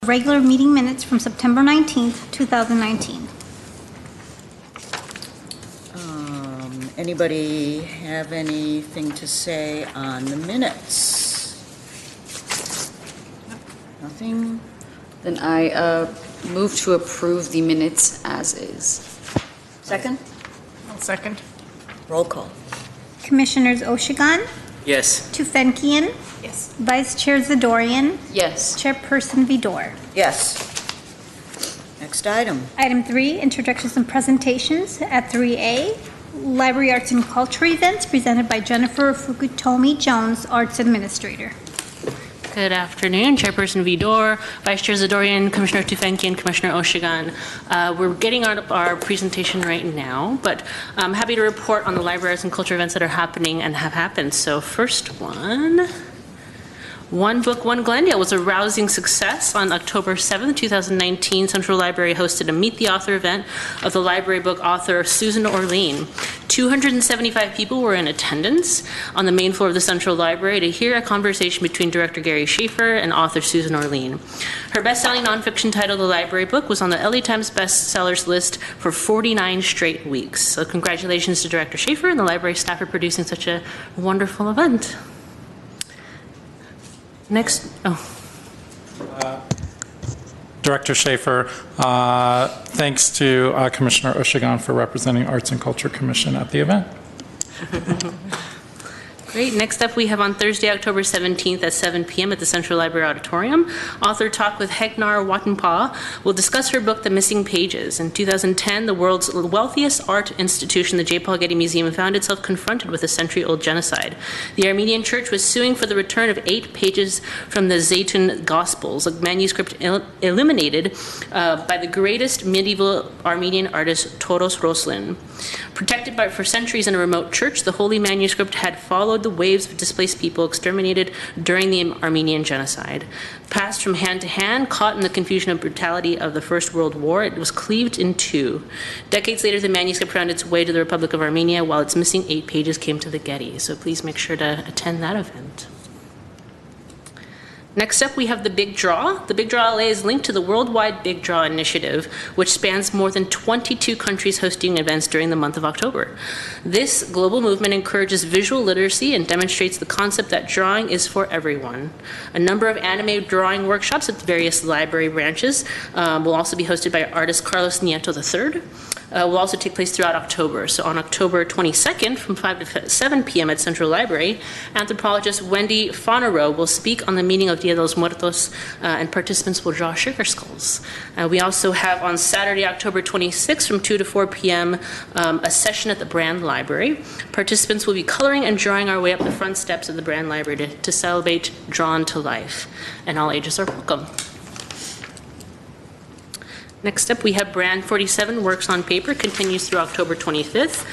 Regular meeting minutes from September 19th, 2019. Anybody have anything to say on the minutes? Nothing? Then I move to approve the minutes as is. Second? I'll second. Roll call. Commissioners Oshigan, Yes. Tufenkian, Yes. Vice Chair Zadorian, Yes. Chairperson Vidor. Yes. Next item. Item 3, introductions and presentations. At 3A, Library Arts and Culture events presented by Jennifer Fukutomi Jones, Arts Administrator. Good afternoon, Chairperson Vidor, Vice Chair Zadorian, Commissioner Tufenkian, Commissioner Oshigan. We're getting our presentation right now, but I'm happy to report on the library arts and culture events that are happening and have happened. So first One Book, One Glendale was a rousing success. On October 7th, 2019, Central Library hosted a Meet the Author event of the library book author Susan Orlean. 275 people were in attendance on the main floor of the Central Library to hear a conversation between Director Gary Schaefer and author Susan Orlean. Her best-selling nonfiction title, The Library Book, was on the LA Times bestsellers list for 49 straight weeks. So congratulations to Director Schaefer and the library staff for producing such a wonderful event. Next, Director Schaefer, thanks to Commissioner Oshigan for representing Arts and Culture Commission at the event. Great. Next up, we have on Thursday, October 17th at 7 p.m. at the Central Library Auditorium, Author Talk with Hegnar Wattenpaw will discuss her book, The Missing Pages. In 2010, the world's wealthiest art institution, the J. Paul Getty Museum, found itself confronted with a century-old genocide. The Armenian Church was suing for the return of 8 pages from the Zaytun Gospels, a manuscript illuminated by the greatest medieval Armenian artist, Toros Roslin. Protected for centuries in a remote church, the holy manuscript had followed the waves of displaced people exterminated during the Armenian genocide. Passed from hand to hand, caught in the confusion and brutality of the First World War, it was cleaved in two. Decades later, the manuscript found its way to the Republic of Armenia, while its missing 8 pages came to the Getty. So please make sure to attend that event. Next up, we have the Big Draw. The Big Draw LA is linked to the Worldwide Big Draw Initiative, which spans more than 22 countries hosting events during the month of October. This global movement encourages visual literacy and demonstrates the concept that drawing is for everyone. A number of anime drawing workshops at various library branches will also be hosted by artist Carlos Nieto III. Will also take place throughout October. So on October 22nd from 5 to 7 p.m. at Central Library, anthropologist Wendy Fonero will speak on the meaning of Dia de los Muertos, and participants will draw sugar skulls. We also have on Saturday, October 26th from 2 to 4 p.m. A session at the Brand Library. Participants will be coloring and drawing our way up the front steps of the Brand Library to celebrate Drawn to Life. And all ages are welcome. Next up, we have Brand 47 Works on Paper, continues through October 25th.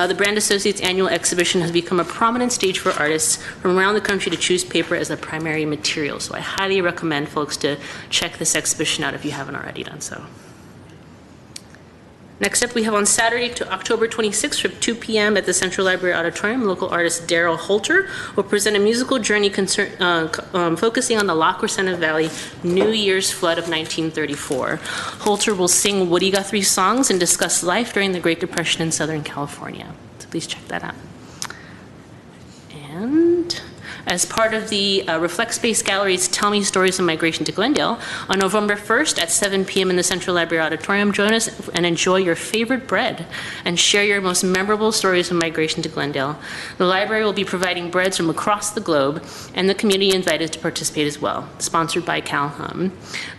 The Brand Associates annual exhibition has become a prominent stage for artists from around the country to choose paper as a primary material. So I highly recommend folks to check this exhibition out if you haven't already done so. Next up, we have on Saturday, to October 26th from 2 p.m. at the Central Library Auditorium, local artist Daryl Holter will present a musical journey focusing on the La Crescenta Valley New Year's flood of 1934. Holter will sing Woody Guthrie songs and discuss life during the Great Depression in Southern California. So please check that out. And as part of the Reflect Space Gallery's Tell Me Stories of Migration to Glendale, on November 1st at 7 p.m. in the Central Library Auditorium, join us and enjoy your favorite bread and share your most memorable stories of migration to Glendale. The library will be providing breads from across the globe, and the community invited to participate as well, sponsored by CalHum.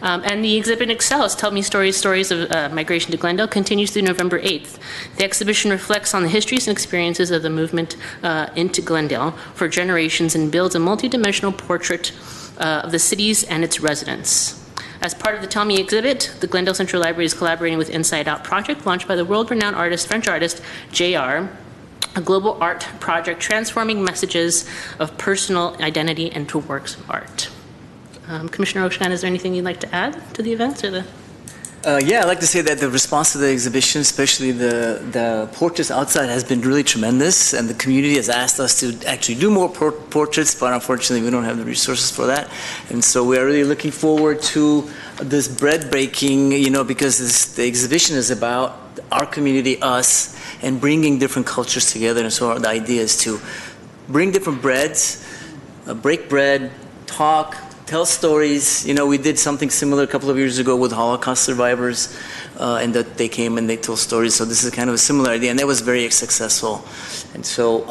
And the exhibit excels, Tell Me Stories of Migration to Glendale, continues through November 8th. The exhibition reflects on the histories and experiences of the movement into Glendale for generations and builds a multidimensional portrait of the cities and its residents. As part of the Tell Me exhibit, the Glendale Central Library is collaborating with Inside Out project launched by the world-renowned French artist JR, a global art project transforming messages of personal identity into works of art. Commissioner Oshigan, is there anything you'd like to add to the events or the? Yeah, I'd like to say that the response to the exhibition, especially the portraits outside, has been really tremendous, and the community has asked us to actually do more portraits, but unfortunately we don't have the resources for that. And so we are really looking forward to this bread breaking, because the exhibition is about our community, us, and bringing different cultures together. And so the idea is to bring different breads, break bread, talk, tell stories. We did something similar a couple of years ago with Holocaust survivors, and that they came and they told stories. So this is kind of a similar idea, and that was very successful. And so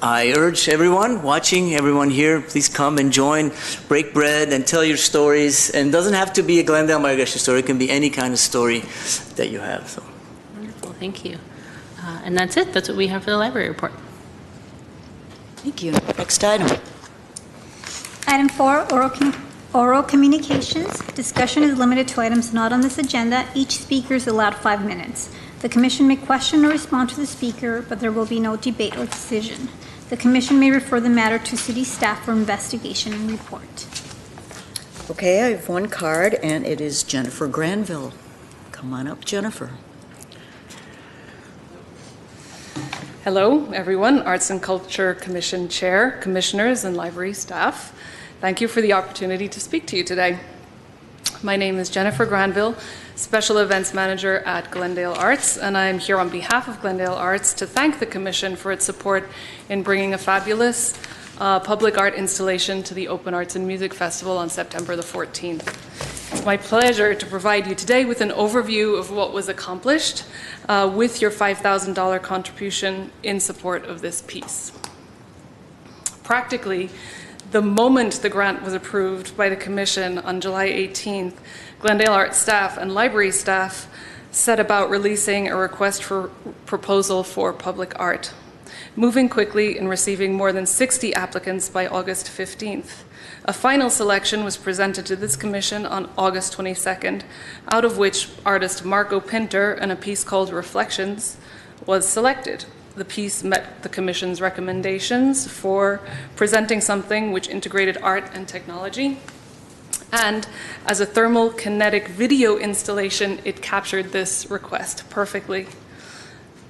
I urge everyone watching, everyone here, please come and join, break bread, and tell your stories. And it doesn't have to be a Glendale migration story. It can be any kind of story that you have. So. Wonderful, thank you. And that's it. That's what we have for the library report. Thank you. Next item. Item 4, oral communications. Discussion is limited to items not on this agenda. Each speaker is allowed 5 minutes. The commission may question or respond to the speaker, but there will be no debate or decision. The commission may refer the matter to city staff for investigation and report. Okay, I have one card, and it is Jennifer Granville. Come on up, Jennifer. Hello, everyone. Arts and Culture Commission Chair, Commissioners, and library staff. Thank you for the opportunity to speak to you today. My name is Jennifer Granville, Special Events Manager at Glendale Arts, and I'm here on behalf of Glendale Arts to thank the Commission for its support in bringing a fabulous public art installation to the Open Arts and Music Festival on September the 14th. It's my pleasure to provide you today with an overview of what was accomplished with your $5,000 contribution in support of this piece. Practically, the moment the grant was approved by the Commission on July 18th, Glendale Arts staff and library staff set about releasing a request for proposal for public art, moving quickly and receiving more than 60 applicants by August 15th. A final selection was presented to this commission on August 22nd, out of which artist Marco Pinter and a piece called Reflections was selected. The piece met the commission's recommendations for presenting something which integrated art and technology. And as a thermal kinetic video installation, it captured this request perfectly.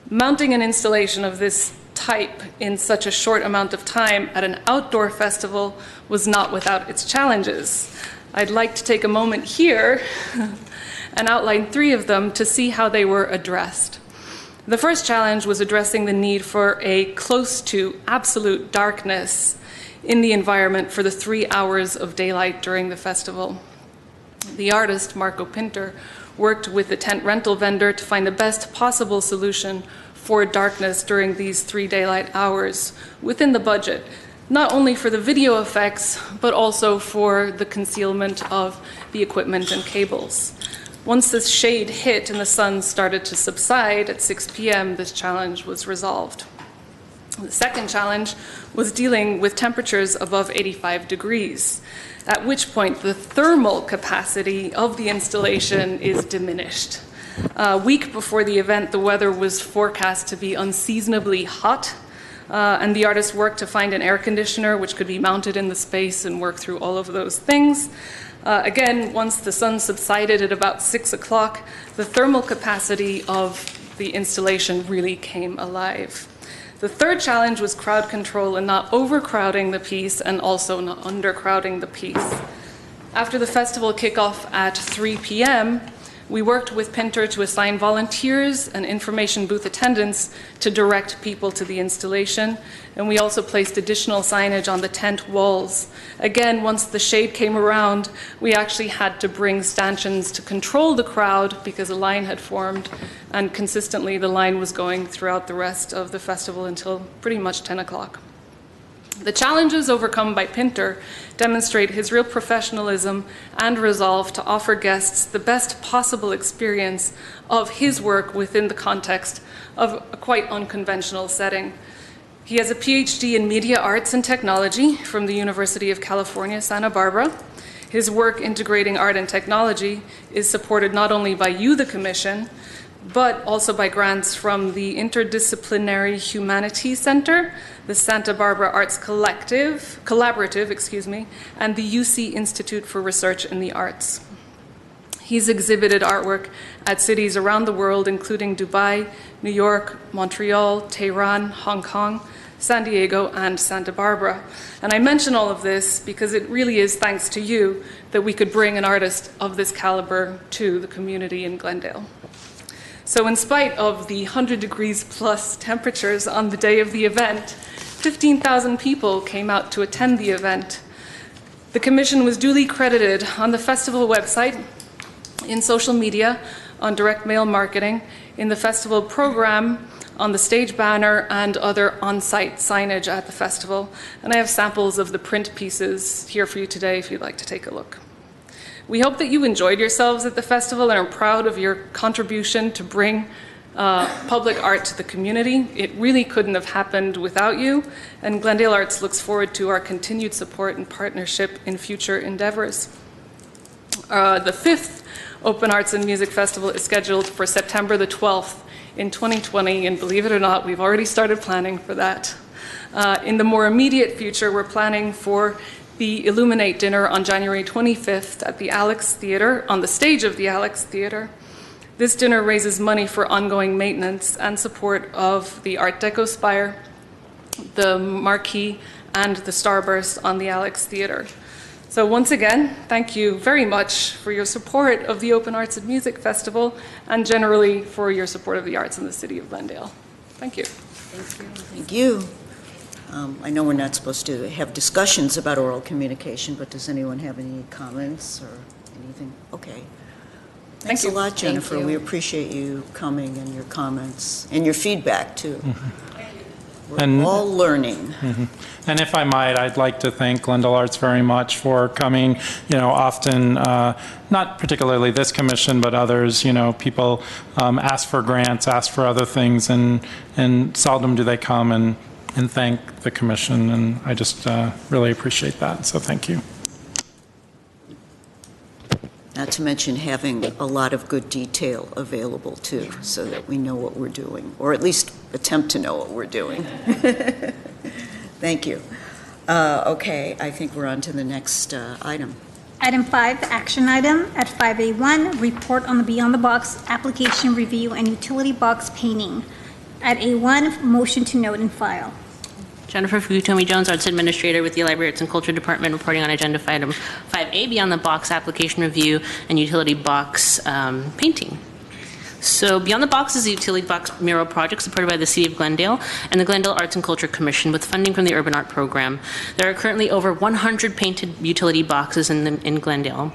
Mounting an installation of this type in such a short amount of time at an outdoor festival was not without its challenges. I'd like to take a moment here and outline 3 of them to see how they were addressed. The first challenge was addressing the need for a close to absolute darkness in the environment for the 3 hours of daylight during the festival. The artist, Marco Pinter, worked with the tent rental vendor to find the best possible solution for darkness during these 3 daylight hours within the budget, not only for the video effects, but also for the concealment of the equipment and cables. Once the shade hit and the sun started to subside at 6 p.m., this challenge was resolved. The second challenge was dealing with temperatures above 85 degrees, at which point the thermal capacity of the installation is diminished. A week before the event, the weather was forecast to be unseasonably hot, and the artist worked to find an air conditioner which could be mounted in the space and work through all of those things. Again, once the sun subsided at about 6 o'clock, the thermal capacity of the installation really came alive. The third challenge was crowd control and not overcrowding the piece and also not undercrowding the piece. After the festival kickoff at 3 p.m., we worked with Pinter to assign volunteers and information booth attendants to direct people to the installation, and we also placed additional signage on the tent walls. Again, once the shade came around, we actually had to bring stanchions to control the crowd because a line had formed, and consistently the line was going throughout the rest of the festival until pretty much 10 o'clock. The challenges overcome by Pinter demonstrate his real professionalism and resolve to offer guests the best possible experience of his work within the context of a quite unconventional setting. He has a PhD in media arts and technology from the University of California, Santa Barbara. His work integrating art and technology is supported not only by you, the Commission, but also by grants from the Interdisciplinary Humanities Center, the Santa Barbara Arts Collaborative, and the UC Institute for Research in the Arts. He's exhibited artwork at cities around the world, including Dubai, New York, Montreal, Tehran, Hong Kong, San Diego, and Santa Barbara. And I mention all of this because it really is thanks to you that we could bring an artist of this caliber to the community in Glendale. So in spite of the 100 degrees plus temperatures on the day of the event, 15,000 people came out to attend the event. The commission was duly credited on the festival website, in social media, on direct mail marketing, in the festival program, on the stage banner, and other on-site signage at the festival. And I have samples of the print pieces here for you today if you'd like to take a look. We hope that you enjoyed yourselves at the festival and are proud of your contribution to bring public art to the community. It really couldn't have happened without you, and Glendale Arts looks forward to our continued support and partnership in future endeavors. The 5th Open Arts and Music Festival is scheduled for September the 12th in 2020, and believe it or not, we've already started planning for that. In the more immediate future, we're planning for the Illuminate Dinner on January 25th at the Alex Theatre, on the stage of the Alex Theatre. This dinner raises money for ongoing maintenance and support of the Art Deco Spire, the Marquee, and the Starburst on the Alex Theatre. So once again, thank you very much for your support of the Open Arts and Music Festival and generally for your support of the arts in the city of Glendale. Thank you. Thank you. I know we're not supposed to have discussions about oral communication, but does anyone have any comments or anything? Okay. Thanks a lot, Jennifer. We appreciate you coming and your comments and your feedback, too. We're all learning. And if I might, I'd like to thank Glendale Arts very much for coming. Often, not particularly this commission, but others, people ask for grants, ask for other things, and seldom do they come and thank the commission. And I just really appreciate that. So thank you. Not to mention having a lot of good detail available, too, so that we know what we're doing, or at least attempt to know what we're doing. Thank you. Okay, I think we're on to the next item. Item 5, action item at 5A1, report on the Beyond the Box application review and utility box painting. At A1, motion to note and file. Jennifer Fukutomi-Jones, Arts Administrator with the Library Arts and Culture Department, reporting on agenda item 5A, Beyond the Box application review and utility box painting. So Beyond the Box is a utility box mural project supported by the City of Glendale and the Glendale Arts and Culture Commission with funding from the Urban Art Program. There are currently over 100 painted utility boxes in Glendale.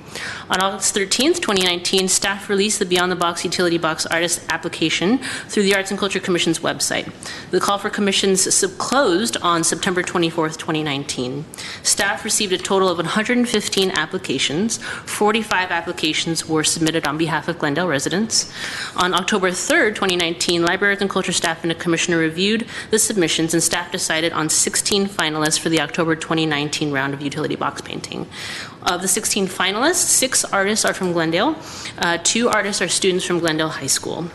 On August 13th, 2019, staff released the Beyond the Box utility box artist application through the Arts and Culture Commission's website. The call for commissions closed on September 24th, 2019. Staff received a total of 115 applications. 45 applications were submitted on behalf of Glendale residents. On October 3rd, 2019, Library Arts and Culture staff and a commissioner reviewed the submissions, and staff decided on 16 finalists for the October 2019 round of utility box painting. Of the 16 finalists, 6 artists are from Glendale. 2 artists are students from Glendale High School.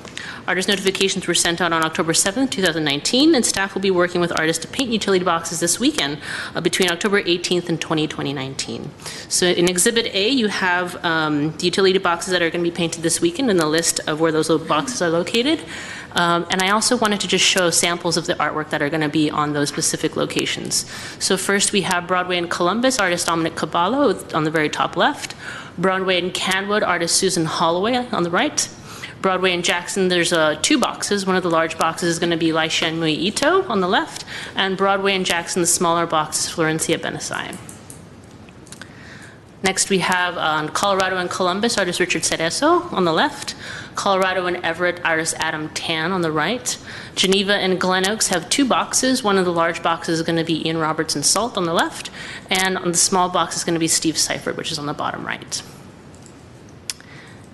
Artist notifications were sent out on October 7th, 2019, and staff will be working with artists to paint utility boxes this weekend between October 18th and 2019. So in Exhibit A, you have the utility boxes that are going to be painted this weekend and the list of where those boxes are located. And I also wanted to just show samples of the artwork that are going to be on those specific locations. So first we have Broadway in Columbus, artist Dominic Caballo on the very top left. Broadway in Canwood, artist Susan Holloway on the right. Broadway in Jackson, there's 2 boxes. One of the large boxes is going to be Lai Shanmui Ito on the left, and Broadway in Jackson, the smaller box is Florencia Benesai. Next we have Colorado and Columbus, artist Richard Cerezo on the left. Colorado and Everett, artist Adam Tan on the right. Geneva and Glen Oaks have 2 boxes. One of the large boxes is going to be Ian Robertson Salt on the left, and on the small box is going to be Steve Seifert, which is on the bottom right.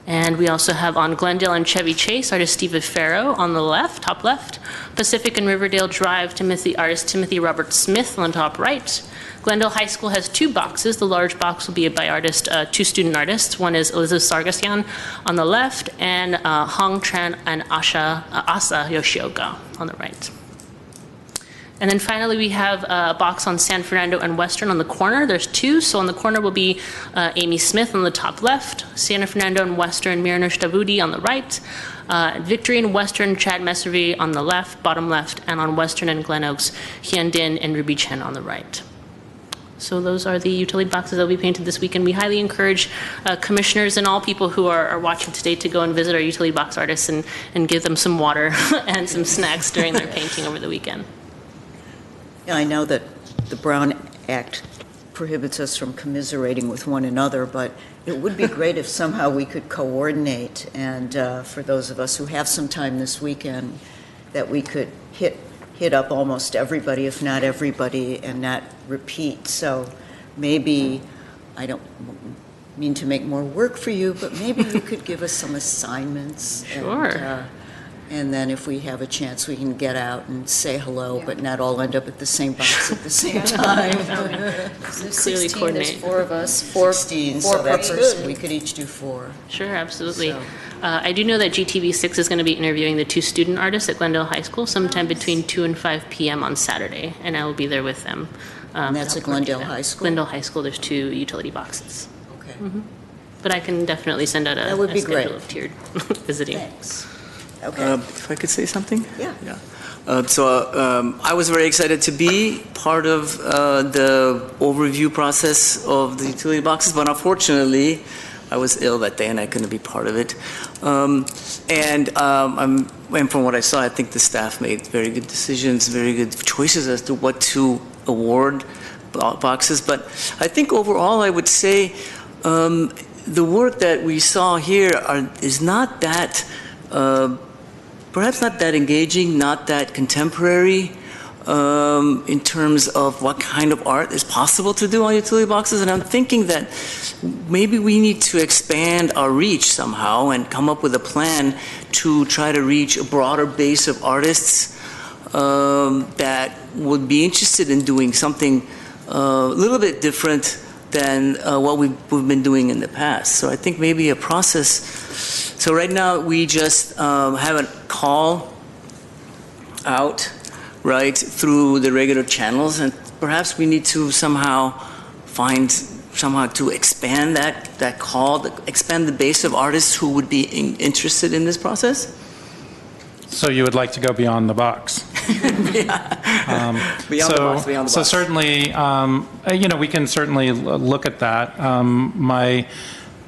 And we also have on Glendale and Chevy Chase, artist Steve Farrow on the left, top left. Pacific and Riverdale Drive, artist Timothy Robert Smith on the top right. Glendale High School has 2 boxes. The large box will be by 2 student artists. One is Elizabeth Sargassian on the left, and Hong Tran and Asa Yoshioka on the right. And then finally, we have a box on San Fernando and Western on the corner. There's two. So on the corner will be Amy Smith on the top left, San Fernando and Western, Miranush Davudi on the right, Victory and Western, Chad Messervy on the left, bottom left, and on Western and Glen Oaks, Hyun Din and Ruby Chen on the right. So those are the utility boxes that will be painted this weekend. We highly encourage commissioners and all people who are watching today to go and visit our utility box artists and give them some water and some snacks during their painting over the weekend. Yeah, I know that the Brown Act prohibits us from commiserating with one another, but it would be great if somehow we could coordinate, and for those of us who have some time this weekend, that we could hit up almost everybody, if not everybody, and not repeat. So maybe, I don't mean to make more work for you, but maybe you could give us some assignments. Sure. And then if we have a chance, we can get out and say hello, but not all end up at the same box at the same time. There's Clearly 16, coordinate. there's 4 of us, 4 16, four so per that's person. good. We could each do 4. Sure, absolutely. So- I do know that GTV6 is going to be interviewing the 2 student artists at Glendale High School sometime between 2 and 5 p.m. on Saturday, and I will be there with them. And that's to at help coordinate Glendale that. High School? Glendale High School, there's 2 utility boxes. Okay. But I can definitely send out That would a be schedule great. of tiered visiting. Thanks. Okay. If I could say something? Yeah. I was very excited to be part of the overview process of the utility boxes, but unfortunately, I was ill that day and I couldn't be part of it. And from what I saw, I think the staff made very good decisions, very good choices as to what to award boxes. But I think overall, I would say the work that we saw here is not that perhaps not that engaging, not that contemporary in terms of what kind of art is possible to do on utility boxes. And I'm thinking that maybe we need to expand our reach somehow and come up with a plan to try to reach a broader base of artists that would be interested in doing something a little bit different than what we've been doing in the past. So I think maybe a process. So right now we just have a call out, right, through the regular channels, and perhaps we need to somehow to expand that call, expand the base of artists who would be interested in this process. So you would like to go beyond the box? Beyond the box. So certainly, we can certainly look at that. My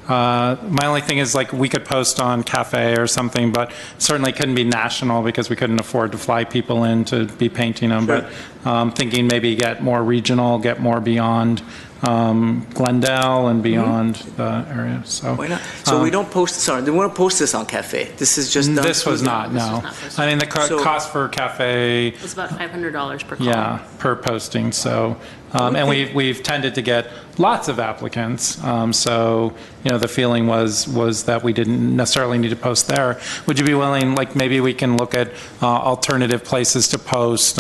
only thing is, like, we could post on Cafe or something, but certainly couldn't be national because we couldn't afford to fly people in to be painting them. Sure. But thinking maybe get more regional, get more beyond Glendale and beyond the area. So Why not? So we don't post. Sorry, they want to post this on Cafe. This is just done. this was not. No, not posted. I mean the So- cost for Cafe. It's about $500 per call. Yeah, per posting. So, and we've tended to get lots of applicants. So, the feeling was that we didn't necessarily need to post there. Would you be willing, like, maybe we can look at alternative places to post,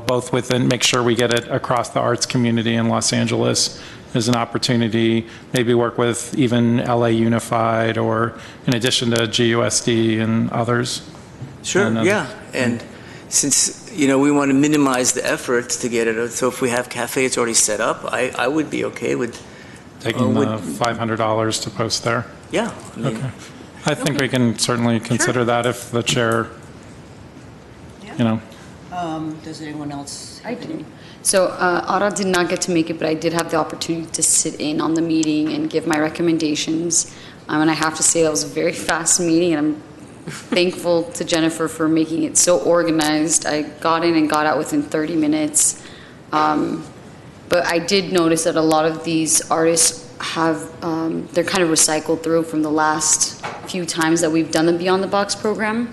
both within, make sure we get it across the arts community in Los Angeles as an opportunity, maybe work with even LA Unified or in addition to GUSD and others. Sure. And, Yeah. And since we want to minimize the effort to get it, so if we have Cafe, it's already set up. I would be okay with Taking the $500 to post there. Yeah. I mean, Okay. I think we can certainly consider that if the chair, Does anyone else? I do. So Ara did not get to make it, but I did have the opportunity to sit in on the meeting and give my recommendations. And I have to say that was a very fast meeting, and I'm thankful to Jennifer for making it so organized. I got in and got out within 30 minutes. But I did notice that a lot of these artists have, they're kind of recycled through from the last few times that we've done the Beyond the Box program.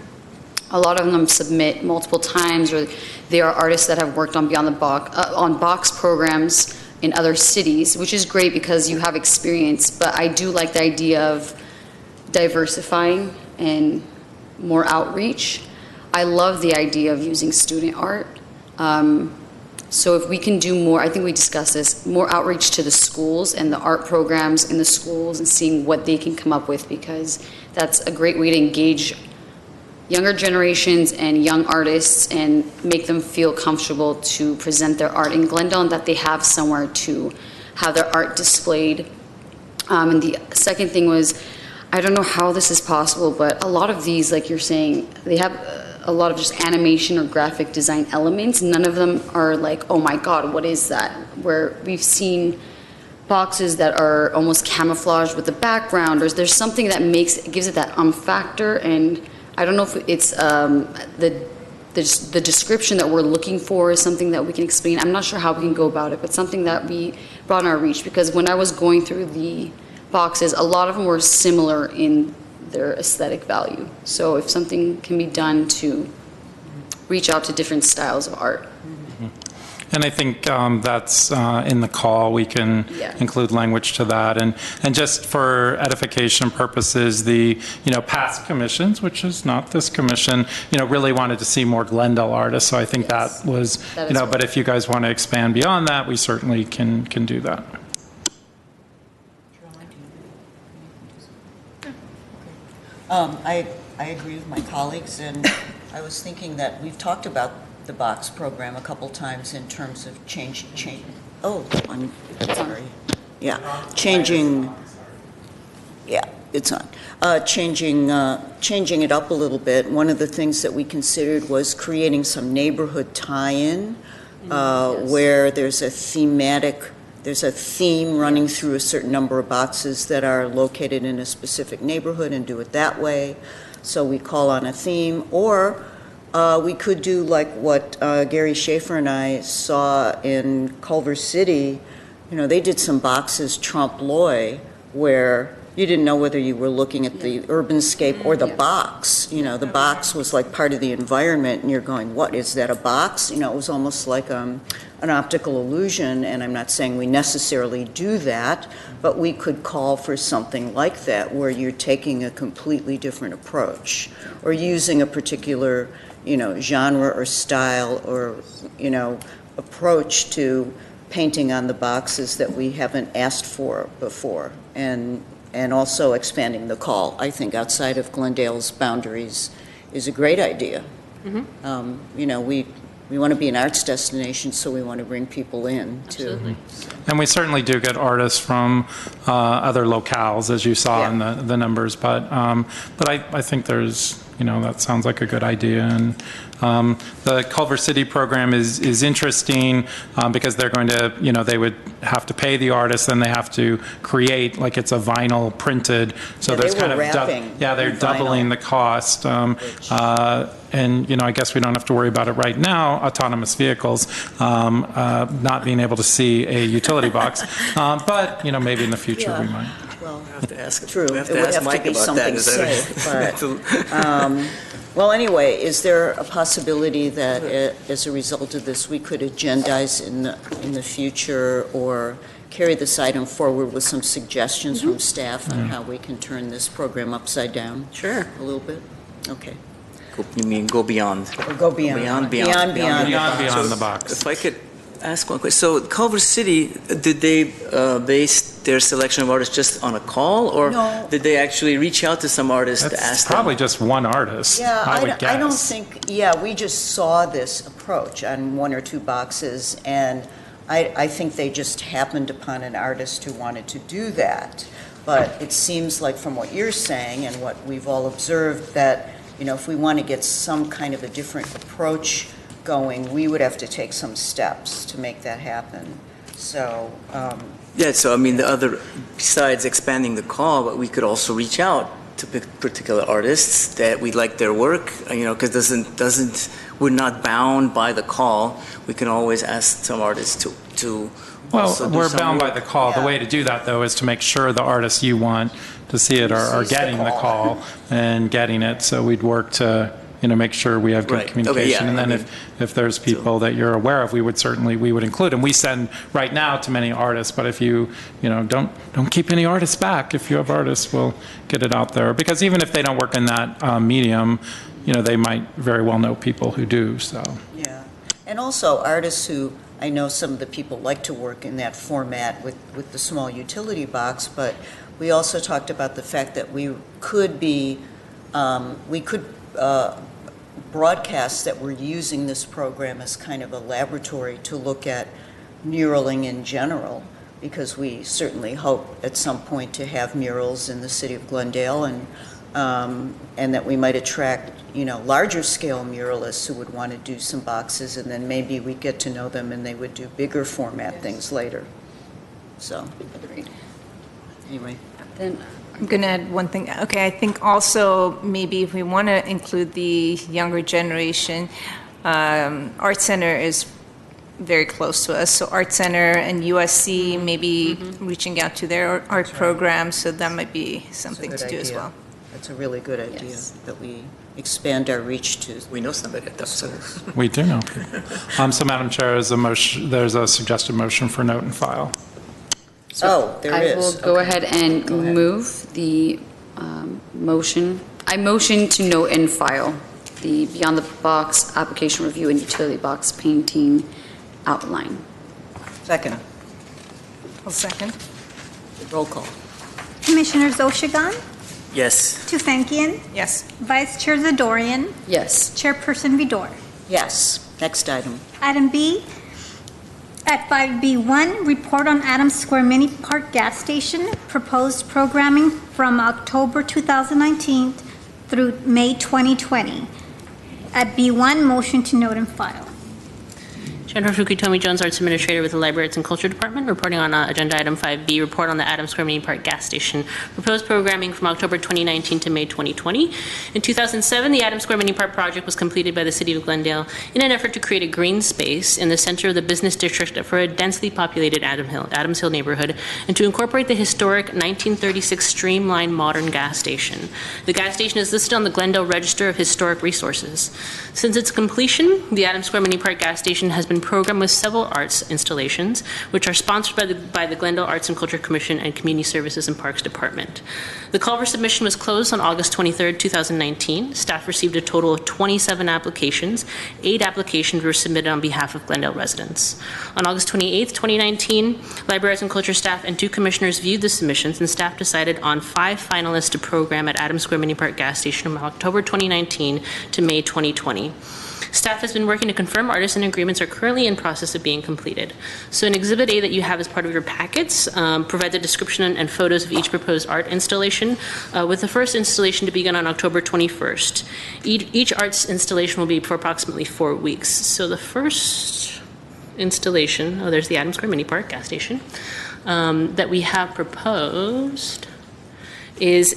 A lot of them submit multiple times, or they are artists that have worked on Beyond the Box, on box programs in other cities, which is great because you have experience. But I do like the idea of diversifying and more outreach. I love the idea of using student art. So if we can do more, I think we discussed this, more outreach to the schools and the art programs in the schools and seeing what they can come up with, because that's a great way to engage younger generations and young artists and make them feel comfortable to present their art in Glendale and that they have somewhere to have their art displayed. And the second thing was, I don't know how this is possible, but a lot of these, like you're saying, they have a lot of just animation or graphic design elements. None of them are like, oh my God, what is that? Where we've seen boxes that are almost camouflaged with the background, or there's something that gives it that factor. And I don't know if it's the description that we're looking for is something that we can explain. I'm not sure how we can go about it, but something that we brought in our reach, because when I was going through the boxes, a lot of them were similar in their aesthetic value. So if something can be done to reach out to different styles of art. And I think that's in the call, we can include language to that. And just for edification purposes, the, past commissions, which is not this commission, really wanted to see more Glendale artists. So I think that was, but if you guys want to expand beyond that, we certainly can do that. I agree with my colleagues, and I was thinking that we've talked about the box program a couple times in terms of change. Oh, I'm sorry. Yeah, changing. Yeah, it's on. Changing it up a little bit. One of the things that we considered was creating some neighborhood tie-in, where there's a theme running through a certain number of boxes that are located in a specific neighborhood, and do it that way. So we call on a theme, or we could do like what Gary Schaefer and I saw in Culver City. They did some boxes trompe l'oeil where you didn't know whether you were looking at the urbanscape or the box. The box was like part of the environment, and you're going, what, is that a box? It was almost like an optical illusion, and I'm not saying we necessarily do that, but we could call for something like that where you're taking a completely different approach or using a particular genre or style or approach to painting on the boxes that we haven't asked for before, and also expanding the call, I think, outside of Glendale's boundaries is a great idea. We want to be an arts destination, so we want to bring people in too. Absolutely. And we certainly do get artists from other locales, as you saw in the numbers. But I think there's, that sounds like a good idea. And the Culver City program is interesting because they're going to, they would have to pay the artist, then they have to create, like it's a vinyl printed. So there's kind of, they're doubling the cost. And, I guess we don't have to worry about it right now, autonomous vehicles, not being able to see a utility box. But, maybe in the future we might. Well, have to ask. True. We have It to would ask have Mike to be about something that. safe. Well, anyway, is there a possibility that as a result of this, we could agendize in the future or carry this item forward with some suggestions from staff on how we can turn this program upside down? Sure. A little bit? Okay. You mean go beyond? Or go beyond. Beyond Beyond the box. If I could ask one question. So Culver City, did they base their selection of artists just on a call, or did they actually reach out to some artists to ask them? Probably just one artist, Yeah, I would guess. I don't think, we just saw this approach on one or two boxes, and I think they just happened upon an artist who wanted to do that. But it seems like from what you're saying and what we've all observed that, if we want to get some kind of a different approach going, we would have to take some steps to make that happen. So, So I mean, besides expanding the call, but we could also reach out to particular artists that we like their work, because we're not bound by the call. We can always ask some artists to also do we're some bound by work. the call. The way to do that, though, is to make sure the artists you want to see it are getting the call and getting it. So we'd work to, make sure we have good communication. And then if there's people that you're aware of, we would include them. We send right now to many artists, but if you, don't keep any artists back. If you have artists, we'll get it out there. Because even if they don't work in that medium, they might very well know people who do, so. Yeah, and also artists who, I know some of the people like to work in that format with the small utility box, but we also talked about the fact that we could broadcast that we're using this program as kind of a laboratory to look at muraling in general, because we certainly hope at some point to have murals in the city of Glendale, and that we might attract, larger scale muralists who would want to do some boxes, and then maybe we'd get to know them and they would do bigger format things later. So, anyway. Then I'm going to add one thing. Okay, I think also maybe if we want to include the younger generation, Art Center is very close to us. So Art Center and USC maybe reaching out to their art programs, so that might be something to do as well. That's a really good idea, Yes. that we expand our reach to. We know somebody at that center. We do know. So Madam Chair, there's a suggested motion for note and file. There I is. will go Okay. ahead and Go ahead. move the motion. I motion to note and file the Beyond the Box application review and utility box painting outline. Second, I'll second. roll call. Commissioners Oshagan, Yes. Tufankian, Yes. Vice Chair Zadorian, Yes. Chairperson Vidor. Yes, next item. Item B, at 5B1, report on Adams Square Mini Park Gas Station, proposed programming from October 2019 through May 2020. At B1, motion to note and file. Jennifer Fukutomi Jones, Arts Administrator with the Library Arts and Culture Department, reporting on Agenda Item 5B, report on the Adams Square Mini Park Gas Station, proposed programming from October 2019 to May 2020. In 2007, the Adams Square Mini Park project was completed by the City of Glendale in an effort to create a green space in the center of the business district for a densely populated Adams Hill neighborhood, and to incorporate the historic 1936 streamlined modern gas station. The gas station is listed on the Glendale Register of Historic Resources. Since its completion, the Adams Square Mini Park Gas Station has been programmed with several arts installations, which are sponsored by the Glendale Arts and Culture Commission and Community Services and Parks Department. The call for submission was closed on August 23, 2019. Staff received a total of 27 applications. 8 applications were submitted on behalf of Glendale residents. On August 28, 2019, Library Arts and Culture staff and 2 commissioners viewed the submissions, and staff decided on 5 finalists to program at Adams Square Mini Park Gas Station from October 2019 to May 2020. Staff has been working to confirm artists, and agreements are currently in process of being completed. So in Exhibit A that you have as part of your packets provides a description and photos of each proposed art installation, with the first installation to begin on October 21st. Each arts installation will be for approximately 4 weeks. So the first installation, there's the Adams Square Mini Park Gas Station, that we have proposed is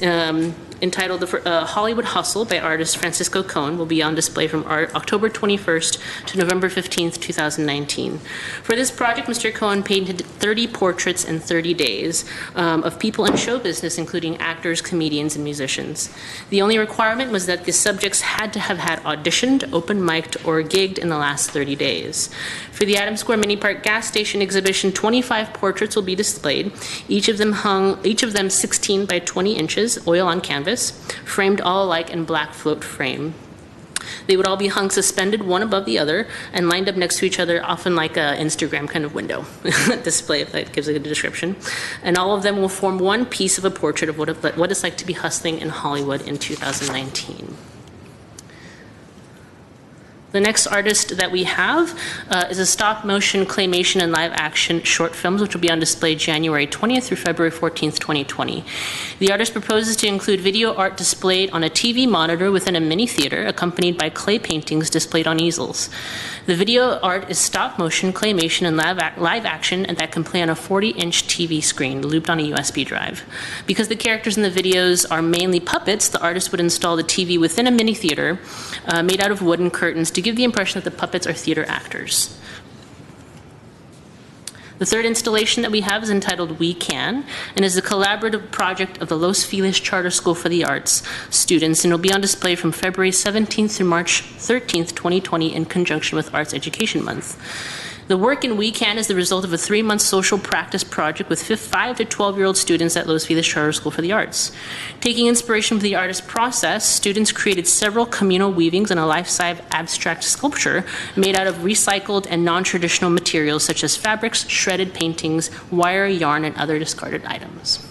entitled Hollywood Hustle by artist Francisco Cohen, will be on display from October 21st to November 15th, 2019. For this project, Mr. Cohen painted 30 portraits in 30 days of people in show business, including actors, comedians, and musicians. The only requirement was that the subjects had to have had auditioned, open mic'd, or gigged in the last 30 days. For the Adams Square Mini Park Gas Station exhibition, 25 portraits will be displayed, each of them 16 by 20 inches, oil on canvas, framed all alike in black float frame. They would all be hung suspended one above the other and lined up next to each other, often like an Instagram kind of window display, if that gives a good description. And all of them will form one piece of a portrait of what it's like to be hustling in Hollywood in 2019. The next artist that we have is a stop-motion, claymation, and live-action short films, which will be on display January 20th through February 14th, 2020. The artist proposes to include video art displayed on a TV monitor within a mini theater, accompanied by clay paintings displayed on easels. The video art is stop-motion, claymation, and live-action, and that can play on a 40-inch TV screen looped on a USB drive. Because the characters in the videos are mainly puppets, the artist would install the TV within a mini theater made out of wooden curtains to give the impression that the puppets are theater actors. The third installation that we have is entitled We Can, and is a collaborative project of the Los Feliz Charter School for the Arts students, and will be on display from February 17th through March 13th, 2020, in conjunction with Arts Education Month. The work in We Can is the result of a 3-month social practice project with 5 to 12-year-old students at Los Feliz Charter School for the Arts. Taking inspiration from the artist process, students created several communal weavings and a life-size abstract sculpture made out of recycled and non-traditional materials such as fabrics, shredded paintings, wire, yarn, and other discarded items.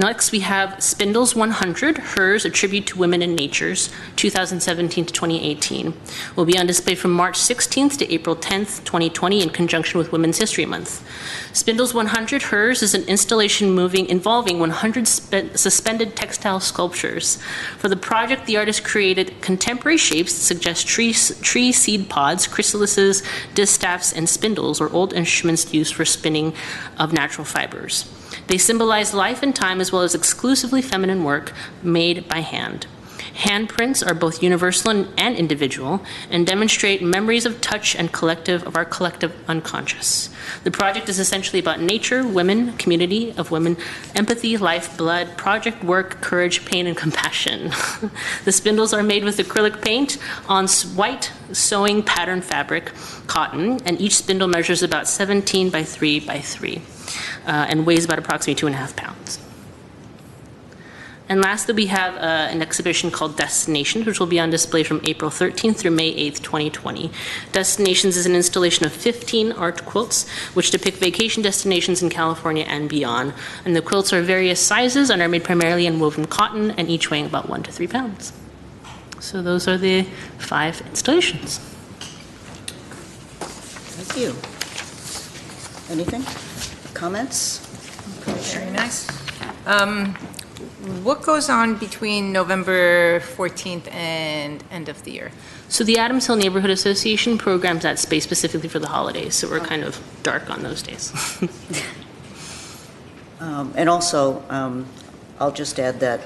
Next, we have Spindle's 100, Hers, A Tribute to Women in Nature's, 2017 to 2018. Will be on display from March 16th to April 10th, 2020, in conjunction with Women's History Month. Spindle's 100, Hers is an installation involving 100 suspended textile sculptures. For the project, the artist created contemporary shapes that suggest tree seed pods, chrysalises, distaffs, and spindles, or old instruments used for spinning of natural fibers. They symbolize life and time, as well as exclusively feminine work made by hand. Handprints are both universal and individual, and demonstrate memories of touch and of our collective unconscious. The project is essentially about nature, women, community of women, empathy, life, blood, project work, courage, pain, and compassion. The spindles are made with acrylic paint on white sewing pattern fabric, cotton, and each spindle measures about 17 by 3 by 3 and weighs about approximately 2.5 pounds. And lastly, we have an exhibition called Destinations, which will be on display from April 13th through May 8th, 2020. Destinations is an installation of 15 art quilts, which depict vacation destinations in California and beyond. And the quilts are various sizes and are made primarily in woven cotton, and each weighing about 1 to 3 pounds. So those are the 5 installations. Thank you. Anything? Comments? Very nice. What goes on between November 14th and end of the year? So the Adams Hill Neighborhood Association programs that space specifically for the holidays, so we're kind of dark on those days. And also, I'll just add that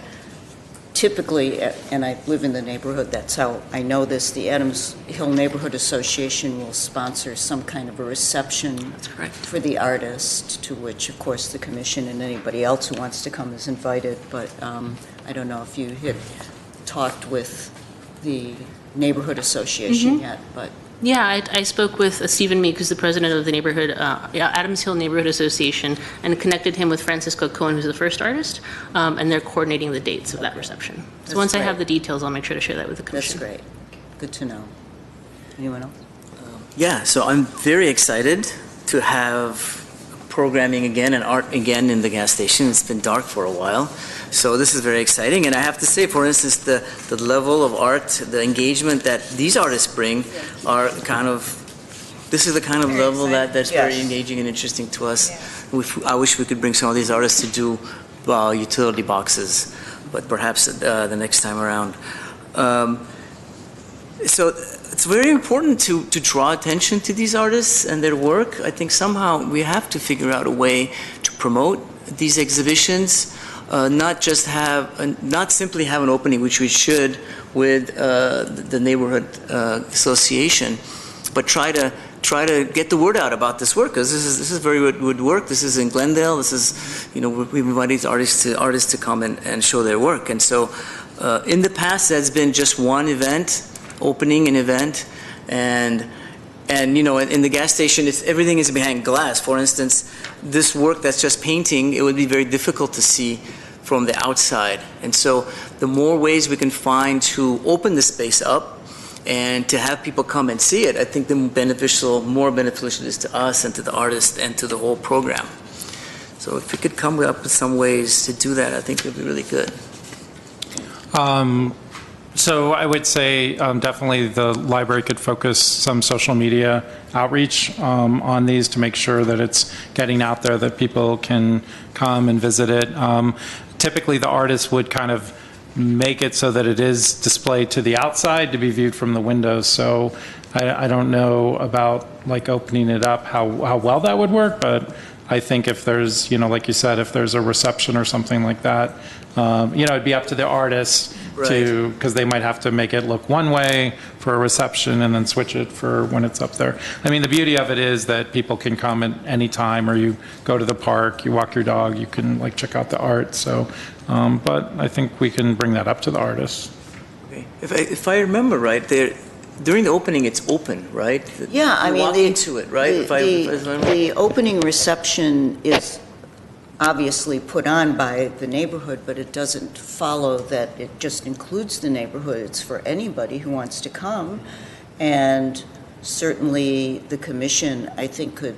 typically, and I live in the neighborhood, that's how I know this, the Adams Hill Neighborhood Association will sponsor some kind of a reception That's correct. for the artist, to which, of course, the commission and anybody else who wants to come is invited. But I don't know if you had talked with the neighborhood association yet, but Yeah, I spoke with Stephen Meek, who's the president of the neighborhood, Adams Hill Neighborhood Association, and connected him with Francisco Cohen, who's the first artist, and they're coordinating the dates of that reception. So That's once I great. have the details, I'll make sure to share that with the that's commission. great. Good to know. Anyone else? Yeah, so I'm very excited to have programming again and art again in the gas station. It's been dark for a while, so this is very exciting. And I have to say, for instance, the level of art, the engagement that these artists bring are kind of, this is the kind of Very level exciting. that's very Yes. engaging and interesting to us. I wish we could bring some of these artists to do utility boxes, but perhaps the next time around. So it's very important to draw attention to these artists and their work. I think somehow we have to figure out a way to promote these exhibitions, not simply have an opening, which we should with the neighborhood association, but try to get the word out about this work, because this is very good work. This is in Glendale. This is, we invite these artists to come and show their work. And so in the past, that's been just one event, opening an event, and in the gas station, everything is behind glass. For instance, this work that's just painting, it would be very difficult to see from the outside. And so the more ways we can find to open the space up and to have people come and see it, I think the more beneficial it is to us and to the artist and to the whole program. So if we could come up with some ways to do that, I think it would be really good. So I would say definitely the library could focus some social media outreach on these to make sure that it's getting out there, that people can come and visit it. Typically, the artists would kind of make it so that it is displayed to the outside to be viewed from the windows. So I don't know about like opening it up, how well that would work, but I think if there's, like you said, if there's a reception or something like that, it'd be up to the artists to, because they might have to make it look one way for a reception and then switch it for when it's up there. I mean, the beauty of it is that people can come at any time, or you go to the park, you walk your dog, you can like check out the art. So, but I think we can bring that up to the artists. Okay. If I remember right, during the opening, it's open, right? Yeah, I You mean, walk into it, right? The opening reception is obviously put on by the neighborhood, but it doesn't follow that it just includes the neighborhood. It's for anybody who wants to come. And certainly the commission, I think, could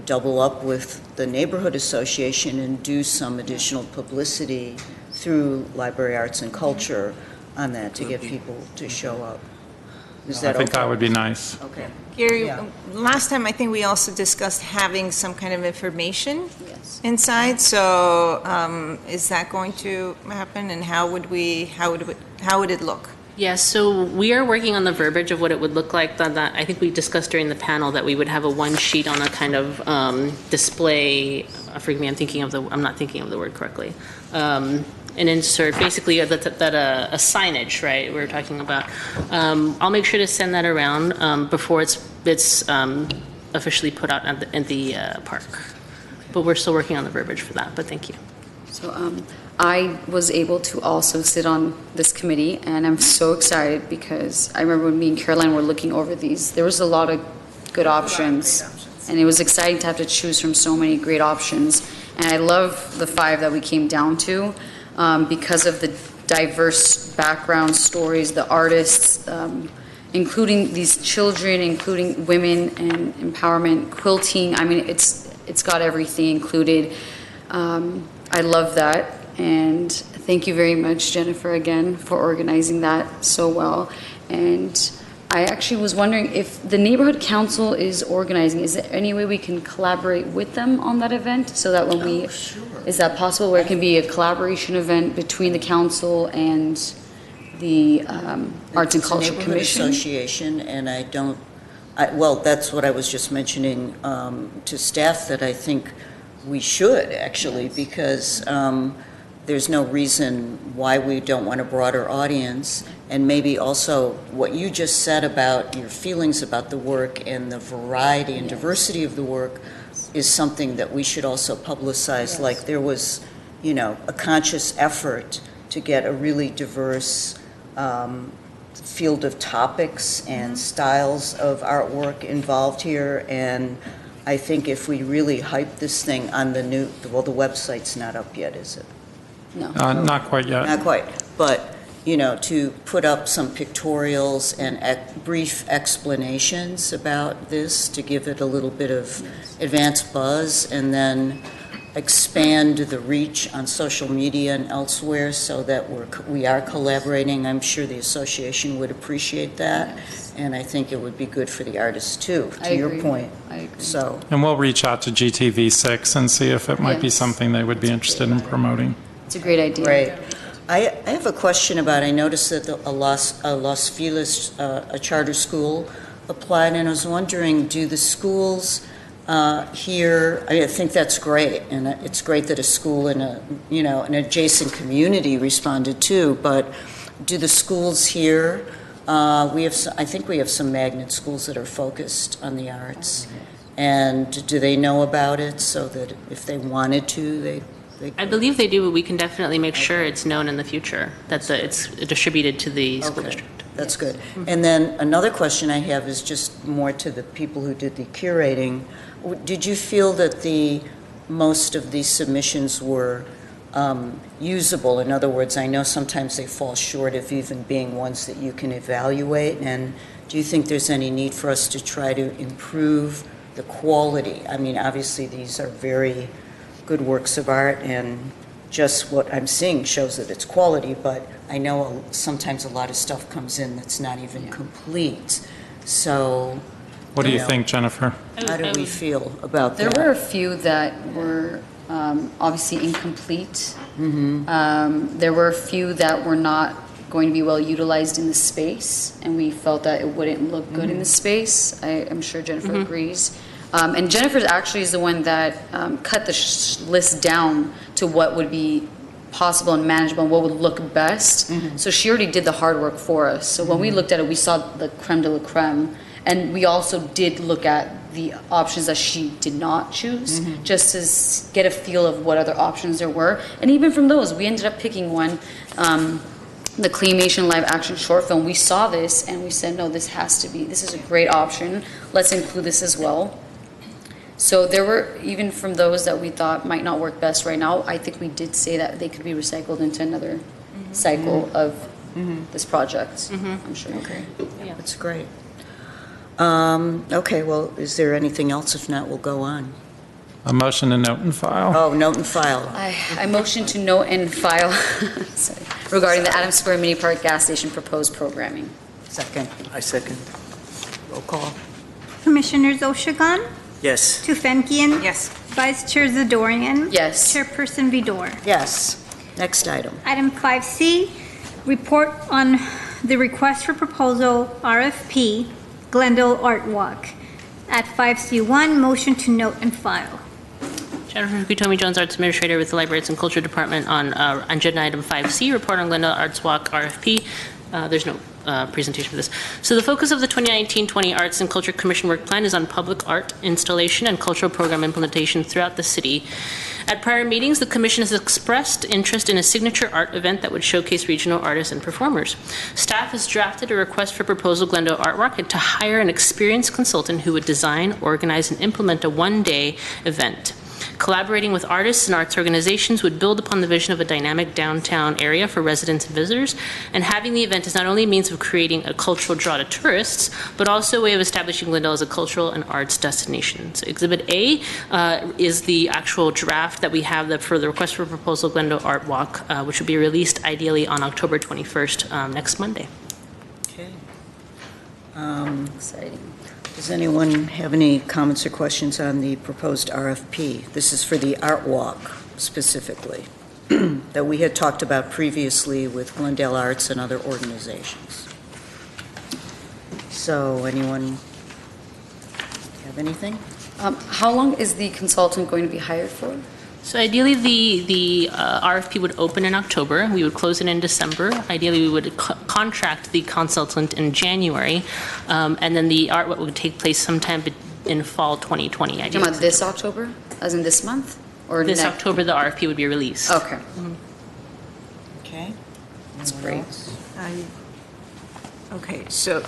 double up with the neighborhood association and do some additional publicity through Library Arts and Culture on that to get people to show up. Is I that think okay? that would be nice. Okay. Gary, Yeah. last time I think we also discussed having some kind of information Yes. inside, so is that going to happen, and how would it look? Yes, so we are working on the verbiage of what it would look like. That I think we discussed during the panel that we would have a one sheet on a kind of display. Forgive me, I'm not thinking of the word correctly. An insert, basically that a signage, right? We're talking about. I'll make sure to send that around before it's officially put out at the park. But we're still working on the verbiage for that. But thank you. So I was able to also sit on this committee, and I'm so excited because I remember when me and Caroline were looking over these, there was a lot of good options, and it was exciting to have to choose from so many great options. And I love the 5 that we came down to because of the diverse background stories, the artists, including these children, including women and empowerment, quilting. I mean, it's got everything included. I love that, and thank you very much, Jennifer, again, for organizing that so well. And I actually was wondering if the neighborhood council is organizing, is there any way we can collaborate with them on that event so that when we, is that possible, where it can be a collaboration event between the council and the Arts and Culture Neighborhood Commission? Association, and well, that's what I was just mentioning to staff, that I think we should, actually, because there's no reason why we don't want a broader audience. And maybe also what you just said about your feelings about the work and the variety and diversity of the work is something that we should also publicize. Like there was, a conscious effort to get a really diverse field of topics and styles of artwork involved here. And I think if we really hype this thing on the website's not up yet, is it? No. Not quite yet. Not quite, but, to put up some pictorials and brief explanations about this to give it a little bit of advanced buzz, and then expand the reach on social media and elsewhere so that we are collaborating. I'm sure the association would appreciate that, and I think it would be good for the artists too, to your point. I agree. So, And we'll reach out to GTV6 and see if it might be Yes. something they would be interested in promoting. It's a great idea. great. I have a question about, I noticed that a Los Feliz, a charter school applied, and I was wondering, do the schools here, I think that's great, and it's great that a school in an adjacent community responded too, but do the schools here, I think we have some magnet schools that are focused on the arts, and do they know about it so that if they wanted to, they I believe they do, but we can definitely make sure it's known in the future, that it's distributed to the school Okay. district. That's good. And then another question I have is just more to the people who did the curating. Did you feel that most of these submissions were usable? In other words, I know sometimes they fall short of even being ones that you can evaluate. And do you think there's any need for us to try to improve the quality? I mean, obviously these are very good works of art, and just what I'm seeing shows that it's quality, but I know sometimes a lot of stuff comes in that's not even complete. So, What do you think, Jennifer? how do we feel about There that? were a few that were obviously incomplete. There were a few that were not going to be well utilized in the space, and we felt that it wouldn't look good in the space. I'm sure Jennifer agrees. And Jennifer actually is the one that cut the list down to what would be possible and manageable and what would look best. So she already did the hard work for us. So when we looked at it, we saw the creme de la creme. And we also did look at the options that she did not choose, just to get a feel of what other options there were. And even from those, we ended up picking one, the Claymation live action short film. We saw this and we said, no, this is a great option. Let's include this as well. So there were, even from those that we thought might not work best right now, I think we did say that they could be recycled into another cycle of this project, I'm sure. Okay, that's great. Okay, well, is there anything else? If not, we'll go on. A motion to note and file. Oh, note and file. I motion to note and file sorry, regarding the Adams Square Mini Park gas station proposed programming. Second. I second. Roll call. Commissioners Oshagan, Yes. Tufenkian. Yes. Vice Chair Zadorian. Yes. Chairperson Vidor. Yes. Next item. Item 5C, report on the request for proposal RFP, Glendale Art Walk. At 5C1, motion to note and file. Jennifer Kutomi Jones, Arts Administrator with the Library Arts and Culture Department on agenda item 5C, report on Glendale Arts Walk RFP. There's no presentation for this. So the focus of the 2019-20 Arts and Culture Commission Work Plan is on public art installation and cultural program implementation throughout the city. At prior meetings, the Commission has expressed interest in a signature art event that would showcase regional artists and performers. Staff has drafted a request for proposal Glendale Art Walk to hire an experienced consultant who would design, organize, and implement a one-day event. Collaborating with artists and arts organizations would build upon the vision of a dynamic downtown area for residents and visitors, and having the event is not only a means of creating a cultural draw to tourists, but also a way of establishing Glendale as a cultural and arts destination. So Exhibit A is the actual draft that we have for the request for proposal Glendale Art Walk, which will be released ideally on October 21st, next Monday. Okay. Exciting. Does anyone have any comments or questions on the proposed RFP? This is for the Art Walk specifically, that we had talked about previously with Glendale Arts and other organizations. So anyone have anything? How long is the consultant going to be hired for? So ideally, the RFP would open in October. We would close it in December. Ideally, we would contract the consultant in January, and then the art would take place sometime in fall 2020. You're talking about this October, as in this month? Or This next? October, the RFP would be released. Okay, Okay. that's Anyone great. else? Okay, so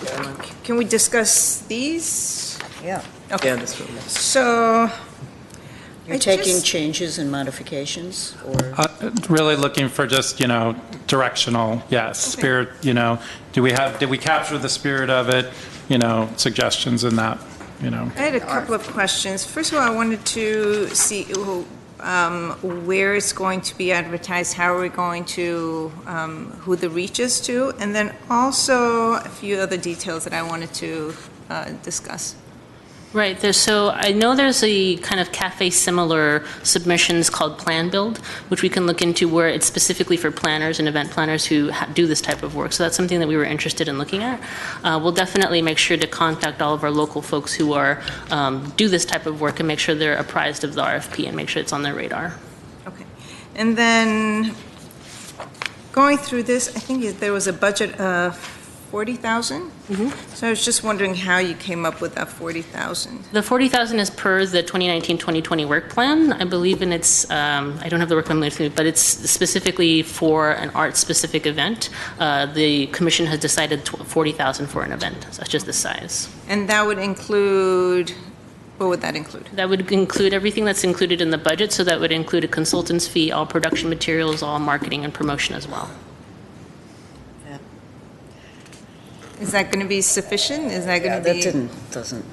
can we discuss these? Yeah. Okay. Yeah, that's what So, You're I taking just- changes and modifications, or? Really looking for just, directional, yes, spirit, did we capture the spirit of it, suggestions in that, I had a couple of questions. First of all, I wanted to see where it's going to be advertised, how are we going to, who the reach is to, and then also a few other details that I wanted to discuss. Right. So I know there's a kind of cafe-similar submissions called Plan Build, which we can look into where it's specifically for planners and event planners who do this type of work. So that's something that we were interested in looking at. We'll definitely make sure to contact all of our local folks who are do this type of work and make sure they're apprised of the RFP and make sure it's on their radar. Okay. And then going through this, I think there was a budget of 40,000? So I was just wondering how you came up with that 40,000. The 40,000 is per the 2019-2020 work plan, I believe, and it's I don't have the work plan with me, but it's specifically for an art-specific event. The commission has decided 40,000 for an event, such as this size. And that would include, what would that include? That would include everything that's included in the budget, so that would include a consultant's fee, all production materials, all marketing and promotion as well. Is that going to be sufficient? Is that Yeah, going to that be? doesn't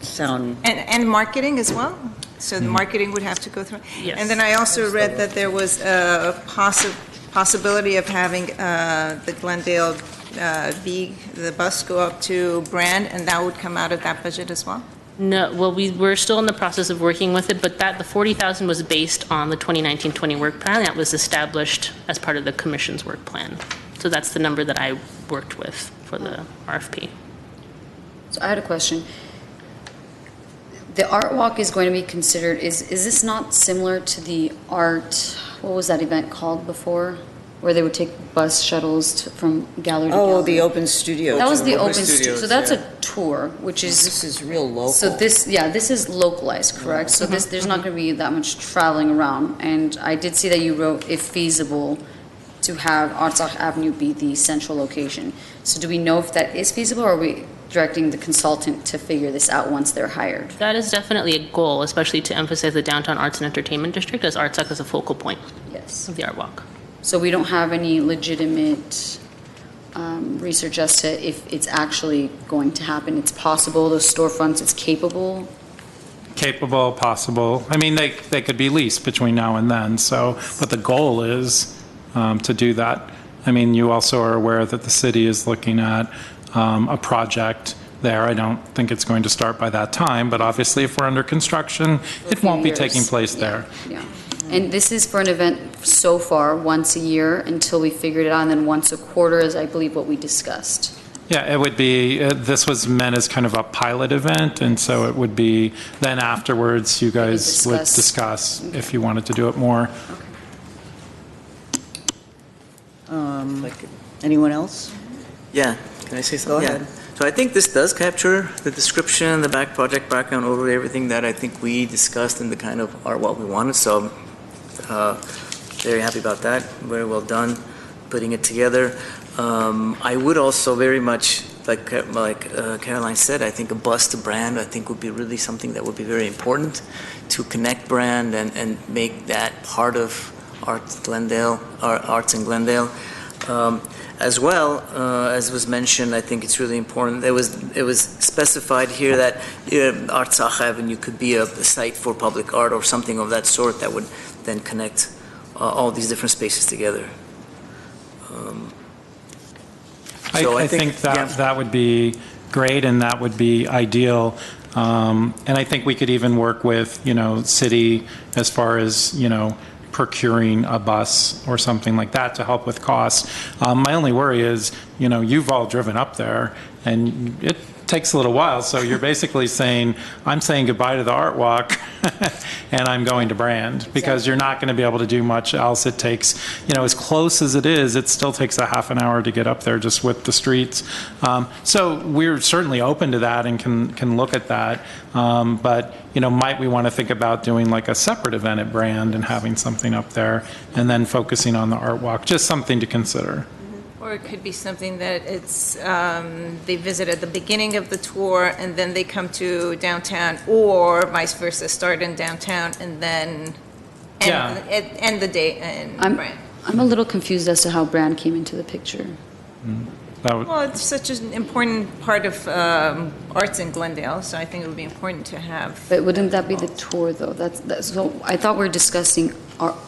sound, And marketing as well? So the marketing would have to go through? Yes. And then I also read that there was a possibility of having the Glendale the bus go up to Brand, and that would come out of that budget as well? No, well, we're still in the process of working with it, but the 40,000 was based on the 2019-20 work plan that was established as part of the commission's work plan. So that's the number that I worked with for the RFP. So I had a question. The art walk is going to be considered, is this not similar to the art, what was that event called before? Where they would take bus shuttles from gallery to gallery? oh, the open studio. That was tour. the open studios, studio. So that's yeah. a tour, which is, This is real local. so this is localized, correct? So there's not going to be that much traveling around. And I did see that you wrote, if feasible, to have Artsakh Avenue be the central location. So do we know if that is feasible, or are we directing the consultant to figure this out once they're hired? That is definitely a goal, especially to emphasize the downtown arts and entertainment district as Artsakh is a focal point Yes. of the art walk. So we don't have any legitimate research as to if it's actually going to happen. It's possible, those storefronts, it's capable. Capable, possible. I mean, they could be leased between now and then, so, but the goal is to do that. I mean, you also are aware that the city is looking at a project there. I don't think it's going to start by that time, but obviously if we're under construction, it won't be taking place there. Yeah. And this is for an event so far, once a year until we figured it out, and then once a quarter is, I believe, what we discussed. Yeah, it would be, this was meant as kind of a pilot event, and so it would be, then afterwards, you guys would discuss if you wanted to do it more. Anyone else? Yeah, can I say something? Go ahead. Yeah. So I think this does capture the description, the project background, overlay, everything that I think we discussed and the kind of art what we wanted. So very happy about that. Very well done putting it together. I would also very much, like Caroline said, I think a bus to brand, I think would be really something that would be very important to connect brand and make that part of Arts in Glendale. As well, as was mentioned, I think it's really important. It was specified here that Artsakh Avenue could be a site for public art or something of that sort that would then connect all these different spaces together. I think that would be great, and that would be ideal. And I think we could even work with, city as far as, procuring a bus or something like that to help with costs. My only worry is, you've all driven up there, and it takes a little while, so you're basically saying, I'm saying goodbye to the art walk, and I'm going to Brand, because you're not going to be able to do much else. It takes, as close as it is, it still takes a half an hour to get up there just with the streets. So we're certainly open to that and can look at that. But, might we want to think about doing like a separate event at Brand and having something up there and then focusing on the art walk? Just something to consider. Or it could be something that it's, they visit at the beginning of the tour and then they come to downtown, or vice versa, start in downtown and then end the day in Brand. I'm a little confused as to how Brand came into the picture. Well, it's such an important part of arts in Glendale, so I think it would be important to have. But wouldn't that be the tour, though? That's so. I thought we were discussing.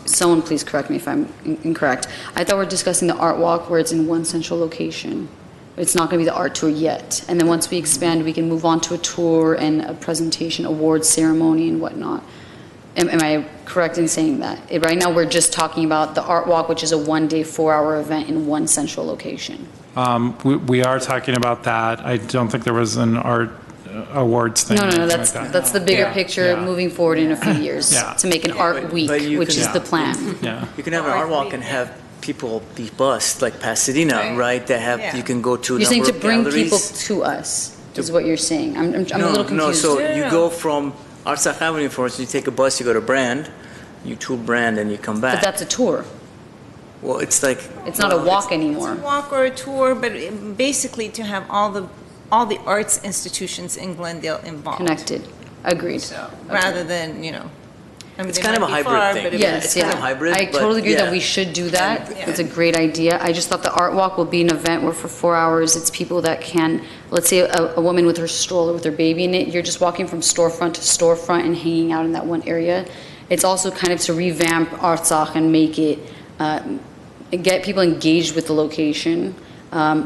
Someone please correct me if I'm incorrect. I thought we were discussing the art walk where it's in one central location. It's not going to be the art tour yet. And then once we expand, we can move on to a tour and a presentation, awards ceremony, and whatnot. Am I correct in saying that? Right now, we're just talking about the art walk, which is a one-day, 4-hour event in one central location. We are talking about that. I don't think there was an art awards thing. No, that's the bigger picture moving forward in a few years to make an art week, which is the plan. Yeah. You can have an art walk and have people be bused, like Pasadena, right? They have, you can go to a You're saying number to of bring galleries. people to us, is what you're saying. I'm a little confused. No, so you go from Artsakh Avenue, for instance, you take a bus, you go to Brand, you tour Brand, and you come back. But that's a tour. Well, it's like... It's not a walk anymore. It's a walk or a tour, but basically to have all the arts institutions in Glendale involved. Connected. Agreed. So, rather than, It's kind of a hybrid thing. Yes, It's kind of hybrid, I but totally agree that we should do that. It's a great idea. I just thought the art walk will be an event where for 4 hours, it's people that can, let's say a woman with her stroller with her baby in it, you're just walking from storefront to storefront and hanging out in that one area. It's also kind of to revamp Artsakh and make it, get people engaged with the location,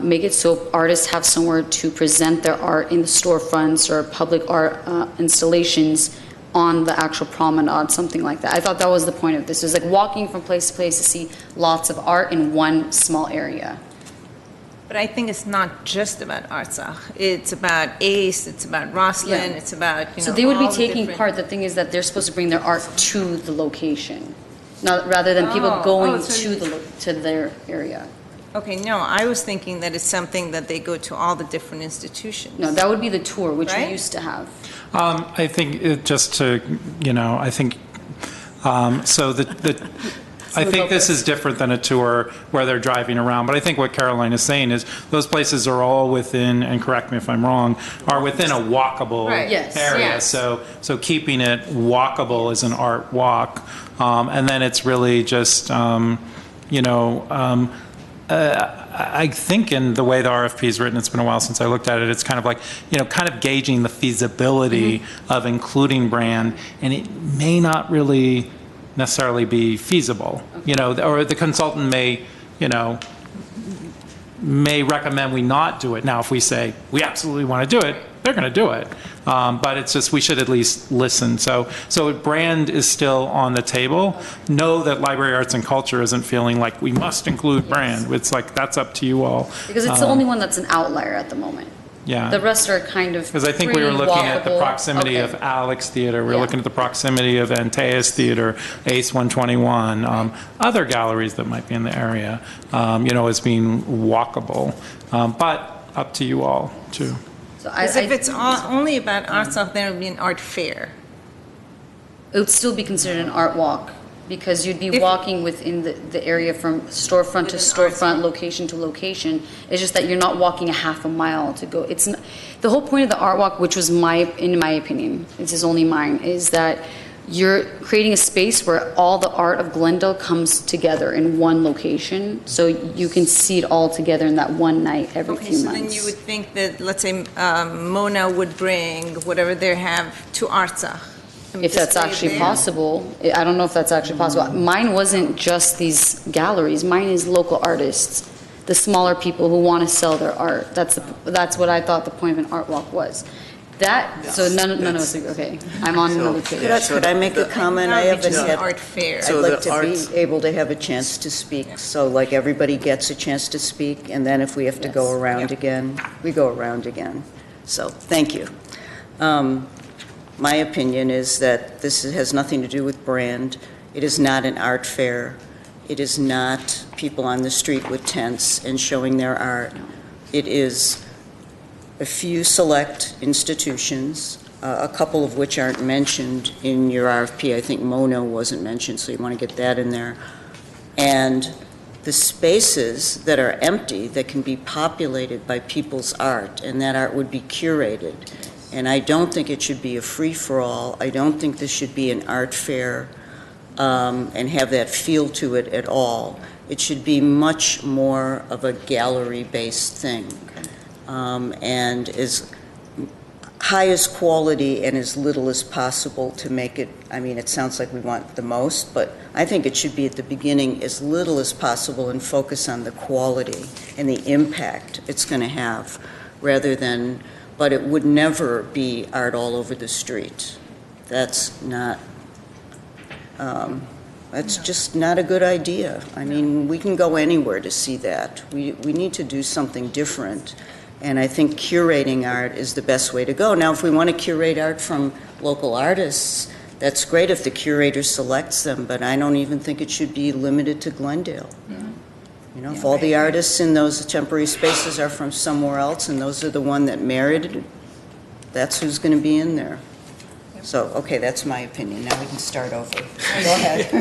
make it so artists have somewhere to present their art in the storefronts or public art installations on the actual promenade, something like that. I thought that was the point of this. It was like walking from place to place to see lots of art in one small area. But I think it's not just about Artsakh. It's about Ace, it's about Roslyn, it's about, So they would be all the taking different- part. The thing is that they're supposed to bring their art to the location, not rather than people going to their area. Okay, no, I was thinking that it's something that they go to all the different institutions. No, that would be the tour, which we Right? used to have. I think just to, I think, so I think this is different than a tour where they're driving around, but I think what Caroline is saying is those places are all within, and correct me if I'm wrong, are within a walkable Yes. area. Yes. So keeping it walkable is an art walk, and then it's really just, I think in the way the RFP is written, it's been a while since I looked at it, it's kind of like, kind of gauging the feasibility of including brand, and it may not really necessarily be feasible, or the consultant may recommend we not do it. Now, if we say we absolutely want to do it, they're going to do it. But it's just, we should at least listen. So brand is still on the table. Know that Library Arts and Culture isn't feeling like we must include brand. It's like, that's up to you all. Because it's the only one that's an outlier at the moment. Yeah. The rest are kind of Because I think we were pretty looking at the walkable. proximity Okay. of Alex Theater, we were Yeah. looking at the proximity of Antaeus Theater, Ace 121, other galleries that might be in the area, as being walkable. But up to you all, too. So Because if it's only about art stuff, then it would be an art fair. it would still be considered an art walk, because you'd be walking within the area from storefront to storefront, location to location. It's just that you're not walking a half a mile to go. The whole point of the art walk, which was in my opinion, this is only mine, is that you're creating a space where all the art of Glendale comes together in one location, so you can see it all together in that one night every Okay, few so months. then you would think that, let's say, Mona would bring whatever they have to Arza. and If that's display actually there. possible. I don't know if that's actually possible. Mine wasn't just these galleries. Mine is local artists, the smaller people who want to sell their art. That's what I thought the point of an art walk was. So none of us, okay, I'm on another page. Could I make a comment? I That would be haven't just an had, art fair. I'd like to be able to have a chance to speak, so like everybody gets a chance to speak, and then if we have to go Yes. around again, we go around again. So, thank you. My opinion is that this has nothing to do with brand. It is not an art fair. It is not people on the street with tents and showing their art. It is a few select institutions, a couple of which aren't mentioned in your RFP. I think Mono wasn't mentioned, so you want to get that in there. And the spaces that are empty that can be populated by people's art, and that art would be curated. And I don't think it should be a free-for-all. I don't think this should be an art fair and have that feel to it at all. It should be much more of a gallery-based thing. And as high as quality and as little as possible to make it, it sounds like we want the most, but I think it should be at the beginning as little as possible and focus on the quality and the impact it's going to have, rather than, but it would never be art all over the street. That's not, that's just not a good idea. We can go anywhere to see that. We need to do something different. And I think curating art is the best way to go. Now, if we want to curate art from local artists, that's great if the curator selects them, but I don't even think it should be limited to Glendale. If all the artists in those temporary spaces are from somewhere else and those are the one that merited, that's who's going to be in there. So, okay, that's my opinion. Now we can start over. Go ahead.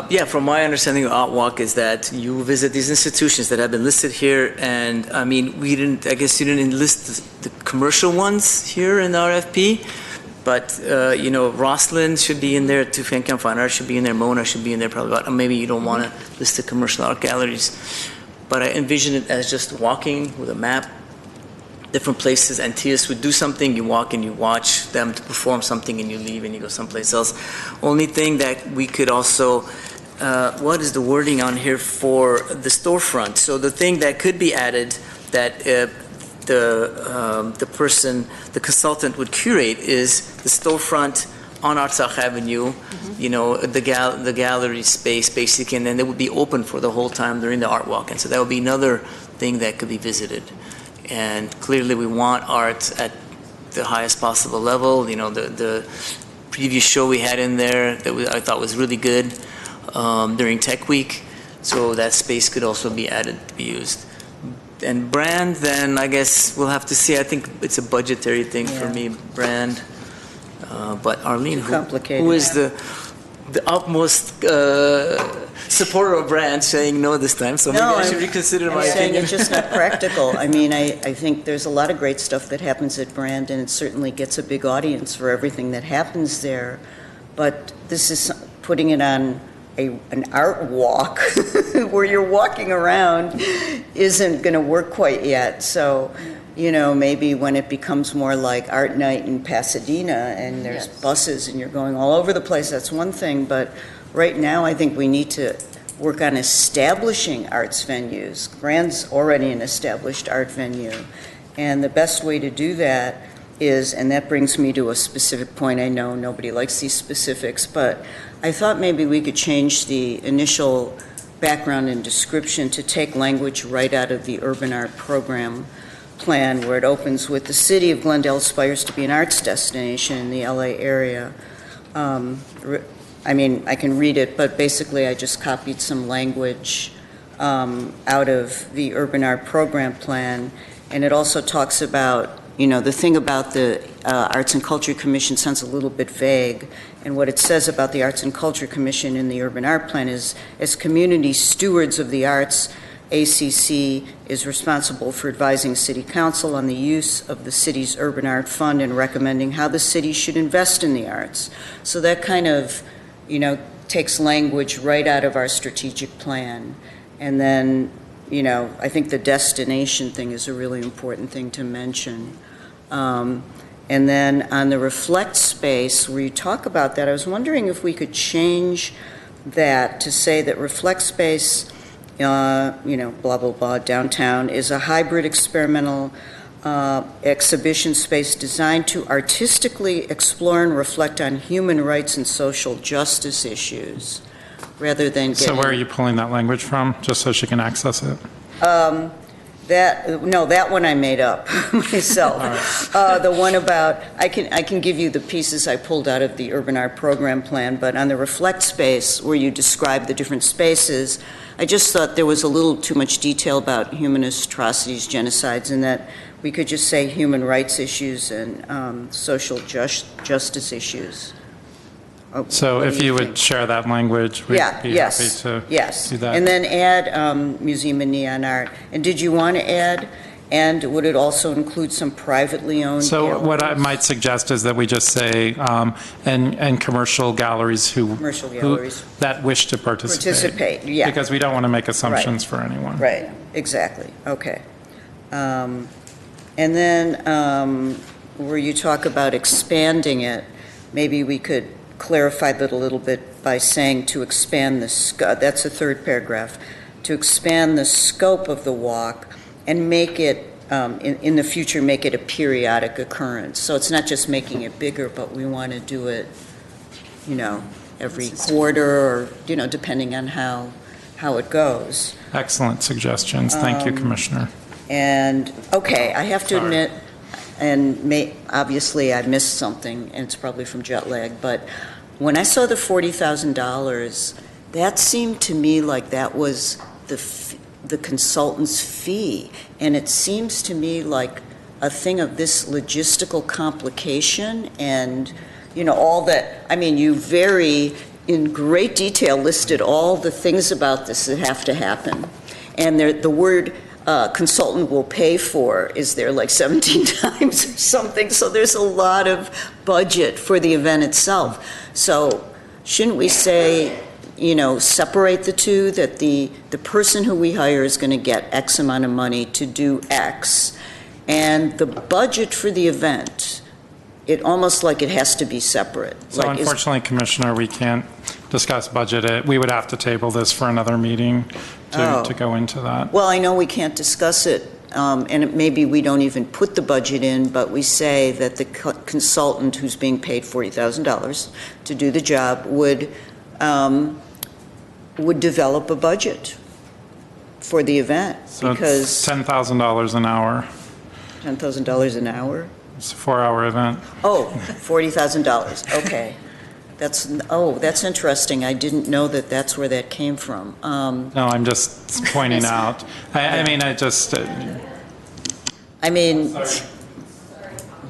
Yeah, from my understanding of Art Walk is that you visit these institutions that have been listed here, and I guess you didn't list the commercial ones here in the RFP, but, Roslyn should be in there, Tufankham Fine Art should be in there, Mona should be in there probably, but maybe you don't want to list the commercial art galleries. But I envision it as just walking with a map, different places. Antaeus would do something, you walk and you watch them to perform something and you leave and you go someplace else. Only thing that we could also, what is the wording on here for the storefront? So the thing that could be added that the person, the consultant would curate is the storefront on Artsakh Avenue, the gallery space basically, and then it would be open for the whole time during the art walk. And so that would be another thing that could be visited. And clearly we want art at the highest possible level. The previous show we had in there that I thought was really good during Tech Week. So that space could also be added to be used. And brand, then I guess we'll have to see. I think it's a budgetary thing for me, brand. But Arlene, who is the utmost supporter of brand, saying no this time, so maybe I should reconsider my opinion. It's just not practical. I think there's a lot of great stuff that happens at Brand, and it certainly gets a big audience for everything that happens there. But this is putting it on an art walk where you're walking around isn't going to work quite yet. So, maybe when it becomes more like art night in Pasadena and there's buses and you're going all over the place, that's one thing. But right now, I think we need to work on establishing arts venues. Grand's already an established art venue. And the best way to do that is, and that brings me to a specific point. I know nobody likes these specifics, but I thought maybe we could change the initial background and description to take language right out of the urban art program plan, where it opens with the city of Glendale aspires to be an arts destination in the LA area. I can read it, but basically I just copied some language out of the urban art program plan, and it also talks about, the thing about the Arts and Culture Commission sounds a little bit vague, and what it says about the Arts and Culture Commission in the urban art plan is, as community stewards of the arts, ACC is responsible for advising City Council on the use of the city's urban art fund and recommending how the city should invest in the arts. So that kind of, takes language right out of our strategic plan. And then, I think the destination thing is a really important thing to mention. And then on the reflect space, where you talk about that, I was wondering if we could change that to say that reflect space, blah, blah, blah, downtown, is a hybrid experimental exhibition space designed to artistically explore and reflect on human rights and social justice issues, rather than getting... So where are you pulling that language from, just so she can access it? That one I made up myself. The one about, I can give you the pieces I pulled out of the urban art program plan, but on the reflect space, where you describe the different spaces, I just thought there was a little too much detail about humanist atrocities, genocides, and that we could just say human rights issues and social justice issues. So What if do you think? would share that language, we'd be happy to do that. And then add museum and neon art. And did you want to add, and would it also include some privately owned So galleries? what I might suggest is that we just say, and commercial galleries Commercial galleries. that wish to participate. Participate, yeah. Because we don't want to make assumptions for anyone. Right, exactly, okay. And then where you talk about expanding it, maybe we could clarify that a little bit by saying to expand the, that's the third paragraph, to expand the scope of the walk and make it, in the future, make it a periodic occurrence. So it's not just making it bigger, but we want to do it, every quarter or, depending on how it goes. Excellent suggestions. Thank you, Commissioner. And, okay, I have to Sorry. admit, and obviously I missed something, and it's probably from jet lag, but when I saw the $40,000, that seemed to me like that was the consultant's fee. And it seems to me like a thing of this logistical complication and, all that, you in great detail listed all the things about this that have to happen. And the word consultant will pay for is there like 17 times or something, so there's a lot of budget for the event itself. So shouldn't we say, separate the two, that the person who we hire is going to get X amount of money to do X, and the budget for the event, it almost like it has to be separate. So unfortunately, Commissioner, we can't discuss budget. We would have to table this for another meeting to go into that. Well, I know we can't discuss it, and maybe we don't even put the budget in, but we say that the consultant who's being paid $40,000 to do the job would develop a budget for the event. So because it's $10,000 an hour. $10,000 an hour? It's a 4-hour event. Oh, $40,000, okay. That's interesting. I didn't know that that's where that came from. No, I'm just pointing out. I mean, Sorry.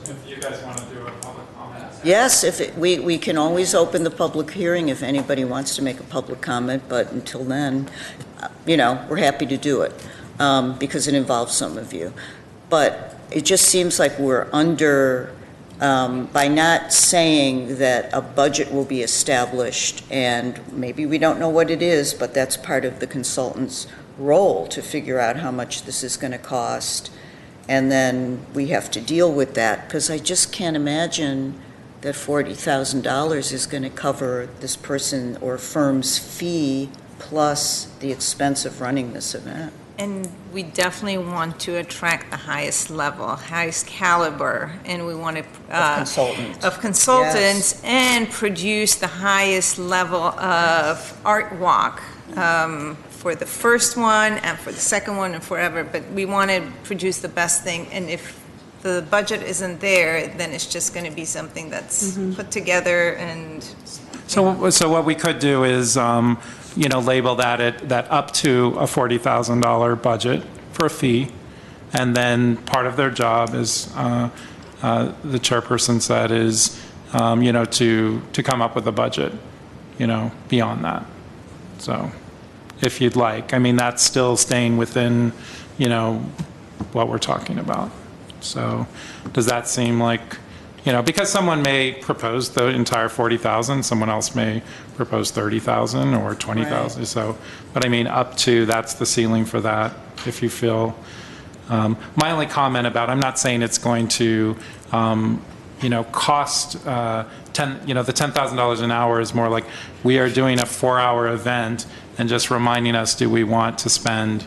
If you guys want to do a public comment. Yes, we can always open the public hearing if anybody wants to make a public comment, but until then, we're happy to do it because it involves some of you. But it just seems like we're under by not saying that a budget will be established, and maybe we don't know what it is, but that's part of the consultant's role to figure out how much this is going to cost, and then we have to deal with that, because I just can't imagine that $40,000 is going to cover this person or firm's fee plus the expense of running this event. And we definitely want to attract the highest level, highest caliber, and we want to Of consultants. consultants and produce the highest level of art walk for the first one and for the second one and forever. But we want to produce the best thing, and if the budget isn't there, then it's just going to be something that's put together and. So what we could do is, label that up to a $40,000 budget for a fee, and then part of their job is, the chairperson said, is, to come up with a budget, beyond that. So, if you'd like, I mean, that's still staying within, what we're talking about. So, does that seem like? Because someone may propose the entire 40,000, someone else may propose 30,000 or 20,000. Right. So, but I mean, up to, that's the ceiling for that, if you feel. My only comment about, I'm not saying it's going to, cost, the $10,000 an hour is more like, we are doing a 4-hour event and just reminding us, do we want to spend,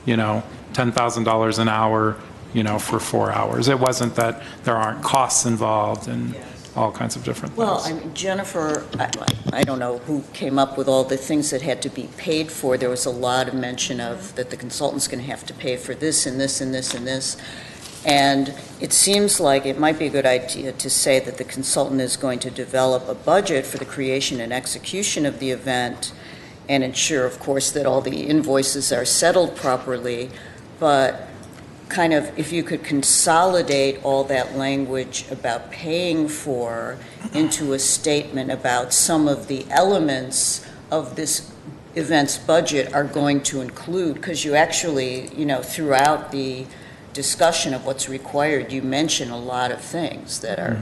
$10,000 an hour, for 4 hours. It wasn't that there aren't costs involved and all kinds of different things. Well, I mean, Jennifer, I don't know who came up with all the things that had to be paid for. There was a lot of mention of that the consultant's going to have to pay for this and this and this and this. And it seems like it might be a good idea to say that the consultant is going to develop a budget for the creation and execution of the event and ensure, of course, that all the invoices are settled properly. But kind of, if you could consolidate all that language about paying for into a statement about some of the elements of this event's budget are going to include, because you actually, throughout the discussion of what's required, you mention a lot of things that are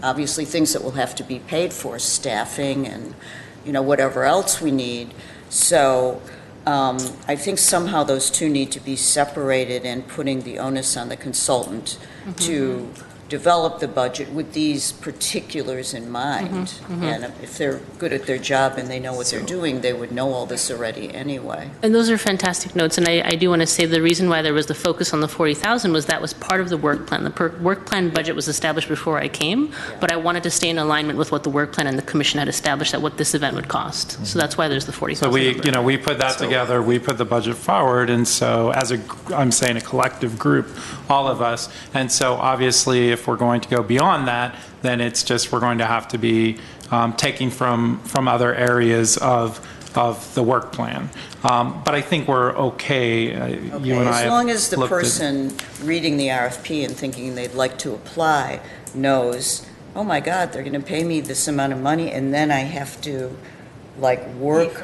obviously things that will have to be paid for, staffing and, whatever else we need. So I think somehow those two need to be separated, and putting the onus on the consultant to develop the budget with these particulars in mind. And if they're good at their job and they know what they're doing, they would know all this already anyway. And those are fantastic notes, and I do want to say the reason why there was the focus on the 40,000 was that was part of the work plan. The work plan budget was established before I came, but I wanted to stay in alignment with what the work plan and the commission had established at what this event would cost. So that's why there's the 40,000. So we put that together, we put the budget forward, and so I'm saying a collective group, all of us, and so obviously if we're going to go beyond that, then it's just we're going to have to be taking from other areas of the work plan. But I think we're okay. You and I as long as the looked person reading the RFP and thinking they'd like to apply knows, oh my God, they're going to pay me this amount of money, and then I have to work,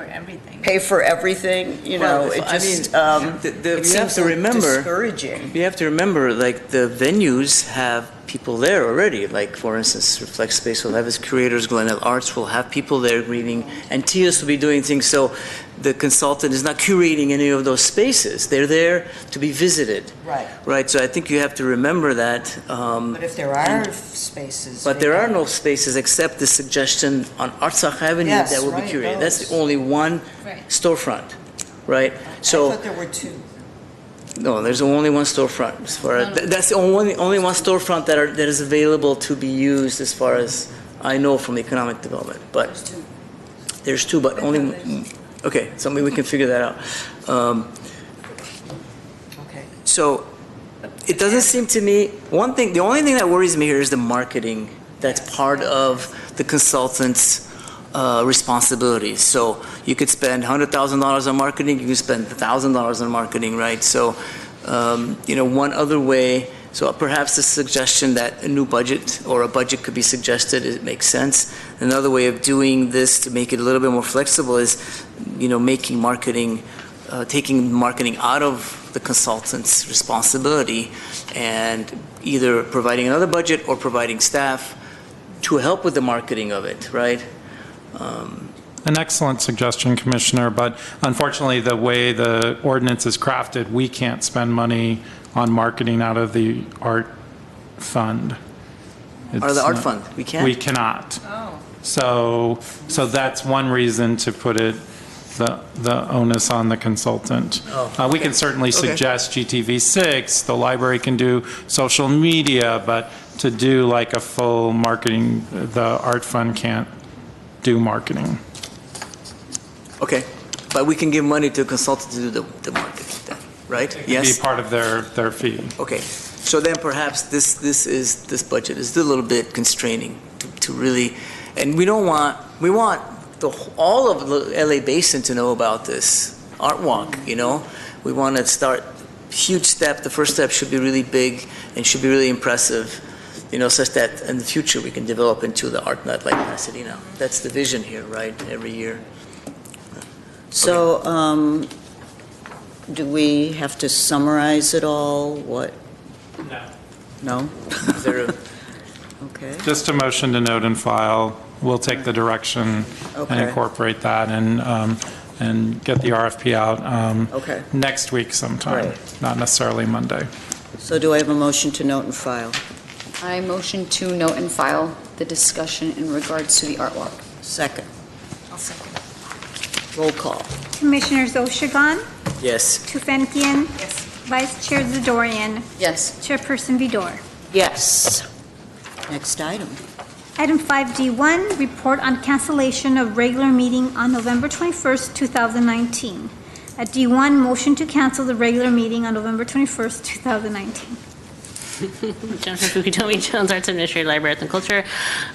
pay for everything. Well, it I just mean, it you seems have to remember, discouraging. You have to remember, the venues have people there already. Like, for instance, Reflect Space will have its curators, Glendale Arts will have people there greeting, and TIAS will be doing things. So the consultant is not curating any of those spaces. They're there to be visited. Right. Right, so I think you have to remember that. But if there are spaces. But there are no spaces except the suggestion on Artsakh Avenue Yes, that will be right, curated. That's those. the only one storefront, right? I So. thought there were two. No, there's only one storefront. As far as, that's the only one storefront that is available to be used, as far as I know, from economic development. But there's two, but only. Okay, so maybe we can figure that out. Okay. So it doesn't seem to me. The only thing that worries me here is the marketing. That's part of the consultant's responsibilities. So you could spend $100,000 on marketing, you could spend $1,000 on marketing, right? So, one other way, so perhaps the suggestion that a new budget or a budget could be suggested, it makes sense. Another way of doing this to make it a little bit more flexible is, making marketing, taking marketing out of the consultant's responsibility, and either providing another budget or providing staff to help with the marketing of it, right? An excellent suggestion, Commissioner, but unfortunately, the way the ordinance is crafted, we can't spend money on marketing out of the art fund. Or It's the art not- fund, we can't? We cannot. So that's one reason to put it, the onus on the consultant. We can certainly Okay. suggest GTV6, the library can do social media, but to do like a full marketing, the art fund can't do marketing. Okay, but we can give money to a consultant to do the marketing then, right? Be Yes? part of their fee. Okay, so then perhaps this budget is a little bit constraining to really, and we want all of the LA Basin to know about this art walk, you know? We want to start, huge step, the first step should be really big and should be really impressive, you know, such that in the future we can develop into the art nut like Pasadena. That's the vision here, right, every year. So, do we have to summarize it all? What? No. No? Is there a, Okay. Just a motion to note and file. We'll take the direction and Okay. incorporate that and get the RFP out Okay. next week sometime, Right. not necessarily Monday. So do I have a motion to note and file? I motion to note and file the discussion in regards to the art walk. Second. Roll call. Commissioners Oshagan, yes. Tufenkian. Yes. Vice Chair Zadorian, Yes. Chairperson Vidor. Yes. Next item. Item 5D1, report on cancellation of regular meeting on November 21st, 2019. At D1, motion to cancel the regular meeting on November 21st, 2019. Jennifer Fukitomi, Jones Arts Administrator, Library, Arts and Culture.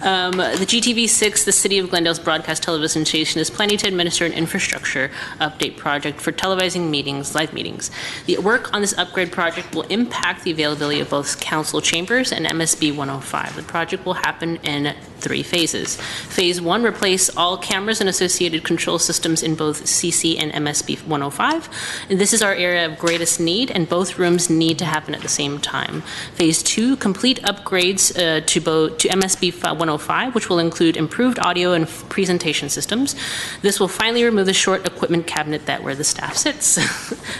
The GTV6, the City of Glendale's broadcast television station, is planning to administer an infrastructure update project for televising meetings, live meetings. The work on this upgrade project will impact the availability of both council chambers and MSB 105. The project will happen in 3 phases. Phase 1, replace all cameras and associated control systems in both CC and MSB 105. And this is our area of greatest need, and both rooms need to happen at the same time. Phase 2, complete upgrades to MSB 105, which will include improved audio and presentation systems. This will finally remove the short equipment cabinet that where the staff sits.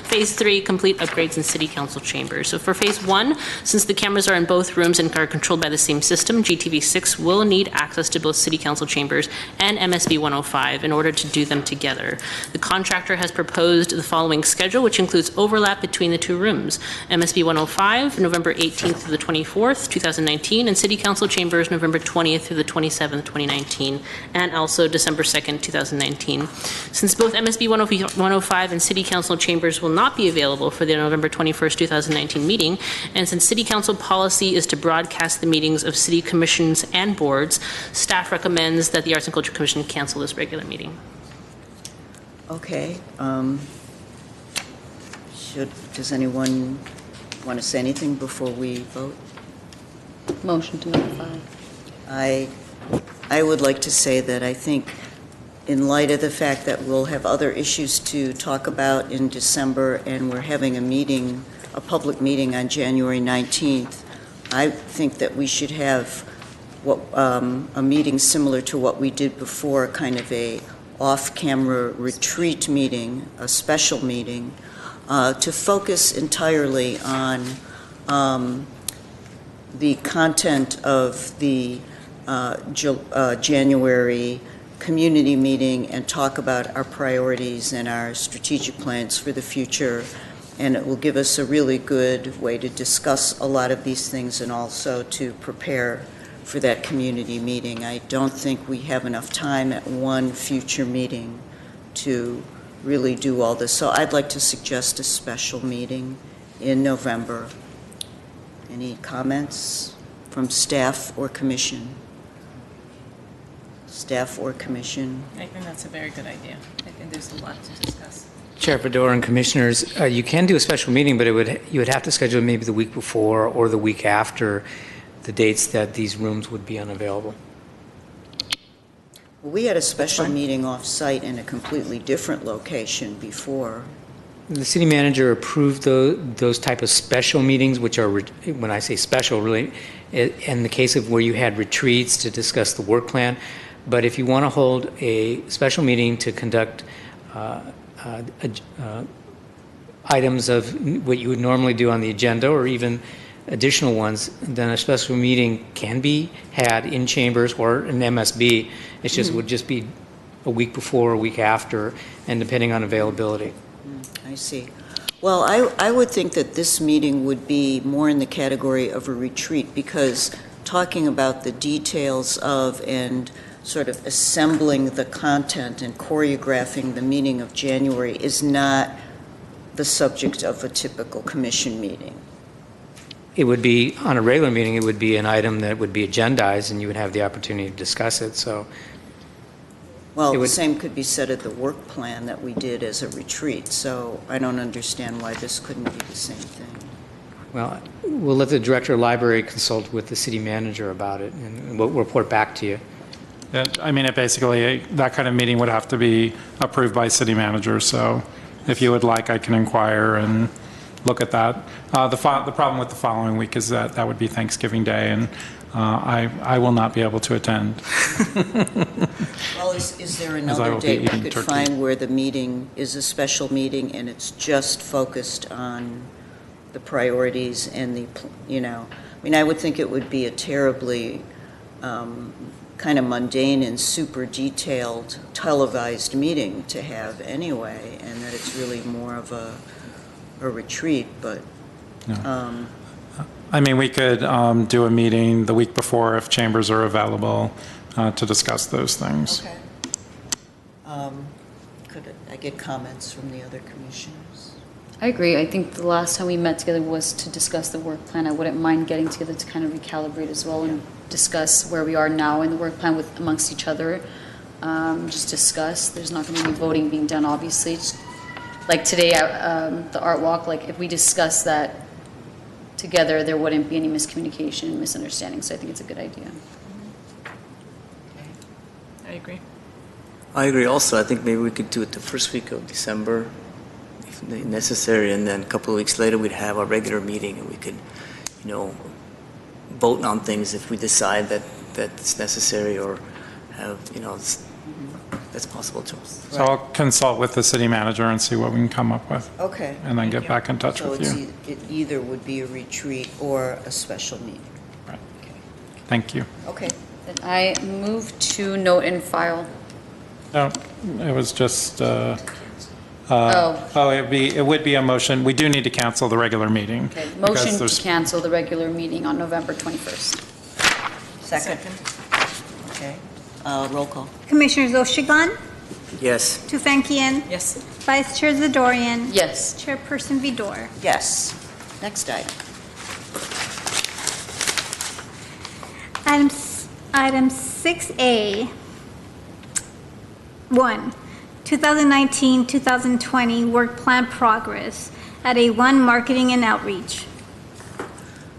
Phase 3, complete upgrades in city council chambers. So for phase 1, since the cameras are in both rooms and are controlled by the same system, GTV6 will need access to both city council chambers and MSB 105 in order to do them together. The contractor has proposed the following schedule, which includes overlap between the 2 rooms. MSB 105, November 18th through the 24th, 2019, and city council chambers, November 20th through the 27th, 2019, and also December 2nd, 2019. Since both MSB 105 and city council chambers will not be available for the November 21st, 2019 meeting, and since city council policy is to broadcast the meetings of city commissions and boards, staff recommends that the Arts and Culture Commission cancel this regular meeting. Okay. Does anyone want to say anything before we vote? Motion to notify. I would like to say that I think in light of the fact that we'll have other issues to talk about in December and we're having a public meeting on January 19th, I think that we should have a meeting similar to what we did before, kind of a off-camera retreat meeting, a special meeting, to focus entirely on the content of the January community meeting and talk about our priorities and our strategic plans for the future. And it will give us a really good way to discuss a lot of these things and also to prepare for that community meeting. I don't think we have enough time at one future meeting to really do all this. So I'd like to suggest a special meeting in November. Any comments from staff or commission? Staff or commission? I think that's a very good idea. I think there's a lot to discuss. Chair Fedora and Commissioners, you can do a special meeting, but you would have to schedule maybe the week before or the week after the dates that these rooms would be unavailable. We had a special meeting off-site in a completely different location before, the city manager approved those type of special meetings, which are, when I say special, really, in the case of where you had retreats to discuss the work plan. But if you want to hold a special meeting to conduct items of what you would normally do on the agenda, or even additional ones, then a special meeting can be had in chambers or in MSB. It's just would just be a week before, a week after, and depending on availability. I see. Well, I would think that this meeting would be more in the category of a retreat, because talking about the details of and sort of assembling the content and choreographing the meeting of January is not the subject of a typical commission meeting. It would be, on a regular meeting, it would be an item that would be agendized, and you would have the opportunity to discuss it, so. Well, It the would- same could be said of the work plan that we did as a retreat, so I don't understand why this couldn't be the same thing. Well, we'll let the director of library consult with the city manager about it, and we'll report back to you. Yeah, I mean, it basically, that kind of meeting would have to be approved by city manager, so if you would like, I can inquire and look at that. The problem with the following week is that that would be Thanksgiving Day, and I will not be able to attend. Well, is there I another will be date we eating could turkey. find where the meeting is a special meeting and it's just focused on the priorities and I mean, I would think it would be a terribly kind of mundane and super detailed televised meeting to have anyway, and that it's really more of a retreat, but I mean, we could do a meeting the week before if chambers are available to discuss those things. okay. Could I get comments from the other commissioners? I agree. I think the last time we met together was to discuss the work plan. I wouldn't mind getting together to kind of recalibrate as well and discuss where we are now in the work plan with amongst each other. Just discuss. There's not going to be any voting being done, obviously. Like today, the art walk, like if we discuss that together, there wouldn't be any miscommunication and misunderstanding. So I think it's a good idea. I agree. I agree also. I think maybe we could do it the first week of December, if necessary, and then a couple of weeks later we'd have our regular meeting and we could, vote on things if we decide that it's necessary, or have, that's possible too. So I'll consult with the city manager and see what we can come up with, Okay. and then get back in touch So with it's you. it either would be a retreat or a special meeting. Right. Okay. Thank you. Okay. Then I move to note and file. No, it was just, Oh. it would be a motion. We do need to cancel the regular meeting. Okay, because motion to there's- cancel the regular meeting on November 21st. Second. Okay. Roll call. Commissioners Oshigan, Yes. Tufenkian, Yes. Vice Chair Zadorian, Yes. Chairperson Vidor. Yes. Next item. Item 6A, 1, 2019-2020 work plan progress at A1 Marketing and Outreach.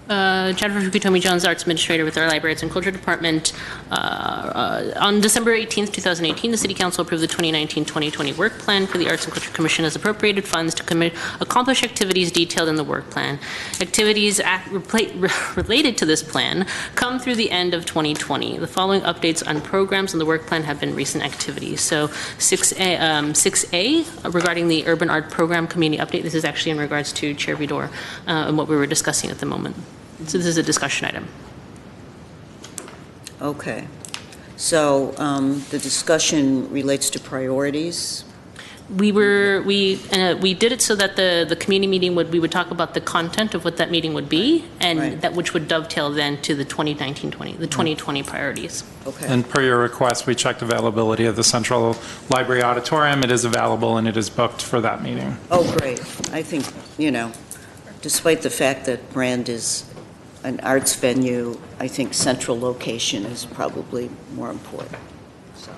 Jennifer Fukutomi-Jones, Arts Administrator with our Library Arts and Culture Department. On December 18th, 2018, the City Council approved the 2019-2020 work plan for the Arts and Culture Commission as appropriated funds to accomplish activities detailed in the work plan. Activities related to this plan come through the end of 2020. The following updates on programs in the work plan have been recent activities. So 6A regarding the Urban Art Program Community Update. This is actually in regards to Chair Vidor and what we were discussing at the moment. So this is a discussion item. Okay. So the discussion relates to priorities. We did it so that the community meeting we would talk about the content of what that meeting would be, and Right. that which would dovetail then to the 2020 priorities. Okay. And per your request, we checked availability of the Central Library Auditorium. It is available and it is booked for that meeting. Oh, great. I think, despite the fact that Brand is an arts venue, I think central location is probably more important. So,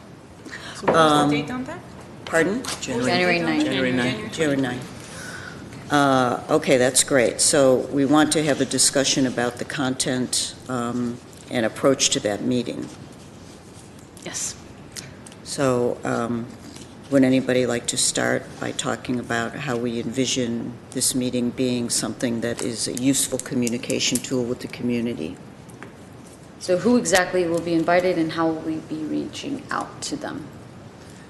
So what was the date on that? pardon? January 9th. January 9th. January 9th. Okay, that's great. So we want to have a discussion about the content and approach to that meeting. Yes. So would anybody like to start by talking about how we envision this meeting being something that is a useful communication tool with the community? So who exactly will be invited and how will we be reaching out to them?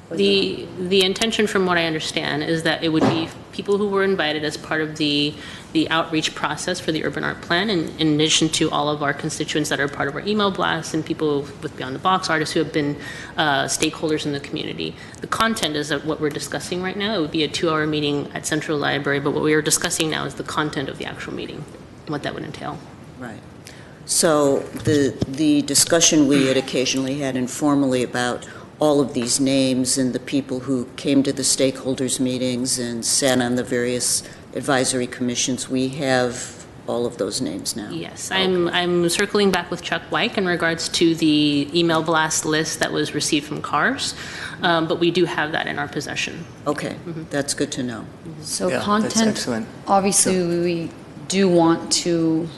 The intention, from what I understand, is that it would be people who were invited as part of the outreach process for the urban art plan, and in addition to all of our constituents that are part of our email blasts and people with Beyond the Box, artists who have been stakeholders in the community. The content is what we're discussing right now. It would be a 2-hour meeting at Central Library, but what we are discussing now is the content of the actual meeting and what that would entail. Right. So the discussion we had occasionally had informally about all of these names and the people who came to the stakeholders meetings and sat on the various advisory commissions, we have all of those names now. Yes, I'm circling back with Chuck Wyke in regards to the email blast list that was received from CARS, but we do have that in our possession. Okay, that's good to know. So Yeah, that's content, excellent. obviously, we do want to,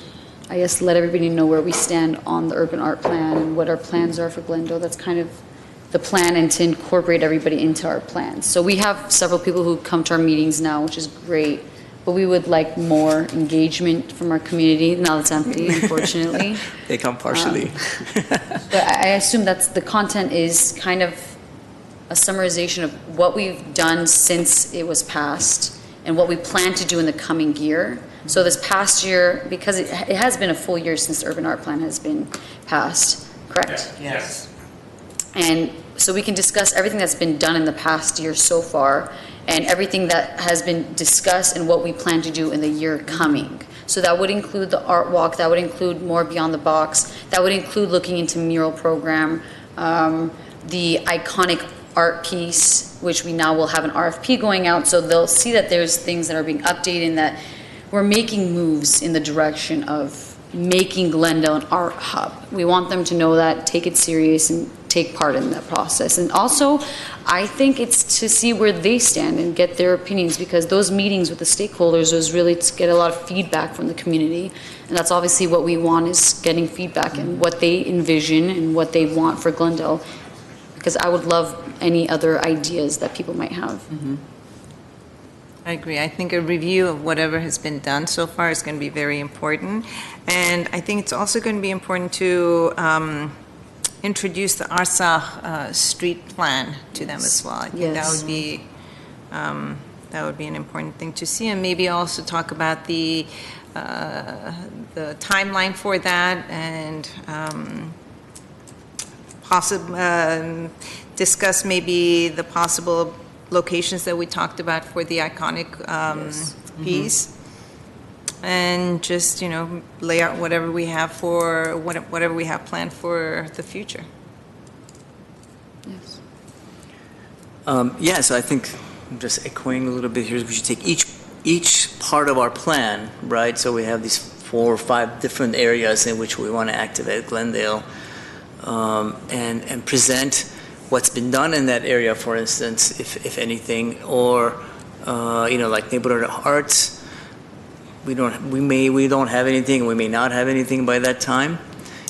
I guess, let everybody know where we stand on the urban art plan and what our plans are for Glendale. That's kind of the plan, and to incorporate everybody into our plans. So we have several people who come to our meetings now, which is great, but we would like more engagement from our community. Now it's empty, unfortunately. They come partially. But I assume that's, the content is kind of a summarization of what we've done since it was passed and what we plan to do in the coming year. So this past year, because it has been a full year since the urban art plan has been passed, correct? Yes. And so we can discuss everything that's been done in the past year so far and everything that has been discussed and what we plan to do in the year coming. So that would include the art walk, that would include more Beyond the Box, that would include looking into mural program, the iconic art piece, which we now will have an RFP going out, so they'll see that there's things that are being updated and that we're making moves in the direction of making Glendale an art hub. We want them to know that, take it serious, and take part in that process. And also, I think it's to see where they stand and get their opinions, because those meetings with the stakeholders was really to get a lot of feedback from the community. And that's obviously what we want, is getting feedback and what they envision and what they want for Glendale, because I would love any other ideas that people might have. I agree. I think a review of whatever has been done so far is going to be very important. And I think it's also going to be important to introduce the Arsah street plan to them as well. I think that would be an important thing to see, and maybe also talk about the timeline for that, and discuss maybe the possible locations that we talked about for the iconic piece, and just, lay out whatever we have for whatever we have planned for the future. Yes. So I think, I'm just echoing a little bit here, we should take each part of our plan, right? So we have these 4 or 5 different areas in which we want to activate Glendale, and present what's been done in that area, for instance, if anything, or like neighborhood arts. We don't have anything. We may not have anything by that time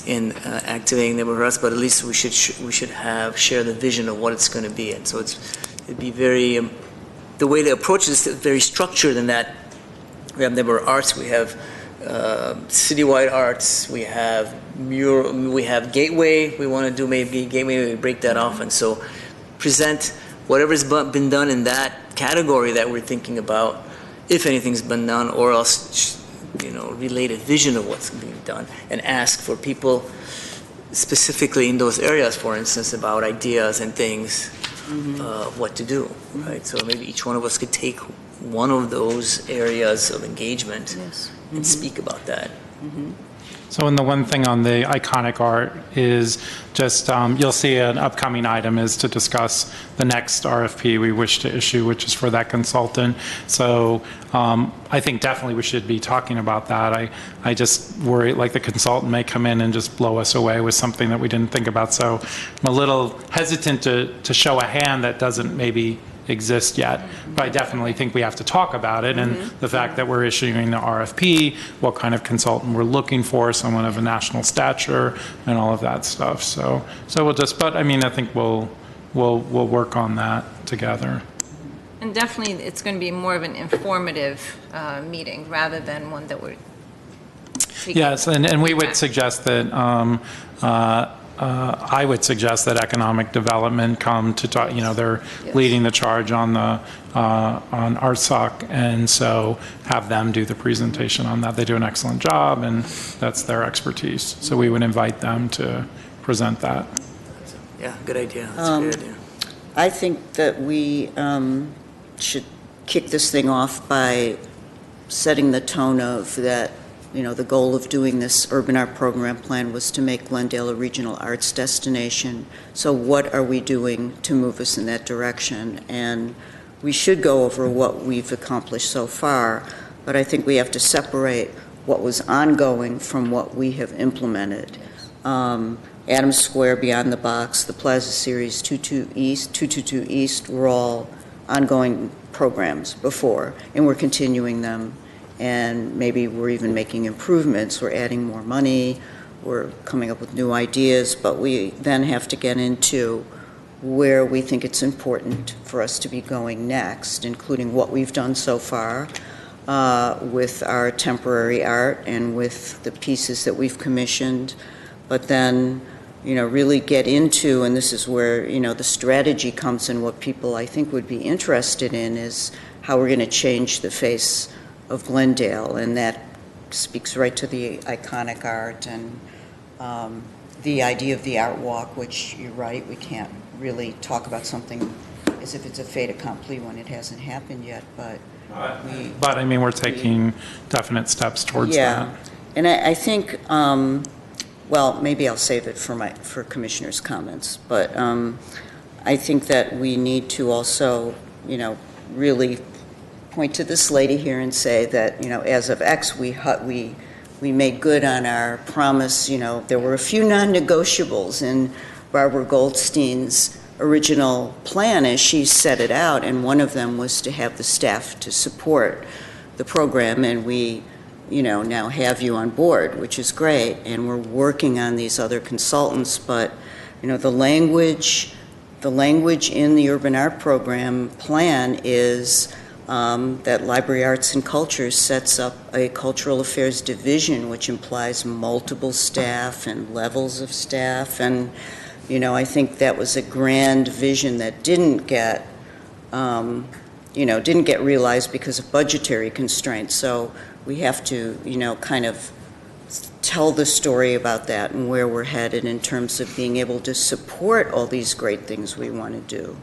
in activating neighborhood arts, but at least we should share the vision of what it's going to be. And so it'd be very the way to approach this is very structured in that we have neighborhood arts, we have citywide arts, we have mural, we have gateway. We want to do maybe gateway. We break that off, and so present whatever's been done in that category that we're thinking about, if anything's been done, or else relate a vision of what's being done, and ask for people specifically in those areas, for instance, about ideas and things of what to do. Right. So maybe each one of us could take one of those areas of engagement and speak about that. So, and the one thing on the iconic art is just, you'll see an upcoming item is to discuss the next RFP we wish to issue, which is for that consultant. So I think definitely we should be talking about that. I just worry, like, the consultant may come in and just blow us away with something that we didn't think about. So I'm a little hesitant to show a hand that doesn't maybe exist yet, but I definitely think we have to talk about it, and the fact that we're issuing the RFP, what kind of consultant we're looking for, someone of a national stature, and all of that stuff. So we'll just, but I mean, I think we'll we'll work on that together. And definitely, it's going to be more of an informative meeting rather than one that we're taking. Yes, and we would feedback. suggest that, I would suggest that economic development come to talk, they're leading the charge on the, on RSOC, and so have them do the presentation on that. They do an excellent job, and that's their expertise. So we would invite them to present that. Yeah, good idea. That's a good idea. I think that we should kick this thing off by setting the tone of that, the goal of doing this urban art program plan was to make Glendale a regional arts destination. So what are we doing to move us in that direction? And we should go over what we've accomplished so far, but I think we have to separate what was ongoing from what we have implemented. Adams Square, Beyond the Box, the Plaza Series, 222 East were all ongoing programs before, and we're continuing them, and maybe we're even making improvements. We're adding more money, we're coming up with new ideas, but we then have to get into where we think it's important for us to be going next, including what we've done so far with our temporary art and with the pieces that we've commissioned, but then really get into, and this is where, the strategy comes in. What people, I think, would be interested in is how we're going to change the face of Glendale, and that speaks right to the iconic art and the idea of the art walk, which you're right, we can't really talk about something as if it's a fait accompli when it hasn't happened yet, but But I mean, we're taking definite steps towards that. And I think, well, maybe I'll save it for Commissioner's comments, but I think that we need to also, really point to this lady here and say that, as of X, we made good on our promise. There were a few non-negotiables in Barbara Goldstein's original plan as she set it out, and one of them was to have the staff to support the program, and we now have you on board, which is great, and we're working on these other consultants, but the language in the urban art program plan is that Library Arts and Culture sets up a cultural affairs division, which implies multiple staff and levels of staff, and I think that was a grand vision that didn't get realized because of budgetary constraints. So we have to, kind of tell the story about that and where we're headed in terms of being able to support all these great things we want to do.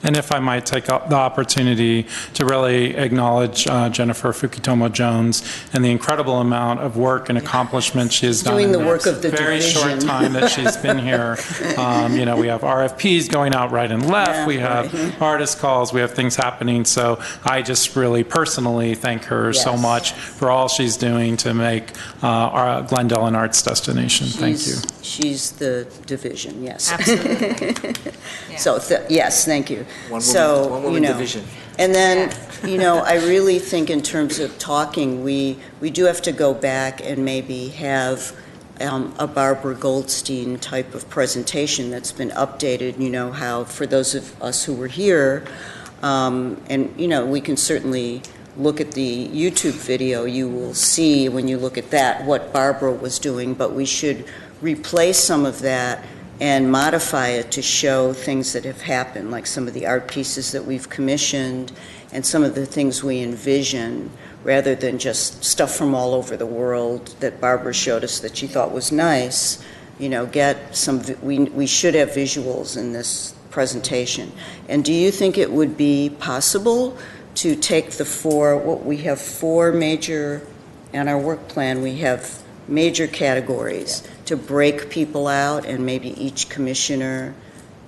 And if I might take the opportunity to really acknowledge Jennifer Fukitomo-Jones and the incredible amount of work and accomplishment she has done Doing in the work of the very division. short time that she's been here. We have RFPs going out right and left. Yeah, we have artist calls. We have things happening. So I just really personally thank her so Yes. much for all she's doing to make our Glendale an arts destination. Thank you. She's the division, yes. Absolutely. So, yes, thank you. One So, woman division. And then, I really think in terms of talking, we do have to go back and maybe have a Barbara Goldstein type of presentation that's been updated, how, for those of us who were here, and, we can certainly look at the YouTube video, you will see when you look at that what Barbara was doing, but we should replace some of that and modify it to show things that have happened, like some of the art pieces that we've commissioned and some of the things we envision, rather than just stuff from all over the world that Barbara showed us that she thought was nice. Get some, we should have visuals in this presentation. And do you think it would be possible to take we have four major, on our work plan, we have major categories, to break people out, and maybe each commissioner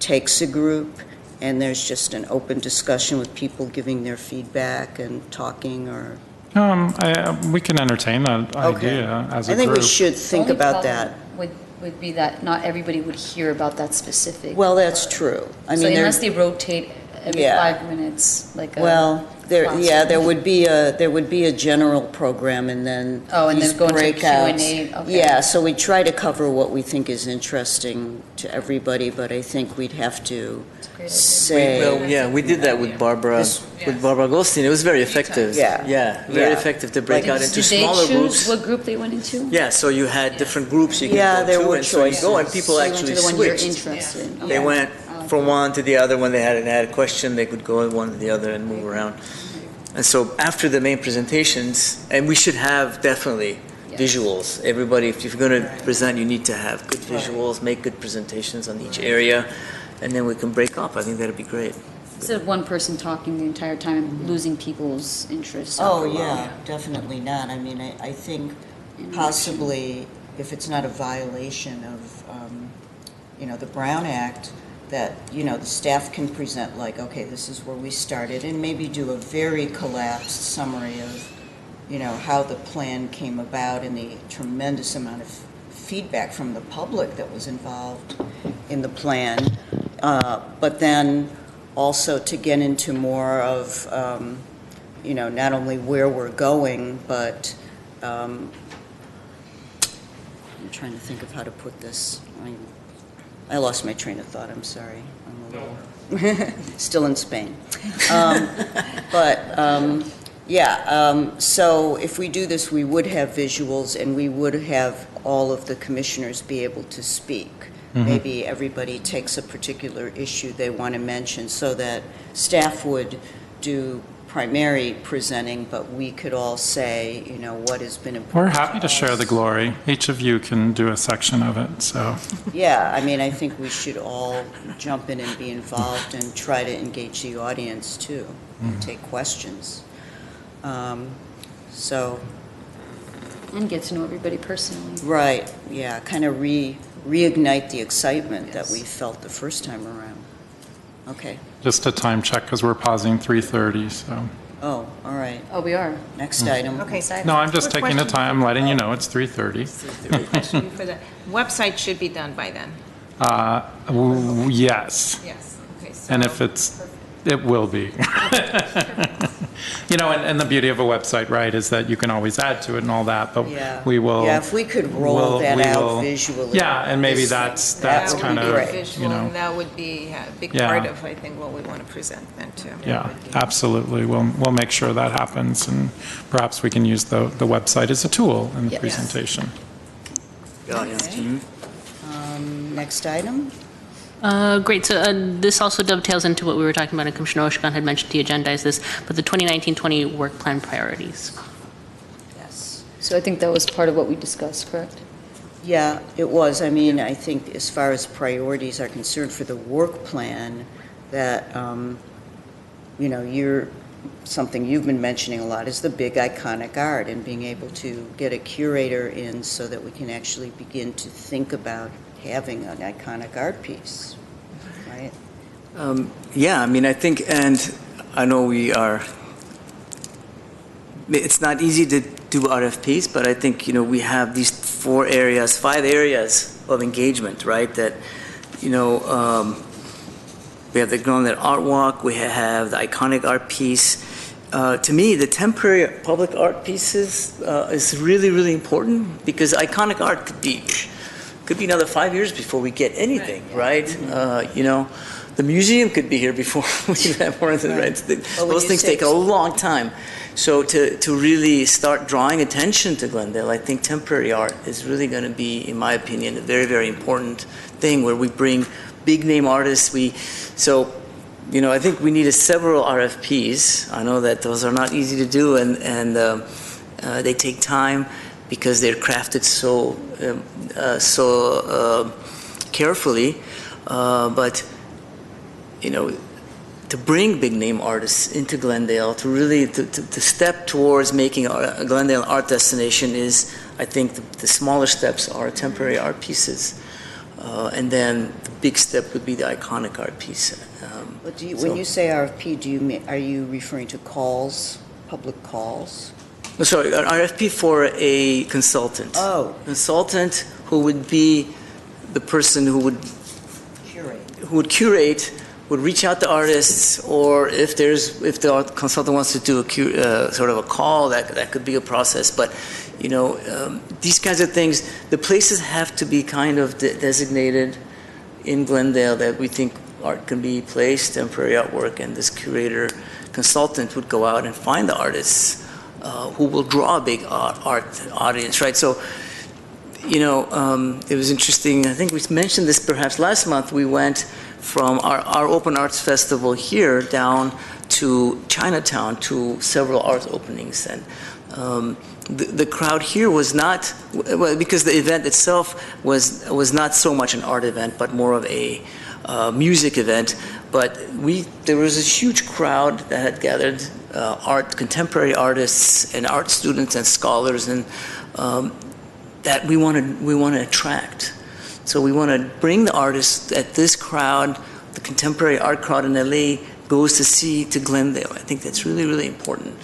takes a group and there's just an open discussion with people giving their feedback and talking, or? We can entertain that idea as a I think group. we should think The only about problem that. would be that not everybody would hear about that specific. Well, that's true. I So mean, unless they rotate every Yeah. 5 minutes, like a. Well, there would be a general program and then Oh, and then these go into breakouts. Q&A, okay. Yeah, so we try to cover what we think is interesting to everybody, but I think we'd have to say. Well, yeah, we did that with Barbara, Goldstein. It was very effective. Yeah. Very Yeah. effective to break out into Did they smaller choose groups. what group they went into? Yeah, so you had different groups you could Yeah, go there to, were and so you go, and choices. people So you went actually to the one you're switched. interested in. They Okay. went from one to the other. When they had a question, they could go one to the other and move around. And so after the main presentations, and we should have definitely visuals. Everybody, if you're going to present, you need to have good visuals, make good presentations on each area, and then we can break up. I think that'd be great. Instead of one person talking the entire time and losing people's interest. Oh, yeah, definitely not. I mean, I think possibly if it's not a violation of, the Brown Act, that, the staff can present like, okay, this is where we started, and maybe do a very collapsed summary of, how the plan came about and the tremendous amount of feedback from the public that was involved in the plan. But then also to get into more of, not only where we're going, but I'm trying to think of how to put this. I lost my train of thought, I'm sorry. I'm a little still in Spain. So if we do this, we would have visuals and we would have all of the commissioners be able to speak. Maybe everybody takes a particular issue they want to mention so that staff would do primary presenting, but we could all say, what has been important. We're happy to us. share the glory. Each of you can do a section of it, so. Yeah, I mean, I think we should all jump in and be involved and try to engage the audience too, and take questions. So, And get to know everybody personally. right, yeah, kind of reignite the excitement that we felt the first time around. Okay. Just a time check, because we're pausing 3:30, so. Oh, all right. Oh, we are. Next item. Okay. No, I'm just Quick taking the question. time, letting you know it's 3:30. Question for the website should be done by then. Yes, Yes. Okay. So and if it will be. And the beauty of a website, right, is that you can always add to it and all that, but Yeah. we will. Yeah, if we could roll that we out will- visually. Yeah, and maybe this thing, that's that would be kind of, great. visual, and that would be a big Yeah. part of, I think, what we want to present then too. Yeah, absolutely. We'll make sure that happens, and perhaps we can use the website as a tool in the Yes. presentation. Next item? Great. So this also dovetails into what we were talking about, and Commissioner Oshkan had mentioned to agendize this, but the 2019-20 work plan priorities. Yes. So I think that was part of what we discussed, correct? Yeah, it was. I mean, I think as far as priorities are concerned for the work plan, that, something you've been mentioning a lot is the big iconic art and being able to get a curator in so that we can actually begin to think about having an iconic art piece, right? Yeah, I mean, I think, and I know it's not easy to do RFPs, but I think, we have these 5 areas of engagement, right? That, we have the Glendale Art Walk, we have the iconic art piece. To me, the temporary public art pieces is really, really important because iconic art could be another 5 years before we get anything, right? The museum could be here before we have more of the rights. Those things take a long time. So to really start drawing attention to Glendale, I think temporary art is really going to be, in my opinion, a very, very important thing where we bring big name artists. I think we need several RFPs. I know that those are not easy to do, and they take time because they're crafted so carefully. But to bring big name artists into Glendale, to really to step towards making a Glendale art destination is, I think, the smaller steps are temporary art pieces. And then the big step would be the iconic art piece. But when you say RFP, are you referring to calls, public calls? No, sorry, an RFP for a consultant. Oh. Consultant who would be the person who would Curate. curate, would reach out to artists, or if the art consultant wants to do sort of a call, that could be a process. But these kinds of things, the places have to be kind of designated in Glendale that we think art can be placed, temporary artwork, and this curator consultant would go out and find the artists who will draw a big art audience, right? So, it was interesting. I think we mentioned this perhaps last month. We went from our Open Arts Festival here down to Chinatown to several art openings. And the crowd here was not, well, because the event itself was not so much an art event, but more of a music event. But there was a huge crowd that had gathered contemporary artists and art students and scholars, and that we want to attract. So we want to bring the artists that this crowd, the contemporary art crowd in LA, goes to see to Glendale. I think that's really, really important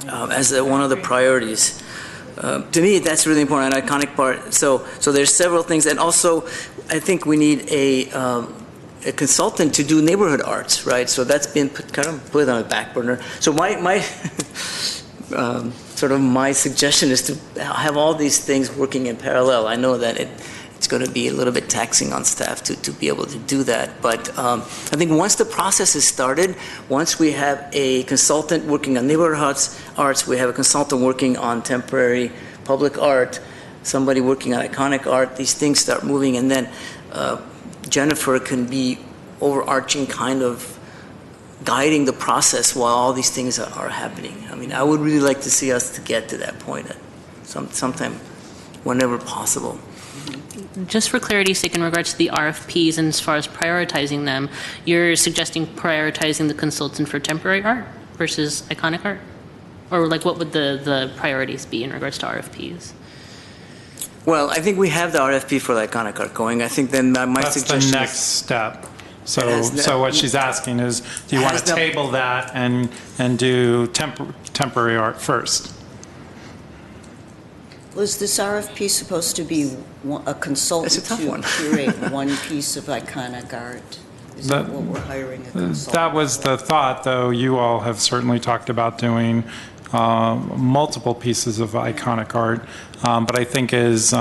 as one of the priorities. To me, that's really important, an iconic part. So there's several things, and also I think we need a consultant to do neighborhood arts, right? So that's been kind of put on the back burner. So my sort of my suggestion is to have all these things working in parallel. I know that it's going to be a little bit taxing on staff to be able to do that. But I think once the process is started, once we have a consultant working on neighborhood arts, we have a consultant working on temporary public art, somebody working on iconic art, these things start moving, and then Jennifer can be overarching kind of guiding the process while all these things are happening. I mean, I would really like to see us to get to that point at sometime, whenever possible. Just for clarity's sake, in regards to the RFPs and as far as prioritizing them, you're suggesting prioritizing the consultant for temporary art versus iconic art? Or like what would the priorities be in regards to RFPs? Well, I think we have the RFP for the iconic art going. I think then my suggestion That's the next step. So what she's asking is, do you want to table that and do temporary art first? Was this RFP supposed to be a consultant It's a tough one. to curate one piece of iconic art? Is that what we're hiring a consultant? That was the thought, though you all have certainly talked about doing multiple pieces of iconic art. But I think that's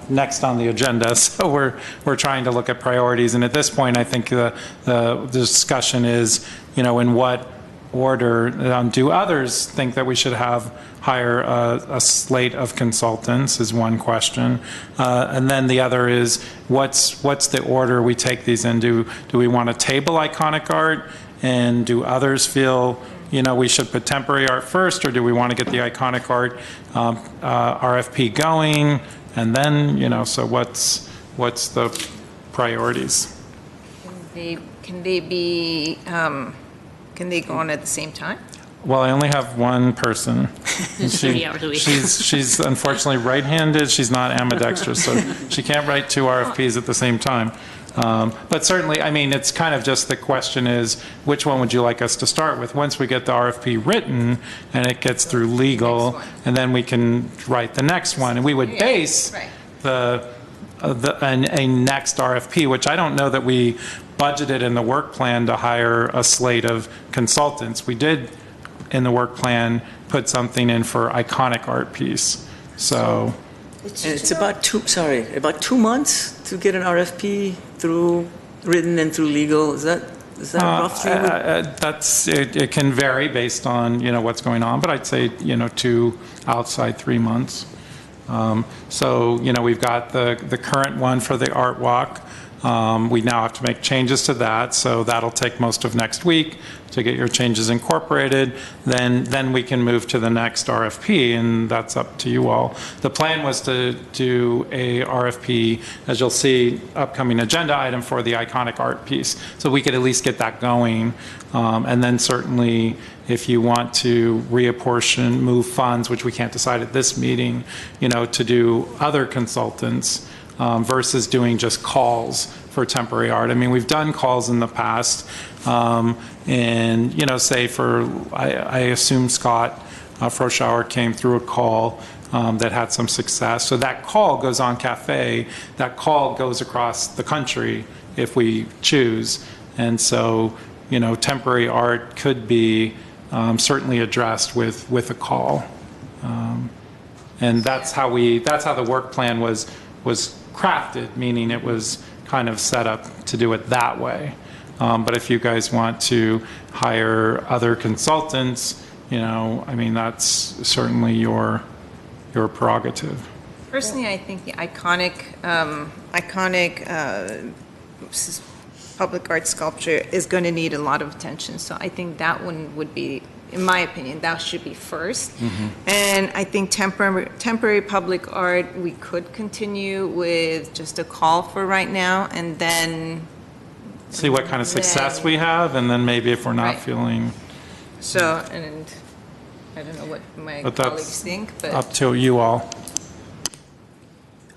next on the agenda. So we're trying to look at priorities. And at this point, I think the discussion is, in what order do others think that we should hire a slate of consultants is one question. And then the other is, what's the order we take these in? Do we want to table iconic art? And do others feel, we should put temporary art first, or do we want to get the iconic art RFP going? And then, so what's the priorities? Can they go on at the same time? Well, I only have one person. It's 30 hours a week. She's unfortunately right-handed. She's not ambidextrous, so she can't write two RFPs at the same time. But certainly, I mean, it's kind of just the question is, which one would you like us to start with? Once we get the RFP written and it gets through legal, and then we can write the next one. And we would base a next RFP, which I don't know that we budgeted in the work plan to hire a slate of consultants. We did, in the work plan, put something in for iconic art piece. So it's about 2 months to get an RFP written and through legal. Is that roughly? It can vary based on what's going on, but I'd say 2 outside 3 months. So we've got the current one for the art walk. We now have to make changes to that, so that'll take most of next week to get your changes incorporated. Then we can move to the next RFP, and that's up to you all. The plan was to do a RFP, as you'll see, upcoming agenda item for the iconic art piece, so we could at least get that going. And then certainly, if you want to reapportion, move funds, which we can't decide at this meeting, to do other consultants, versus doing just calls for temporary art. I mean, we've done calls in the past, and say I assume Scott Froschauer came through a call that had some success. So that call goes on cafe, that call goes across the country if we choose. And so, temporary art could be certainly addressed with a call. And that's how the work plan was crafted, meaning it was kind of set up to do it that way. But if you guys want to hire other consultants, that's certainly your prerogative. Personally, I think the iconic public art sculpture is going to need a lot of attention. So I think that one would be, in my opinion, that should be first. And I think temporary public art, we could continue with just a call for right now, and then See what kind of success we have, and then maybe if we're not Right. feeling, so, and I don't know what my But colleagues that's think, but. up to you all.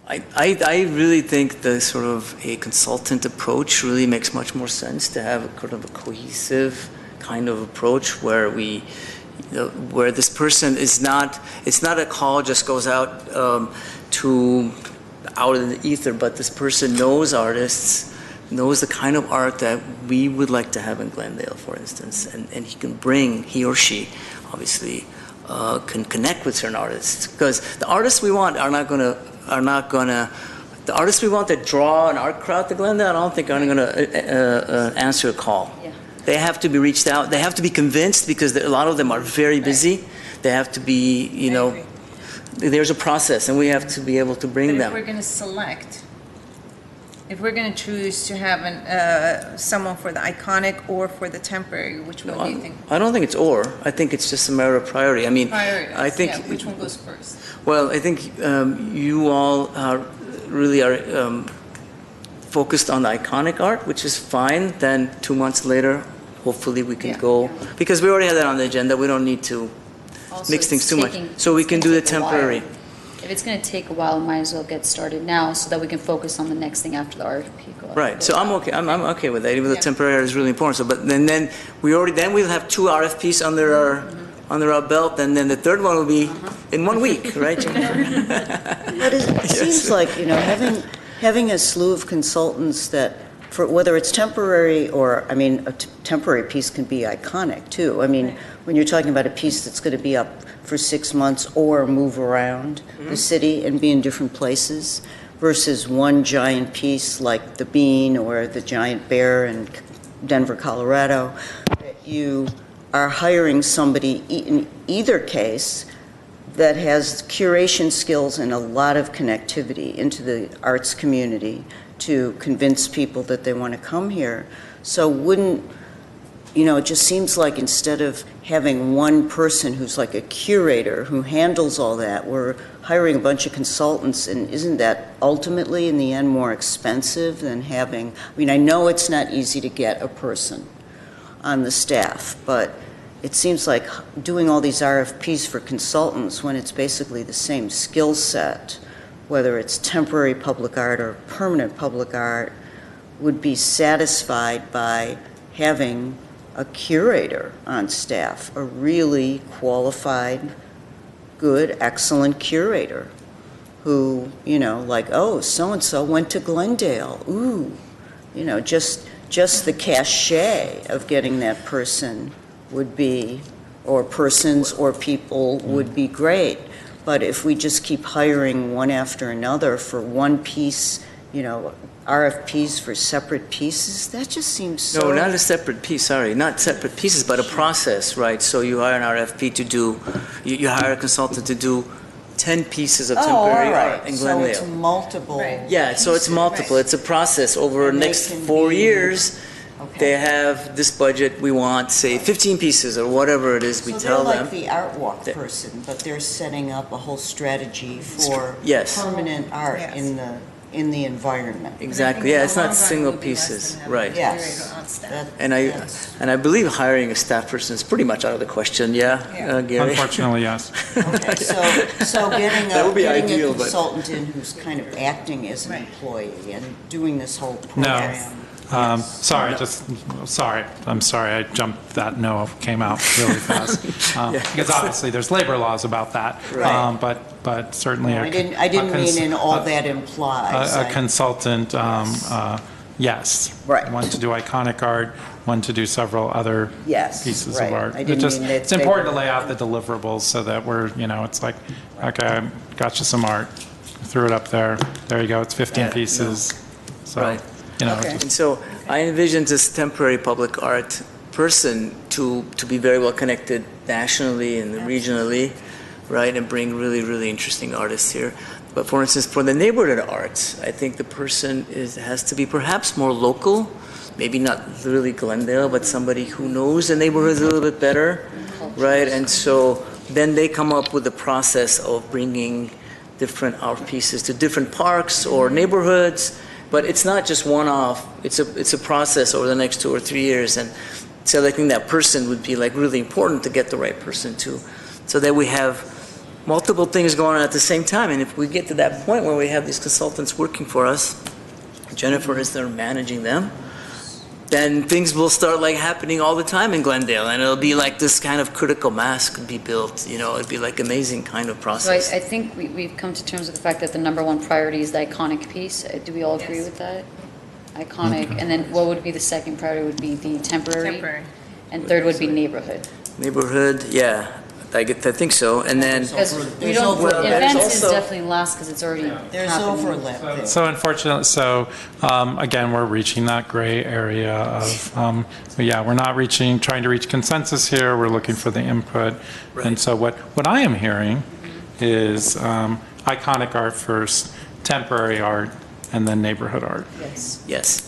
I really think the sort of a consultant approach really makes much more sense to have a kind of a cohesive kind of approach where where this person is not, it's not a call just goes out out in the ether, but this person knows artists, knows the kind of art that we would like to have in Glendale, for instance, and he or she obviously can connect with certain artists, because the artists we want are not gonna the artists we want that draw an art crowd to Glendale, I don't think are going to answer a call. Yeah. They have to be reached out. They have to be convinced, because a lot of them are very busy. They have to be, there's a process, and we have to be able to bring But if them. we're going to select, if we're going to choose to have someone for the iconic or for the temporary, which one do you think? I don't think it's or. I think it's just a matter of priority. I mean, Priorities, I think. yeah, which one goes first? Well, I think you all really are focused on the iconic art, which is fine. Then 2 months later, hopefully we can Yeah. go, because we already have that on the agenda. We don't need to Also, mix things it's too much. taking- So we it's can gonna do the take a while. temporary. If it's going to take a while, might as well get started now so that we can focus on the next thing after the RFP goes. Right. So I'm okay. I'm okay with that. Even though Yeah. temporary art is really important. So, but then we'll have 2 RFPs under our belt, and then the third one will be in 1 week, right? But it seems like, having a slew of consultants that, for whether it's temporary or, a temporary piece can be iconic too. When you're talking about a piece that's going to be up for 6 months or move around the city and be in different places, versus one giant piece like the Bean or the Giant Bear in Denver, Colorado, that you are hiring somebody in either case that has curation skills and a lot of connectivity into the arts community to convince people that they want to come here. So it just seems like instead of having one person who's like a curator who handles all that, we're hiring a bunch of consultants, and isn't that ultimately in the end more expensive than having, I know it's not easy to get a person on the staff, but it seems like doing all these RFPs for consultants when it's basically the same skill set, whether it's temporary public art or permanent public art, would be satisfied by having a curator on staff, a really qualified, good, excellent curator who, so-and-so went to Glendale. Ooh, just the cachet of getting that person would be, or persons or people would be great. But if we just keep hiring one after another for one piece, RFPs for separate pieces, that just seems so... No, not a separate piece, sorry. Not separate pieces, but a process, right? So you hire an RFP to do, you hire a consultant to do 10 pieces of temporary art in Glendale. So it's multiple... Yeah, so it's multiple. It's a process. Over the And they next can 4 be- years, Okay. they have this budget, we want, say, 15 pieces or whatever it is we So tell they're them. like the art walk person, but they're setting up a whole strategy for Yes. permanent art Yes. in the environment. Exactly, yeah, it's not single pieces, right. Yes. That- And that's- I believe hiring a staff person is pretty much out of the question, yeah, Gary? Unfortunately, yes. Okay, so getting That would be a ideal, but- consultant in who's kind of acting as an employee and doing this whole No. program. Sorry, I'm sorry, I jumped that no, came out really fast. Because obviously, there's labor laws about that. Right. But certainly. I didn't mean in all that implies. A consultant, yes. Right. One to do iconic art, one to do several other Yes, pieces right. of art. I didn't mean that It's important to lay out the deliverables so that we're, it's like, okay, I got you some art, threw it up there, there you go, it's 15 pieces. So, Right. Okay. And so I envisioned this temporary public art person to be very well connected nationally and regionally, right, and bring really, really interesting artists here. But for instance, for the neighborhood arts, I think the person has to be perhaps more local, maybe not really Glendale, but somebody who knows the neighborhoods a little bit better, right? And so then they come up with the process of bringing different art pieces to different parks or neighborhoods. But it's not just one-off. It's a process over the next 2 or 3 years, and selecting that person would be like really important to get the right person to, so that we have multiple things going on at the same time. And if we get to that point where we have these consultants working for us, Jennifer is there managing them, then things will start like happening all the time in Glendale, and it'll be like this kind of critical mass could be built. It'd be like amazing kind of So process. I think we've come to terms with the fact that the number one priority is the iconic piece. Do we all agree Yes. with that? Iconic, and then what would be the second priority would be the temporary? Temporary. And third would be neighborhood. Neighborhood, yeah, I think so. And then Because we There's don't, overlap. events is Also- definitely last because it's already There's happening. overlap there. So unfortunately, again, we're reaching that gray area of, we're not trying to reach consensus here, we're looking for the input. And so what I am hearing is iconic art first, temporary art, and then neighborhood art. Yes. yes.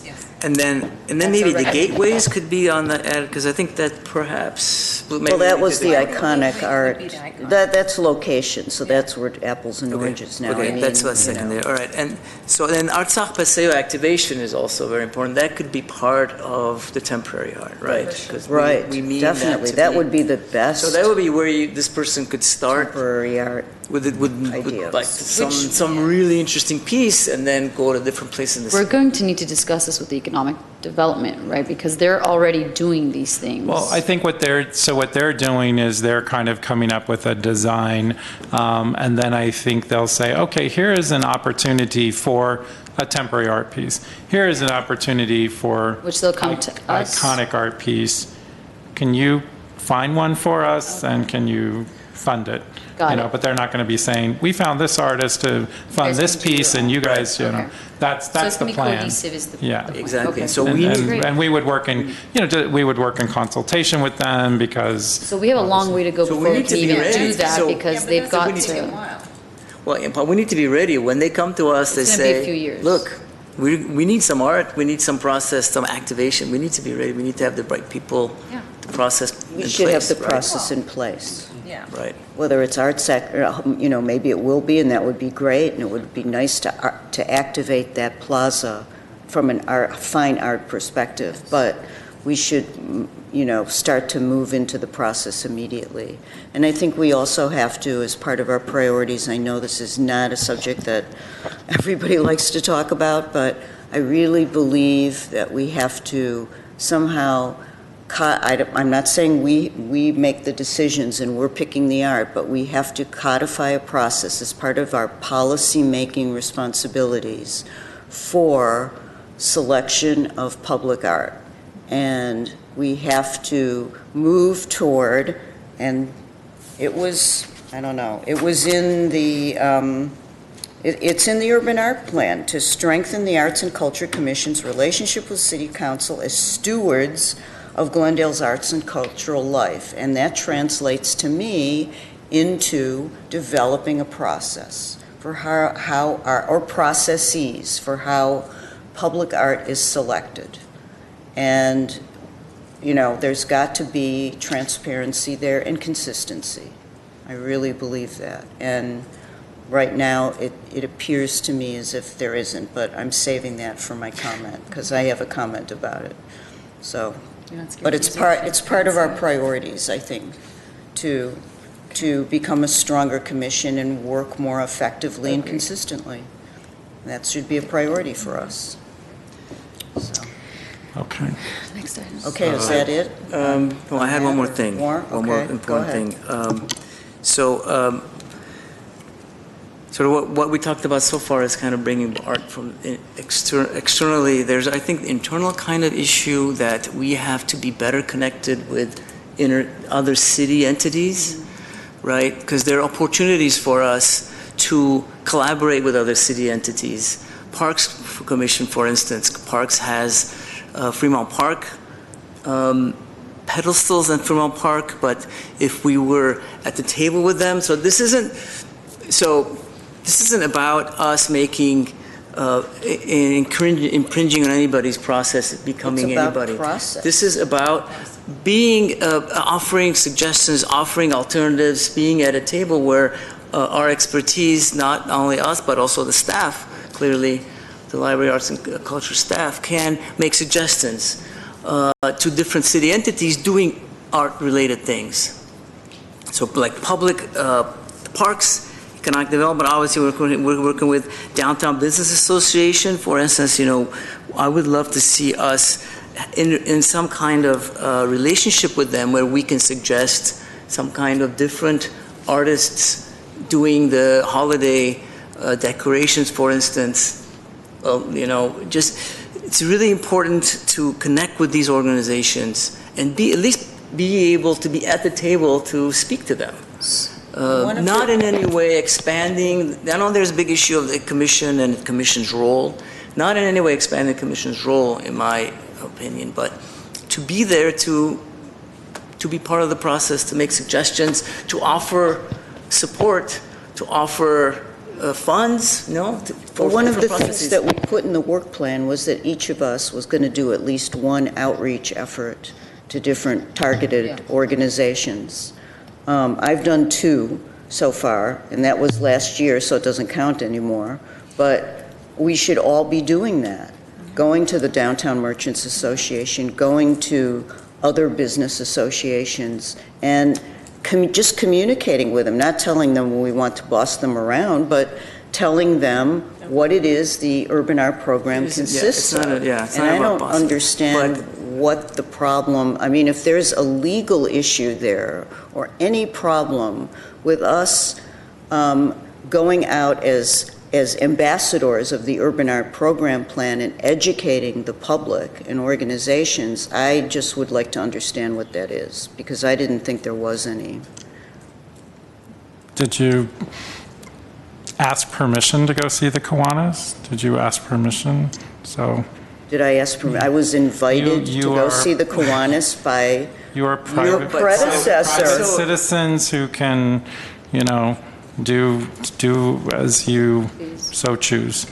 And then That's maybe a the record. gateways could be on the ad, because I think that perhaps. Well, that was the iconic art. be the icon. That's location, so that's where apples and oranges now. Okay, that's what's second there. All right, and so then Artsakh Paseo activation is also very important. That could be part of the temporary art, right? 'Cause Right, we mean definitely. to That be- would be the best So that would be where this person could start temporary art. with Ideas. like some really interesting piece, and then go to different places in the We're city. going to need to discuss this with the economic development, right? Because they're already doing these things. Well, I think what they're doing is they're kind of coming up with a design, and then I think they'll say, okay, here is an opportunity for a temporary art piece. Here is an opportunity for Which they'll come to us. iconic art piece. Can you find one for us, and can you fund it? Got it. But they're not going to be saying, we found this artist to fund guys this can do piece, your and you own." guys, Okay. that's So it's the going to be plan. cohesive is the Yeah. the point. Exactly. Okay. So And, we and, need. and we would work in, we would work in consultation with them because, So we have a long way to go So we before we need to can be even ready. do that So- because they've got It's gonna take a to. while. Well, but we need to be ready. When they come to us, It's they gonna be a say, few years. look, we need some art, we need some process, some activation. We need to be ready. We need to have the right people, Yeah. the process We in should have place, the right? process in place. Yeah. Right. Whether it's art maybe it will be, and that would be great, and it would be nice to activate that plaza from fine art perspective, but we should, start to move into the process immediately. And I think we also have to, as part of our priorities, I know this is not a subject that everybody likes to talk about, but I really believe that we have to somehow I'm not saying we make the decisions and we're picking the art, but we have to codify a process as part of our policy-making responsibilities for selection of public art. And we have to move toward, and it was, I don't know, it was in the, it's in the urban art plan to strengthen the Arts and Culture Commission's relationship with City Council as stewards of Glendale's arts and cultural life. And that translates to me into developing a process for how or processes for how public art is selected. And, there's got to be transparency there and consistency. I really believe that. And right now, it appears to me as if there isn't, but I'm saving that for my comment, because I have a comment about it. So, but it's part of our priorities, I think, to become a stronger commission and work more effectively and consistently. That should be a priority for us. So. Okay. Next item. Okay, is that it? No, I had one more thing. One more Okay, go important ahead. thing. Sort of what we talked about so far is kind of bringing art from externally. There's, I think, the internal kind of issue that we have to be better connected with other city entities, right? Because there are opportunities for us to collaborate with other city entities. Parks Commission, for instance, Parks has Fremont Park, pedestals in Fremont Park, but if we were at the table with them, this isn't about us making, impringing on anybody's process, becoming It's about anybody. process. This is about being, offering suggestions, offering alternatives, being at a table where our expertise, not only us, but also the staff, clearly, the library arts and culture staff can make suggestions to different city entities doing art-related things. So like public parks, economic development, obviously we're working with Downtown Business Association, for instance. I would love to see us in some kind of relationship with them where we can suggest some kind of different artists doing the holiday decorations, for instance. It's really important to connect with these organizations and at least be able to be at the table to speak to them. Not in any way expanding. I know there's a big issue of the commission and the commission's role. Not in any way expanding the commission's role, in my opinion, but to be there to be part of the process, to make suggestions, to offer support, to offer funds, for One of the different things processes. that we put in the work plan was that each of us was going to do at least one outreach effort to different targeted organizations. I've done 2 so far, and that was last year, so it doesn't count anymore. But we should all be doing that, going to the Downtown Merchants Association, going to other business associations, and just communicating with them, not telling them we want to boss them around, but telling them what it is the urban art program consists of. And I don't understand what the problem, if there's a legal issue there or any problem with us going out as ambassadors of the urban art program plan and educating the public and organizations, I just would like to understand what that is, because I didn't think there was any. Did you ask permission to go see the Kiwanis? Did you ask permission? Did I ask for, I was invited You to go are- see the Kiwanis by your your private predecessor. citizens who can, do as you so choose.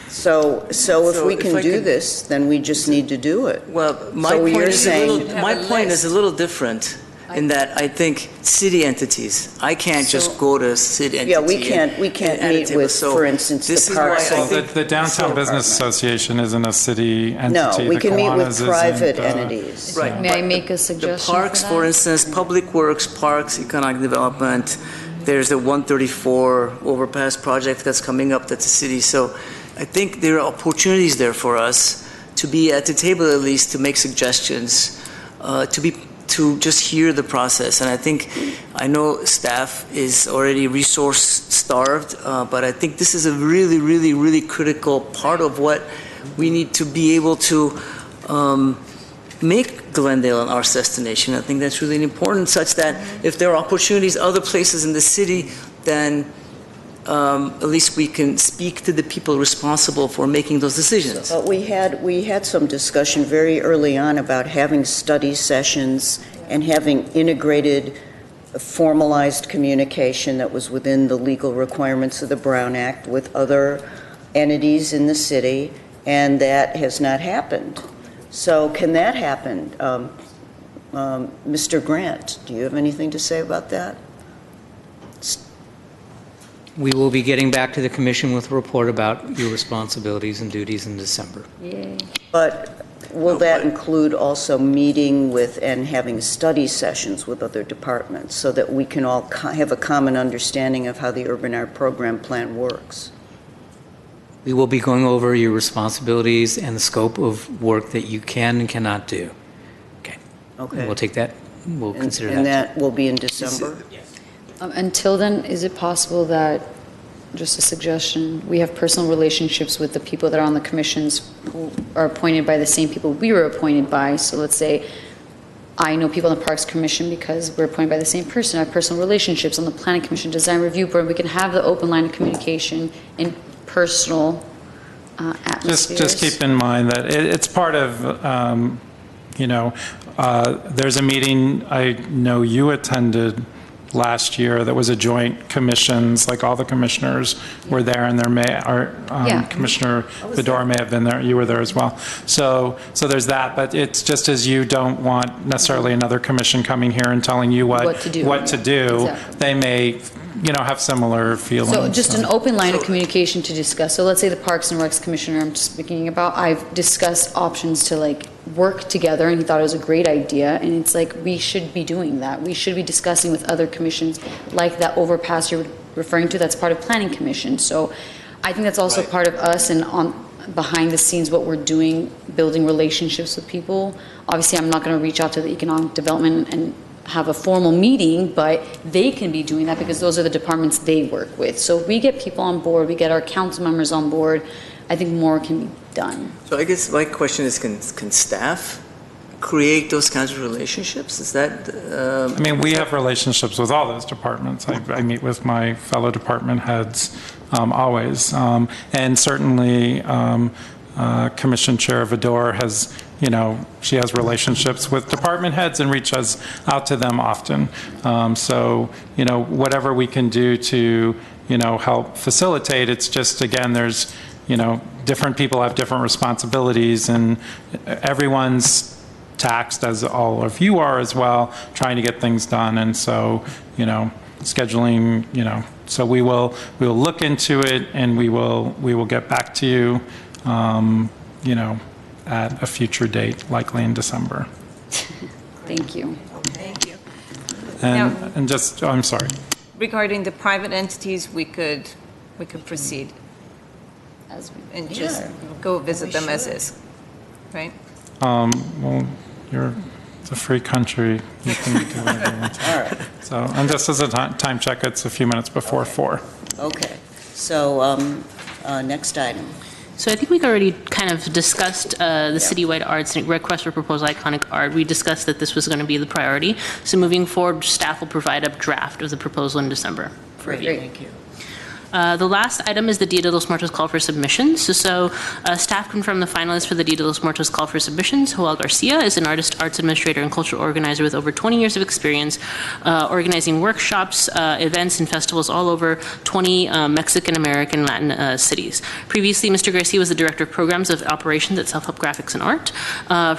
So if we can do this, then we just need to do it. Well, my So point you're is saying- a little different in that I think city entities. I can't just go to a city entity. Yeah, we can't and meet table. with, So for instance, this the is why Parks. I Well, think the Downtown Business Association isn't a city entity. No, we The can meet with Kiwanis private isn't, entities. Right. May I but make a suggestion The parks, for instance, Public Works, Parks, Economic Development, there's the 134 overpass project that's coming up that's a city. So I think there are opportunities there for us to be at the table at least, to make suggestions, to just hear the process. And I know staff is already resource starved, but I think this is a really, really, really critical part of what we need to be able to make Glendale an arts destination. I think that's really important, such that if there are opportunities other places in the city, then at least we can speak to the people responsible for making those decisions. But we had some discussion very early on about having study sessions and having integrated, formalized communication that was within the legal requirements of the Brown Act with other entities in the city, and that has not happened. So can that happen? Mr. Grant, do you have anything to say about that? We will be getting back to the commission with a report about your responsibilities and duties in December. Yay. But will that include also meeting with and having study sessions with other departments so that we can all have a common understanding of how the urban art program plan works? We will be going over your responsibilities and the scope of work that you can and cannot do. Okay. Okay. We'll take that, we'll consider And that. that will be in December? Until then, is it possible that, just a suggestion, we have personal relationships with the people that are on the commissions who are appointed by the same people we were appointed by? So let's say I know people on the Parks Commission because we're appointed by the same person. I have personal relationships on the Planning Commission, Design Review Board. We can have the open line of communication in personal atmospheres. Just keep in mind that it's part of, there's a meeting I know you attended last year that was a joint commissions, like all the commissioners were there, and Commissioner Fedora may have been there, you were there as well. So there's that, but it's just as you don't want necessarily another commission coming here and telling you what to do. Exactly. They may, have similar feelings. So just an open line of communication to discuss. So let's say the Parks and Recs Commissioner I'm speaking about, I've discussed options to work together, and he thought it was a great idea, and it's we should be doing that. We should be discussing with other commissions, like that overpass you're referring to, that's part of Planning Commission. So I think that's also part of us, and behind the scenes what we're doing, building relationships with people. Obviously, I'm not going to reach out to the economic development and have a formal meeting, but they can be doing that because those are the departments they work with. So if we get people on board, we get our council members on board, I think more can be done. So I guess my question is, can staff create those kinds of relationships? Is that? We have relationships with all those departments. I meet with my fellow department heads always. And certainly Commission Chair Vidor has, she has relationships with department heads and reaches out to them often. So, whatever we can do to, help facilitate, it's just, again, there's, different people have different responsibilities, and everyone's taxed, as all of you are as well, trying to get things done. And so, scheduling, so we will look into it, and we will get back to you, at a future date, likely in December. Thank you. Thank you. And just, I'm sorry. Regarding the private entities, we could proceed As we, and just go visit them as is, right? Well, it's a free country. You can do whatever you want. All right. So, and just as a time check, it's a few minutes before 4. Okay. So, next item. So I think we've already kind of discussed the citywide arts and request for proposed iconic art. We discussed that this was going to be the priority. So moving forward, staff will provide a draft of the proposal in December. Great, thank you. The last item is the Dia de los Muertos call for submissions. So staff confirmed the finalists for the Dia de los Muertos call for submissions. Joel Garcia is an artist, arts administrator, and cultural organizer with over 20 years of experience organizing workshops, events, and festivals all over 20 Mexican-American Latin cities. Previously, Mr. Garcia was the director of programs of operations at Self-Help Graphics and Art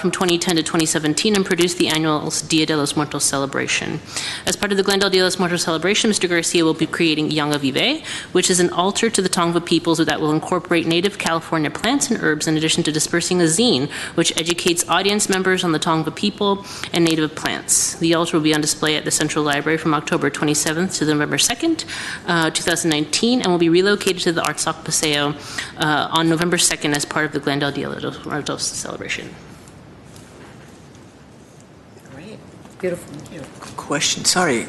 from 2010 to 2017 and produced the annual Dia de los Muertos celebration. As part of the Glendale Dia de los Muertos celebration, Mr. Garcia will be creating Yanga Vive, which is an altar to the Tongva peoples that will incorporate native California plants and herbs in addition to dispersing a zine, which educates audience members on the Tongva people and native plants. The altar will be on display at the Central Library from October 27th to November 2nd, 2019, and will be relocated to the Artsock Paseo on November 2nd as part of the Glendale Dia de los Muertos celebration. Great. beautiful. Question, sorry.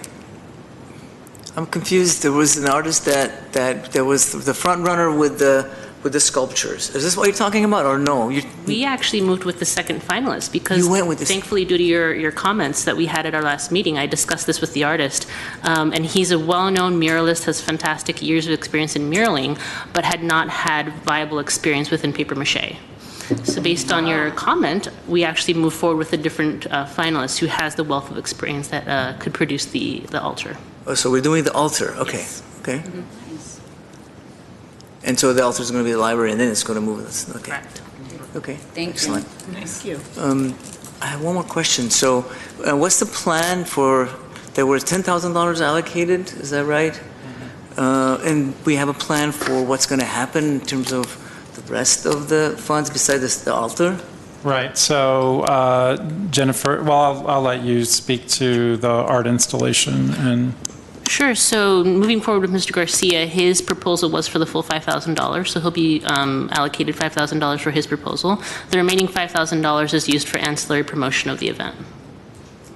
I'm confused. There was an artist that there was the front runner with the sculptures. Is this what you're talking about, or no? We actually moved with the second finalist because You went with this- thankfully, due to your comments that we had at our last meeting, I discussed this with the artist. And he's a well-known muralist, has fantastic years of experience in muraling, but had not had viable experience within papier-mâché. So based on your comment, we actually moved forward with a different finalist who has the wealth of experience that could produce the altar. Oh, so we're doing the altar. Okay. Okay. Mm-hmm. And so the altar is going to be the library, and then it's going to move us. Okay. Correct. Okay. Thank you. Excellent. Thank you. I have one more question. So, what's the plan for? There were $10,000 allocated. Is that right? And we have a plan for what's going to happen in terms of the rest of the funds besides the altar. Right. So, Jennifer, well, I'll let you speak to the art installation and. Sure. Sure. So moving forward with Mr. Garcia, his proposal was for the full $5,000, so he'll be allocated $5,000 for his proposal. The remaining $5,000 is used for ancillary promotion of the event.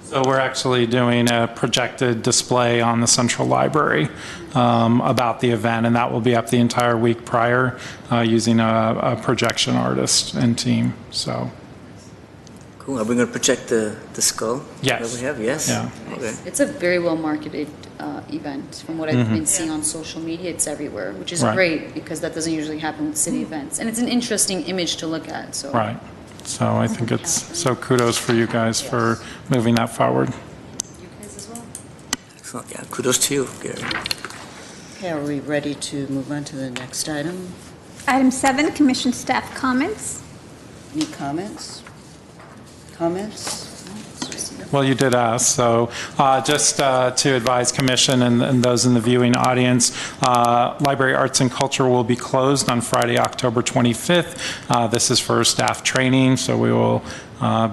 So we're actually doing a projected display on the Central Library about the event, and that will be up the entire week prior using a projection artist and team. So. Cool. Are we going to project the skull? Yes. That we have? Yes. Yeah. Okay. It's a very well marketed event. From what I've been seeing on social media, it's everywhere, which is Right. great because that doesn't usually happen with city events. And it's an interesting image to look at. So. Right. So I think so kudos for you guys for moving that forward. You guys as well. Excellent. Yeah. Kudos to you, Gary. Okay, are we ready to move on to the next item? Item 7, commission staff comments. Any comments? Comments? Well, you did ask, so just to advise Commission and those in the viewing audience, Library Arts and Culture will be closed on Friday, October 25th. This is for staff training, so we will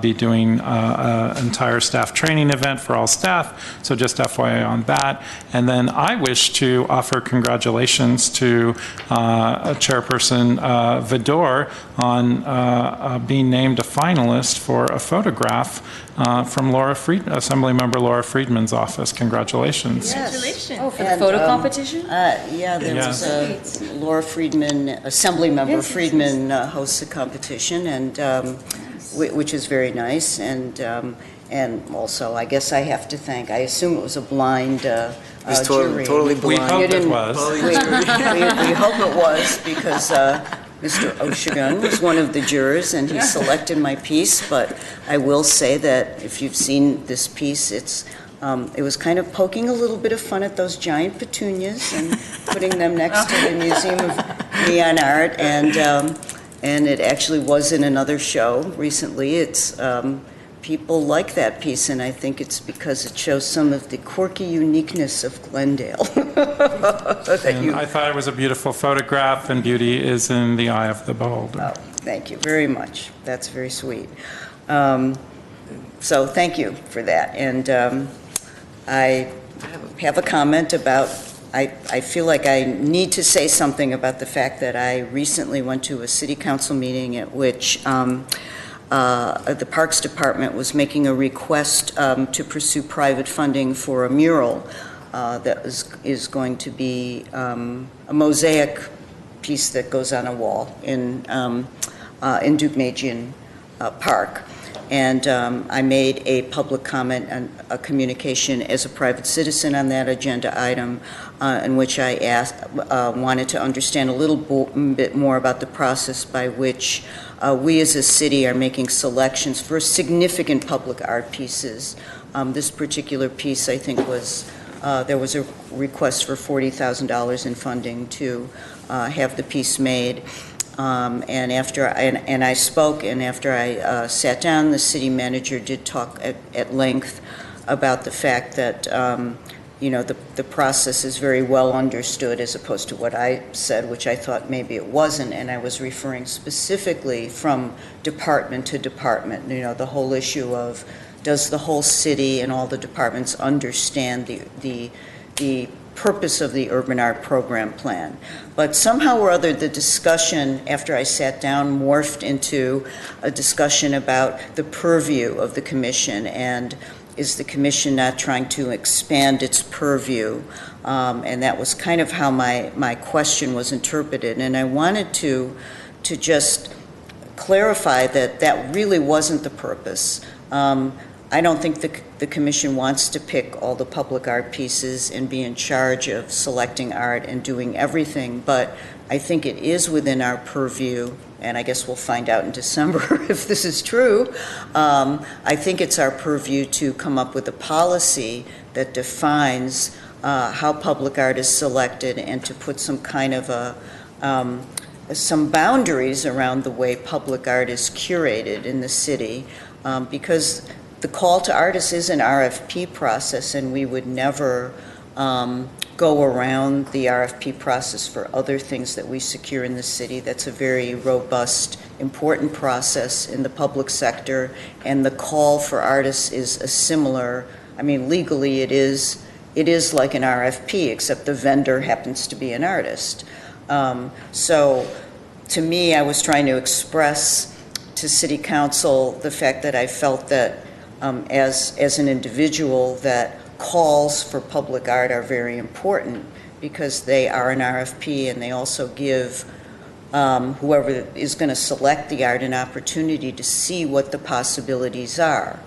be doing an entire staff training event for all staff, so just FYI on that. And then I wish to offer congratulations to Chairperson Vidor on being named a finalist for a photograph from Assemblymember Laura Friedman's office. Congratulations. Congratulations. Oh, for the And, photo competition? Yeah, there was Laura Friedman, Assemblymember Friedman hosts a competition, and which is very nice. And also, I guess I have to thank, I assume it was a blind It's jury. totally We blind. hope You it didn't- was. We hope it was, because Mr. Oshigun was one of the jurors, and he selected my piece. But I will say that if you've seen this piece, it was kind of poking a little bit of fun at those giant petunias and putting them next to the Museum of Neon Art, and it actually was in another show recently. It's people like that piece, and I think it's because it shows some of the quirky uniqueness of Glendale. And I thought it was a beautiful photograph, and beauty is in the eye of the beholder. Oh, thank you very much. That's very sweet. So thank you for that. And I have a comment about, I feel like I need to say something about the fact that I recently went to a city council meeting at which the Parks Department was making a request to pursue private funding for a mural that is going to be a mosaic piece that goes on a wall in Dugmagian Park. And I made a public comment and a communication as a private citizen on that agenda item in which I wanted to understand a little bit more about the process by which we as a city are making selections for significant public art pieces. This particular piece, I think, there was a request for $40,000 in funding to have the piece made. And I spoke, and after I sat down, the city manager did talk at length about the fact that the process is very well understood, as opposed to what I said, which I thought maybe it wasn't, and I was referring specifically from department to department. The whole issue of, does the whole city and all the departments understand the purpose of the urban art program plan? But somehow or other, the discussion after I sat down morphed into a discussion about the purview of the commission, and is the commission not trying to expand its purview? And that was kind of how my question was interpreted. And I wanted to just clarify that that really wasn't the purpose. I don't think the commission wants to pick all the public art pieces and be in charge of selecting art and doing everything, but I think it is within our purview, and I guess we'll find out in December if this is true. I think it's our purview to come up with a policy that defines how public art is selected, and to put some kind of some boundaries around the way public art is curated in the city, because the call to artists is an RFP process, and we would never go around the RFP process for other things that we secure in the city. That's a very robust, important process in the public sector, and the call for artists is a similar, legally it is it is like an RFP, except the vendor happens to be an artist. So to me, I was trying to express to City Council the fact that I felt that as an individual, that calls for public art are very important because they are an RFP and they also give whoever is going to select the art an opportunity to see what the possibilities are,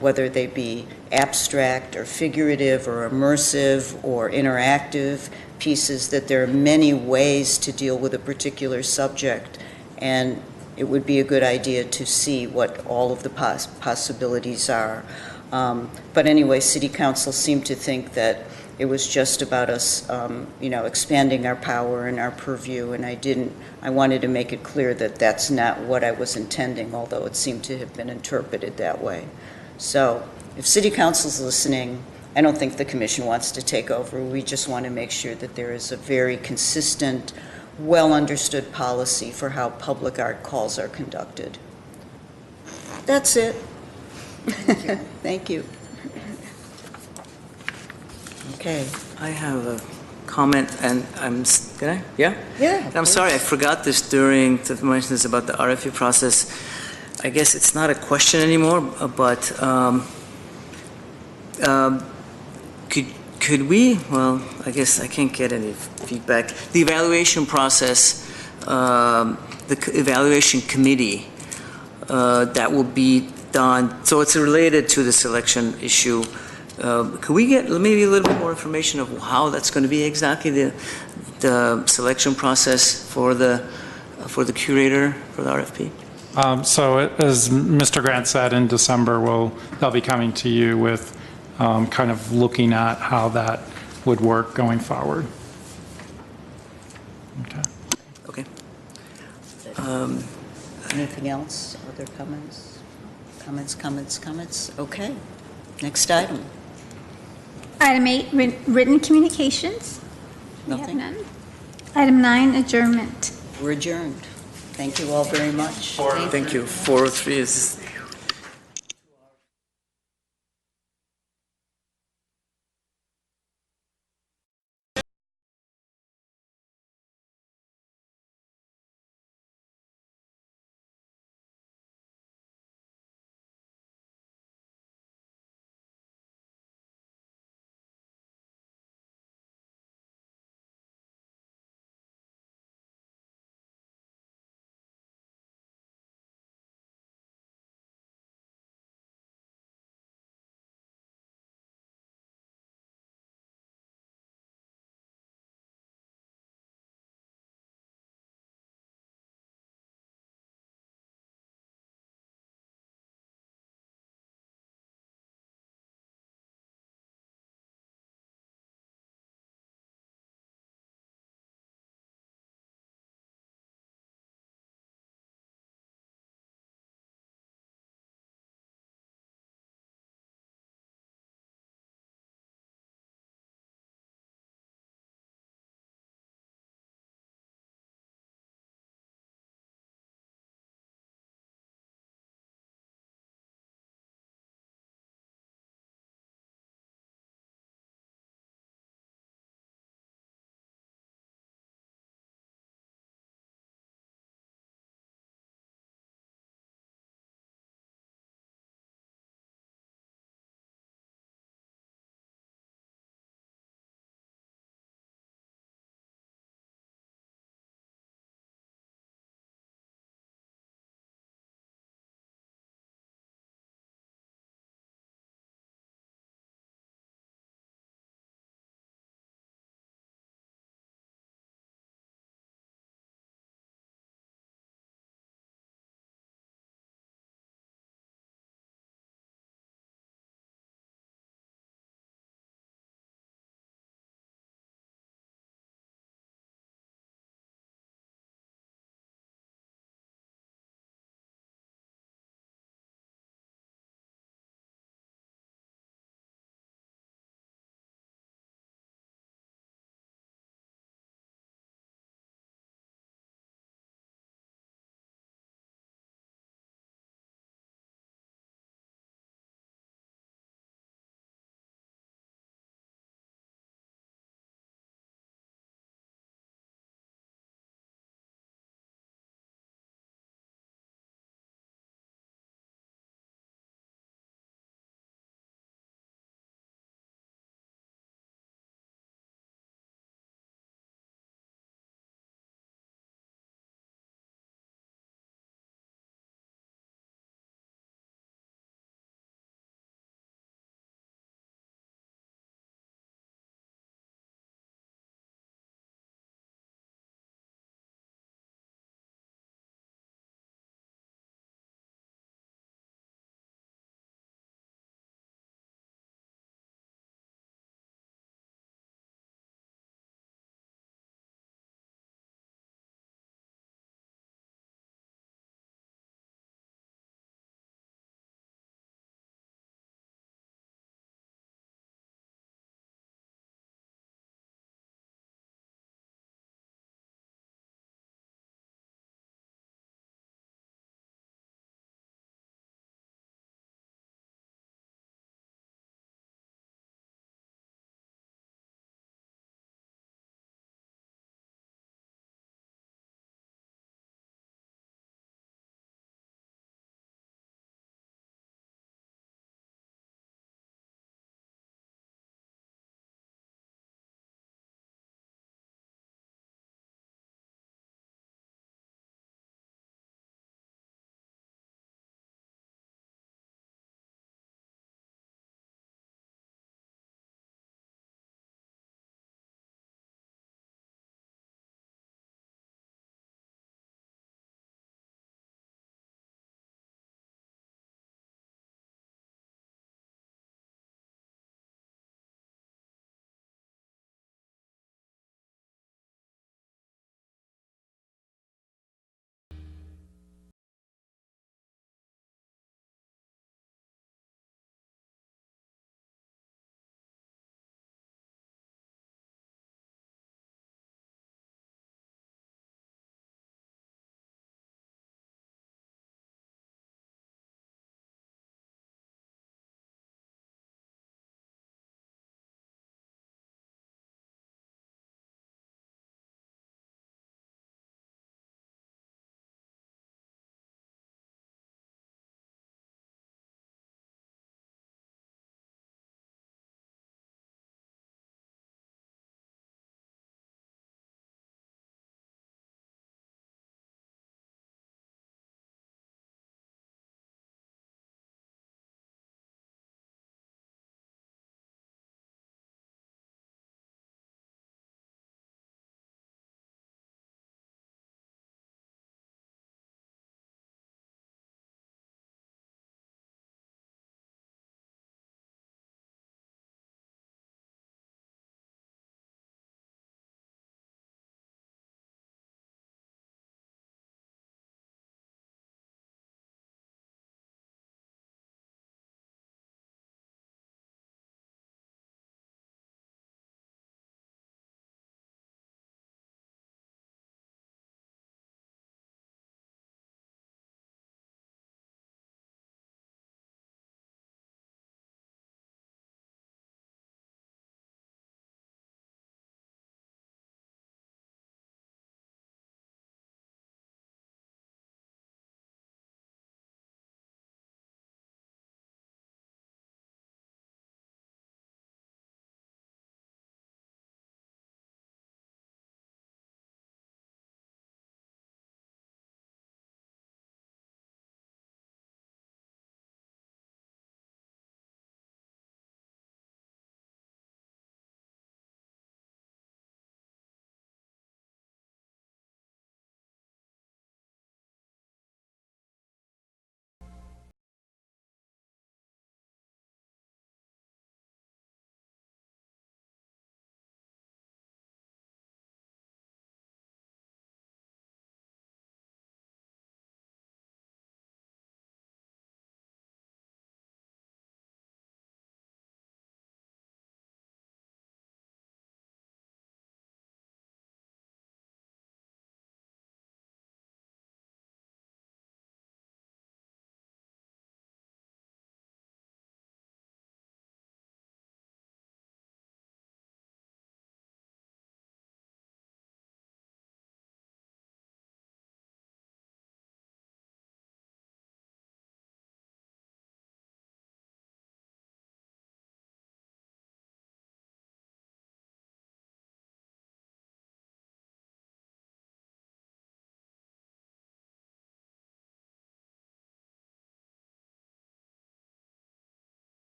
whether they be abstract or figurative or immersive or interactive pieces, that there are many ways to deal with a particular subject, and it would be a good idea to see what all of the possibilities are. But anyway, City Council seemed to think that it was just about us, expanding our power and our purview, and I wanted to make it clear that that's not what I was intending, although it seemed to have been interpreted that way. So if City Council's listening, I don't think the Commission wants to take over. We just want to make sure that there is a very consistent, well-understood policy for how public art calls are conducted. That's it. Thank you. Okay. I have a comment, and can I? Yeah? Yeah. And I'm sorry, I forgot this during the mention this about the RFP process. I guess it's not a question anymore, but could we, well, I guess I can't get any feedback. The evaluation process, the evaluation committee that will be done, so it's related to the selection issue. Could we get maybe a little bit more information of how that's going to be exactly, the selection process for the curator for the RFP? So as Mr. Grant said, in December, they'll be coming to you with kind of looking at how that would work going forward. Okay. Okay. Anything else? Other comments? Comments? Okay. Next item. Item 8, written communications. We have Nothing? none. Item 9, adjournment. We're adjourned. Thank you all very much. Thank you. 403 is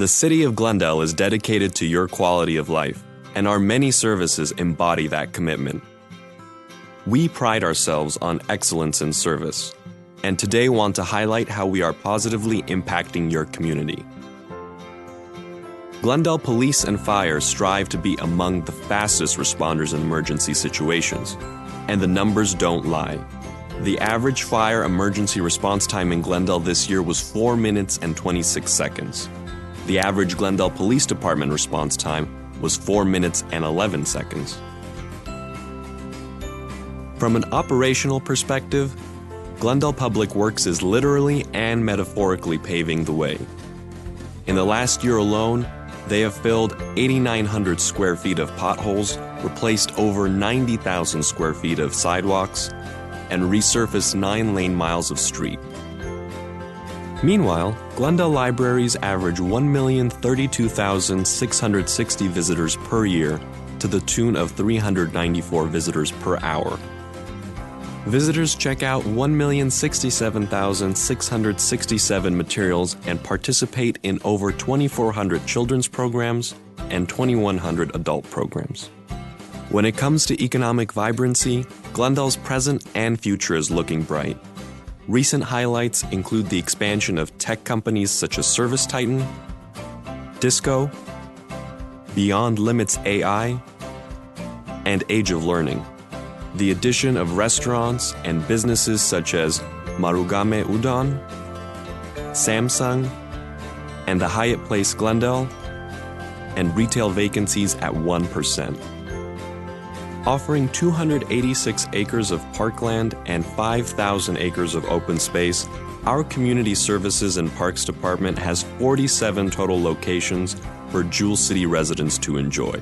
The City of Glendale is dedicated to your quality of life, and our many services embody that commitment. We pride ourselves on excellence in service, and today want to highlight how we are positively impacting your community. Glendale Police and Fire strive to be among the fastest responders in emergency situations, and the numbers don't lie. The average fire emergency response time in Glendale this year was 4 minutes and 26 seconds. The average Glendale Police Department response time was 4 minutes and 11 seconds. From an operational perspective, Glendale Public Works is literally and metaphorically paving the way. In the last year alone, they have filled 8,900 square feet of potholes, replaced over 90,000 square feet of sidewalks, and resurfaced 9 lane miles of street. Meanwhile, Glendale libraries average 1,032,660 visitors per year to the tune of 394 visitors per hour. Visitors check out 1,067,667 materials and participate in over 2,400 children's programs and 2,100 adult programs. When it comes to economic vibrancy, Glendale's present and future is looking bright. Recent highlights include the expansion of tech companies such as Service Titan, Disco, Beyond Limits AI, and Age of Learning. The addition of restaurants and businesses such as Marugame Udon, Samsung, and the Hyatt Place Glendale, and retail vacancies at 1%. Offering 286 acres of parkland and 5,000 acres of open space, our Community Services and Parks Department has 47 total locations for Jewel City residents to enjoy.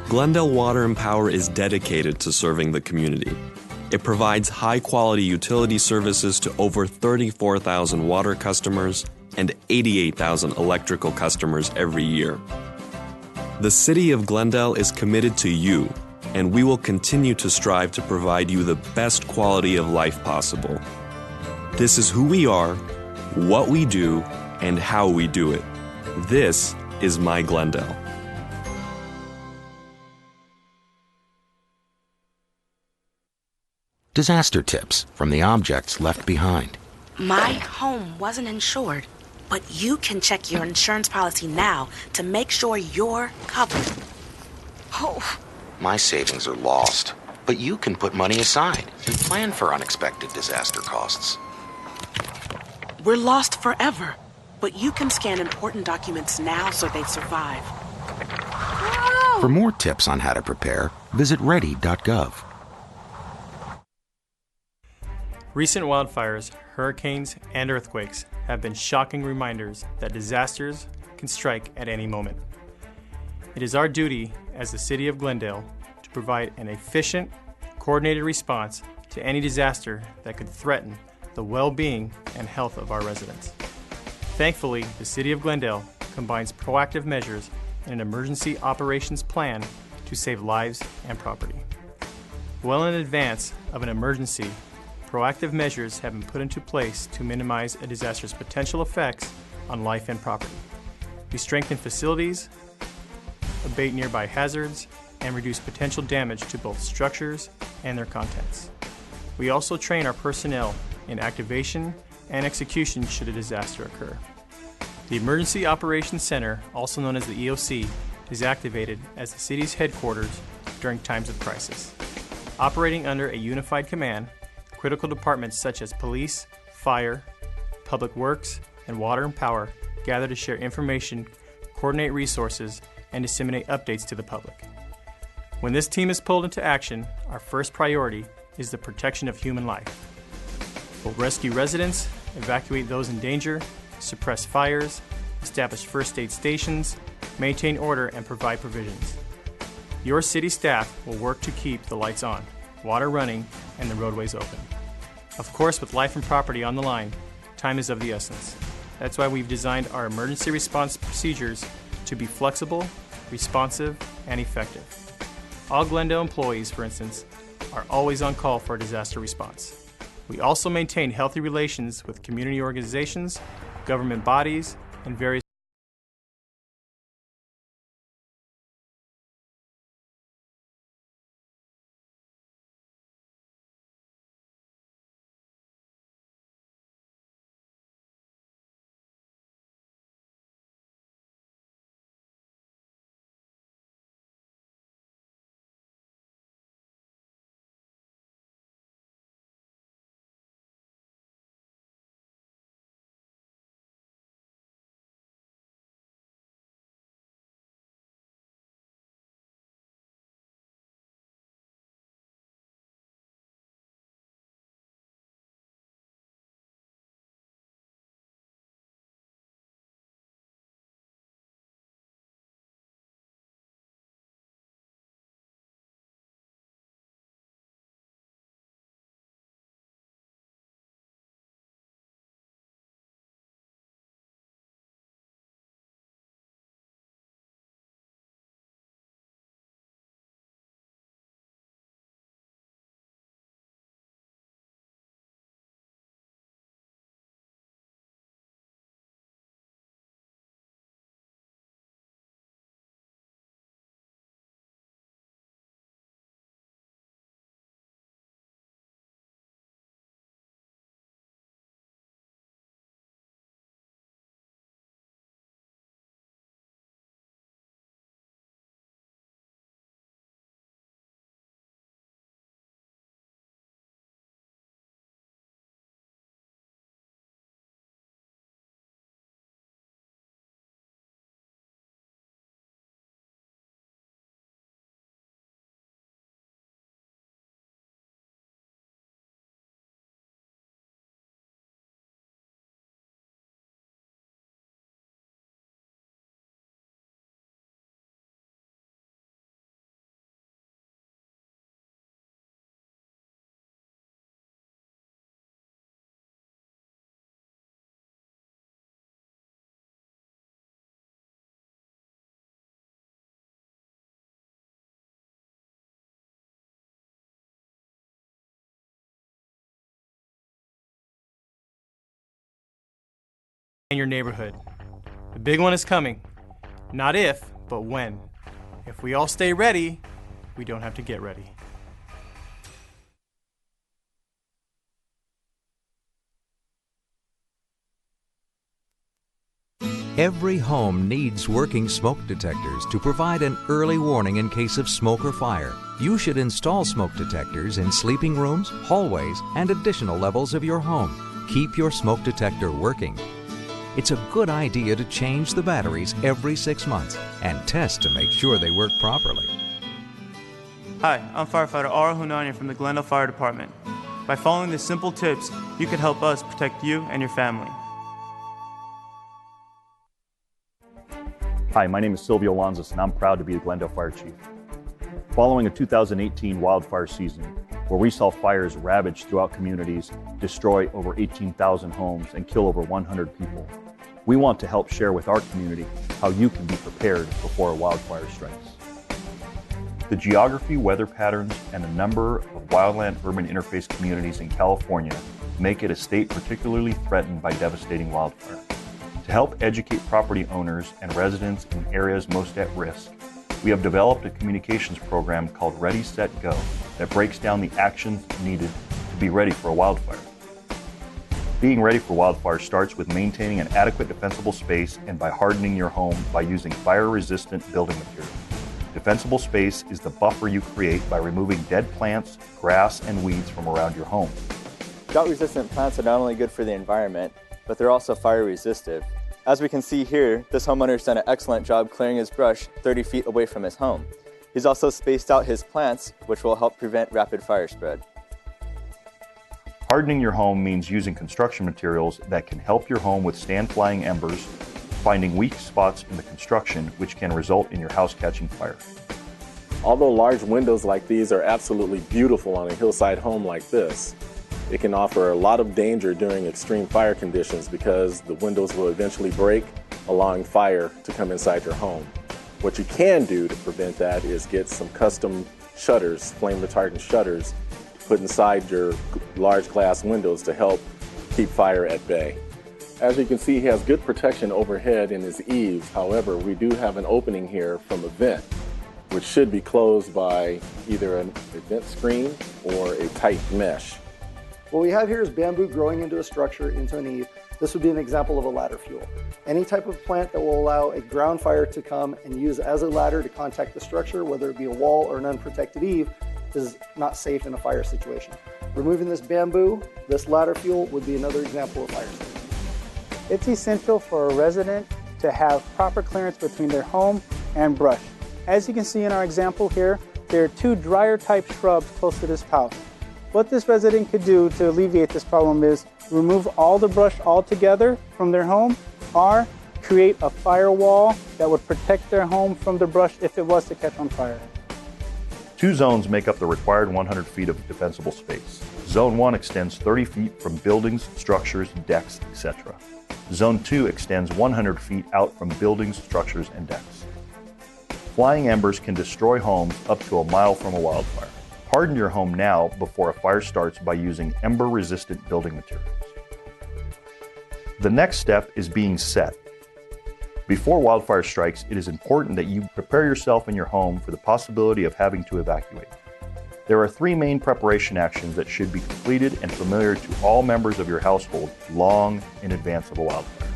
Glendale Water and Power is dedicated to serving the community. It provides high-quality utility services to over 34,000 water customers and 88,000 electrical customers every year. The City of Glendale is committed to you, and we will continue to strive to provide you the best quality of life possible. This is who we are, what we do, and how we do it. This is My Glendale. Disaster tips from the objects left behind. My home wasn't insured, but you can check your insurance policy now to make sure you're covered. Oh. My savings are lost, but you can put money aside and plan for unexpected disaster costs. We're lost forever, but you can scan important documents now so they survive. Oh. For more tips on how to prepare, visit ready.gov. Recent wildfires, hurricanes, and earthquakes have been shocking reminders that disasters can strike at any moment. It is our duty as the City of Glendale to provide an efficient, coordinated response to any disaster that could threaten the well-being and health of our residents. Thankfully, the City of Glendale combines proactive measures in an emergency operations plan to save lives and property. Well in advance of an emergency, proactive measures have been put into place to minimize a disaster's potential effects on life and property. We strengthen facilities, abate nearby hazards, and reduce potential damage to both structures and their contents. We also train our personnel in activation and execution should a disaster occur. The Emergency Operations Center, also known as the EOC, is activated as the city's headquarters during times of crisis. Operating under a unified command, critical departments such as police, fire, public works, and water and power gather to share information, coordinate resources, and disseminate updates to the public. When this team is pulled into action, our first priority is the protection of human life. We'll rescue residents, evacuate those in danger, suppress fires, establish first aid stations, maintain order, and provide provisions. Your city staff will work to keep the lights on, water running, and the roadways open. Of course, with life and property on the line, time is of the essence. That's why we've designed our emergency response procedures to be flexible, responsive, and effective. All Glendale employees, for instance, are always on call for a disaster response. We also maintain healthy relations with community organizations, government bodies, and various in your neighborhood. The big one is coming. Not if, but when. If we all stay ready, we don't have to get ready. Every home needs working smoke detectors to provide an early warning in case of smoke or fire. You should install smoke detectors in sleeping rooms, hallways, and additional levels of your home. Keep your smoke detector working. It's a good idea to change the batteries every 6 months and test to make sure they work properly. Hi, I'm firefighter Ara Hunania from the Glendale Fire Department. By following the simple tips, you can help us protect you and your family. Hi, my name is Silvio Alonzas, and I'm proud to be the Glendale Fire Chief. Following a 2018 wildfire season, where we saw fires ravage throughout communities, destroy over 18,000 homes, and kill over 100 people, we want to help share with our community how you can be prepared before a wildfire strikes. The geography, weather patterns, and the number of wildland-urban interface communities in California make it a state particularly threatened by devastating wildfire. To help educate property owners and residents in areas most at risk, we have developed a communications program called Ready, Set, Go that breaks down the actions needed to be ready for a wildfire. Being ready for wildfire starts with maintaining an adequate defensible space and by hardening your home by using fire-resistant building materials. Defensible space is the buffer you create by removing dead plants, grass, and weeds from around your home. Drought-resistant plants are not only good for the environment, but they're also fire resistive. As we can see here, this homeowner has done an excellent job clearing his brush 30 feet away from his home. He's also spaced out his plants, which will help prevent rapid fire spread. Hardening your home means using construction materials that can help your home withstand flying embers, finding weak spots in the construction, which can result in your house catching fire. Although large windows like these are absolutely beautiful on a hillside home like this, it can offer a lot of danger during extreme fire conditions because the windows will eventually break, allowing fire to come inside your home. What you can do to prevent that is get some custom shutters, flame retardant shutters, put inside your large glass windows to help keep fire at bay. As you can see, he has good protection overhead in his eaves. However, we do have an opening here from a vent, which should be closed by either a vent screen or a tight mesh. What we have here is bamboo growing into a structure, into an eave. This would be an example of a ladder fuel. Any type of plant that will allow a ground fire to come and use as a ladder to contact the structure, whether it be a wall or an unprotected eave, is not safe in a fire situation. Removing this bamboo, this ladder fuel, would be another example of fire safety. It's essential for a resident to have proper clearance between their home and brush. As you can see in our example here, there are 2 dryer type shrubs close to this house. What this resident could do to alleviate this problem is remove all the brush altogether from their home or create a firewall that would protect their home from the brush if it was to catch on fire. 2 zones make up the required 100 feet of defensible space. Zone 1 extends 30 feet from buildings, structures, decks, etc. Zone 2 extends 100 feet out from buildings, structures, and decks. Flying embers can destroy homes up to a mile from a wildfire. Harden your home now before a fire starts by using ember-resistant building materials. The next step is being set. Before wildfire strikes, it is important that you prepare yourself and your home for the possibility of having to evacuate. There are 3 main preparation actions that should be completed and familiar to all members of your household long in advance of a wildfire.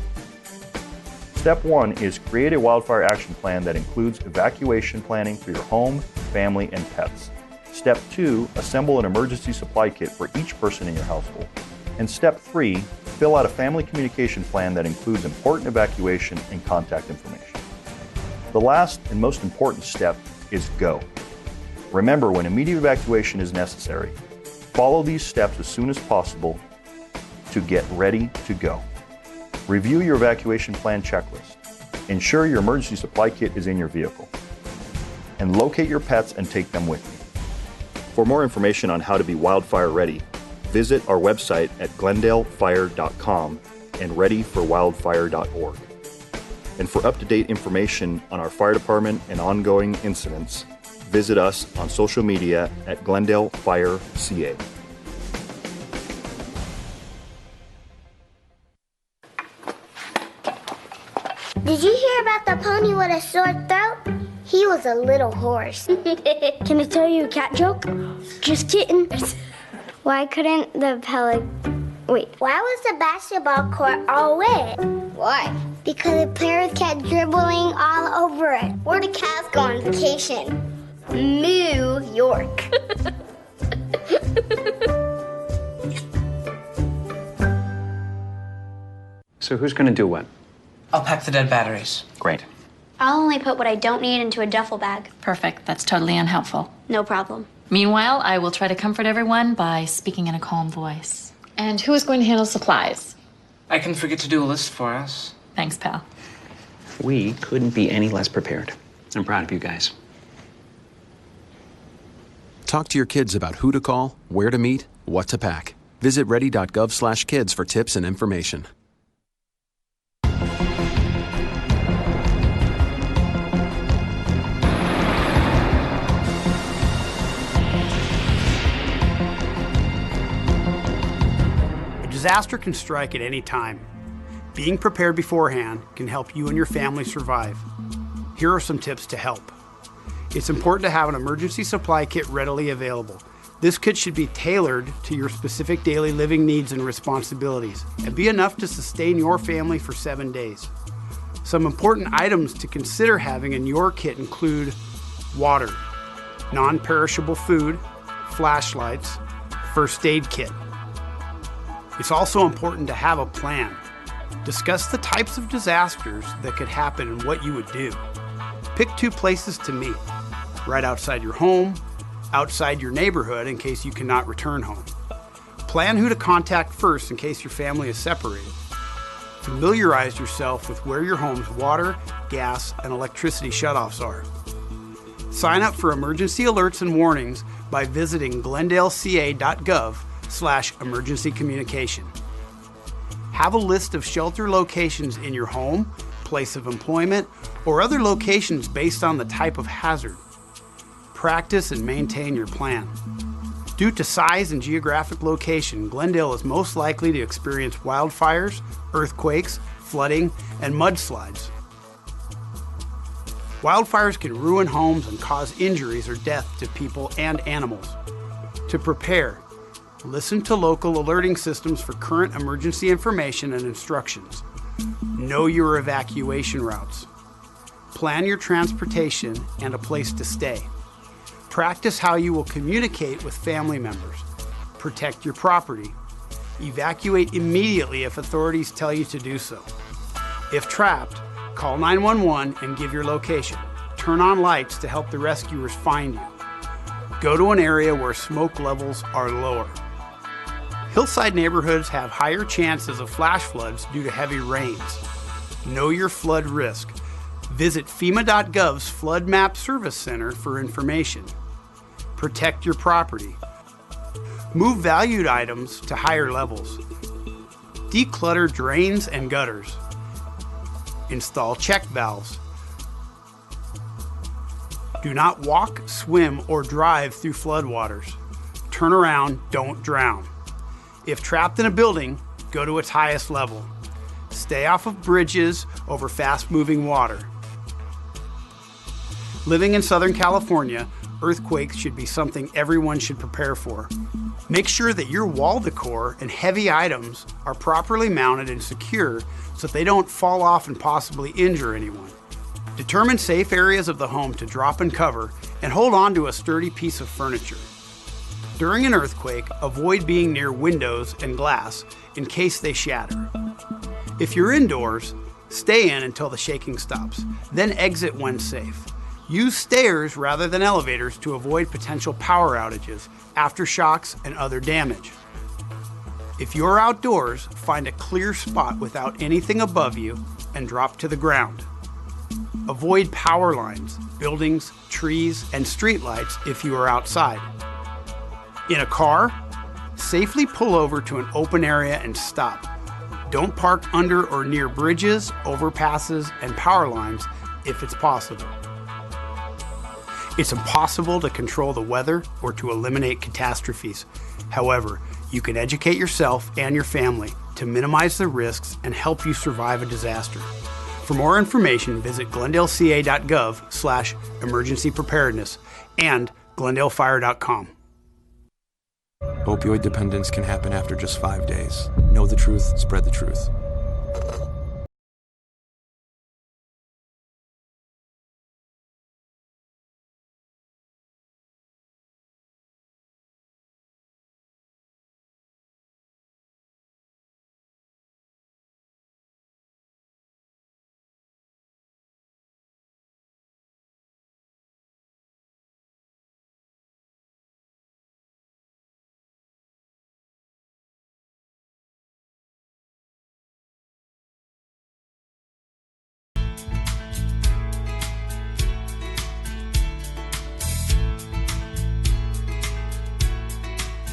Step 1 is create a wildfire action plan that includes evacuation planning for your home, family, and pets. Step 2, assemble an emergency supply kit for each person in your household. And Step 3, fill out a family communication plan that includes important evacuation and contact information. The last and most important step is go. Remember, when immediate evacuation is necessary, follow these steps as soon as possible to get ready to go. Review your evacuation plan checklist. Ensure your emergency supply kit is in your vehicle. And locate your pets and take them with you. For more information on how to be wildfire ready, visit our website at glendalefire.com and readyforwildfire.org. And for up-to-date information on our fire department and ongoing incidents, visit us on social media at Glendale Fire CA. Did you hear about the pony with a sore throat? He was a little horse. Can I tell you a cat joke? Just kidding. Why couldn't the Why was the basketball court all wet? Why? Because the players kept dribbling all over it. Where did cats go on vacation? New York. So who's going to do what? I'll pack the dead batteries. Great. I'll only put what I don't need into a duffel bag. Perfect. That's totally unhelpful. No problem. Meanwhile, I will try to comfort everyone by speaking in a calm voice. And who is going to handle supplies? I can forget to do a list for us. Thanks, pal. We couldn't be any less prepared. I'm proud of you guys. Talk to your kids about who to call, where to meet, what to pack. Visit ready.gov/kids for tips and information. A disaster can strike at any time. Being prepared beforehand can help you and your family survive. Here are some tips to help. It's important to have an emergency supply kit readily available. This kit should be tailored to your specific daily living needs and responsibilities and be enough to sustain your family for 7 days. Some important items to consider having in your kit include water, non-perishable food, flashlights, first aid kit. It's also important to have a plan. Discuss the types of disasters that could happen and what you would do. Pick 2 places to meet, right outside your home, outside your neighborhood in case you cannot return home. Plan who to contact first in case your family is separated. Familiarize yourself with where your home's water, gas, and electricity shutoffs are. Sign up for emergency alerts and warnings by visiting glendaleca.gov/emergency communication. Have a list of shelter locations in your home, place of employment, or other locations based on the type of hazard. Practice and maintain your plan. Due to size and geographic location, Glendale is most likely to experience wildfires, earthquakes, flooding, and mudslides. Wildfires can ruin homes and cause injuries or death to people and animals. To prepare, listen to local alerting systems for current emergency information and instructions. Know your evacuation routes. Plan your transportation and a place to stay. Practice how you will communicate with family members. Protect your property. Evacuate immediately if authorities tell you to do so. If trapped, call 911 and give your location. Turn on lights to help the rescuers find you. Go to an area where smoke levels are lower. Hillside neighborhoods have higher chances of flash floods due to heavy rains. Know your flood risk. Visit FEMA.gov's Flood Map Service Center for information. Protect your property. Move valued items to higher levels. Declutter drains and gutters. Install check valves. Do not walk, swim, or drive through floodwaters. Turn around, don't drown. If trapped in a building, go to its highest level. Stay off of bridges over fast-moving water. Living in Southern California, earthquakes should be something everyone should prepare for. Make sure that your wall decor and heavy items are properly mounted and secure so that they don't fall off and possibly injure anyone. Determine safe areas of the home to drop and cover, and hold on to a sturdy piece of furniture. During an earthquake, avoid being near windows and glass in case they shatter. If you're indoors, stay in until the shaking stops, then exit when safe. Use stairs rather than elevators to avoid potential power outages, aftershocks, and other damage. If you're outdoors, find a clear spot without anything above you and drop to the ground. Avoid power lines, buildings, trees, and streetlights if you are outside. In a car, safely pull over to an open area and stop. Don't park under or near bridges, overpasses, and power lines if it's possible. It's impossible to control the weather or to eliminate catastrophes. However, you can educate yourself and your family to minimize the risks and help you survive a disaster. For more information, visit glendaleca.gov/emergency preparedness and glendalefire.com. Opioid dependence can happen after just 5 days. Know the truth, spread the truth.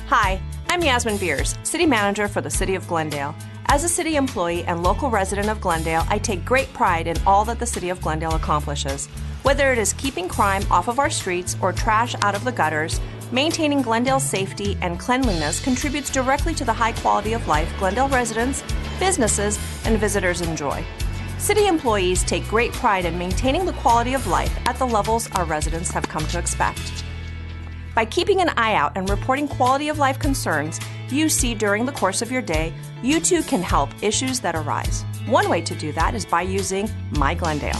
Hi, I'm Yasmin Beers, City Manager for the City of Glendale. As a city employee and local resident of Glendale, I take great pride in all that the City of Glendale accomplishes. Whether it is keeping crime off of our streets or trash out of the gutters, maintaining Glendale's safety and cleanliness contributes directly to the high quality of life Glendale residents, businesses, and visitors enjoy. City employees take great pride in maintaining the quality of life at the levels our residents have come to expect. By keeping an eye out and reporting quality of life concerns you see during the course of your day, you too can help issues that arise. One way to do that is by using My Glendale.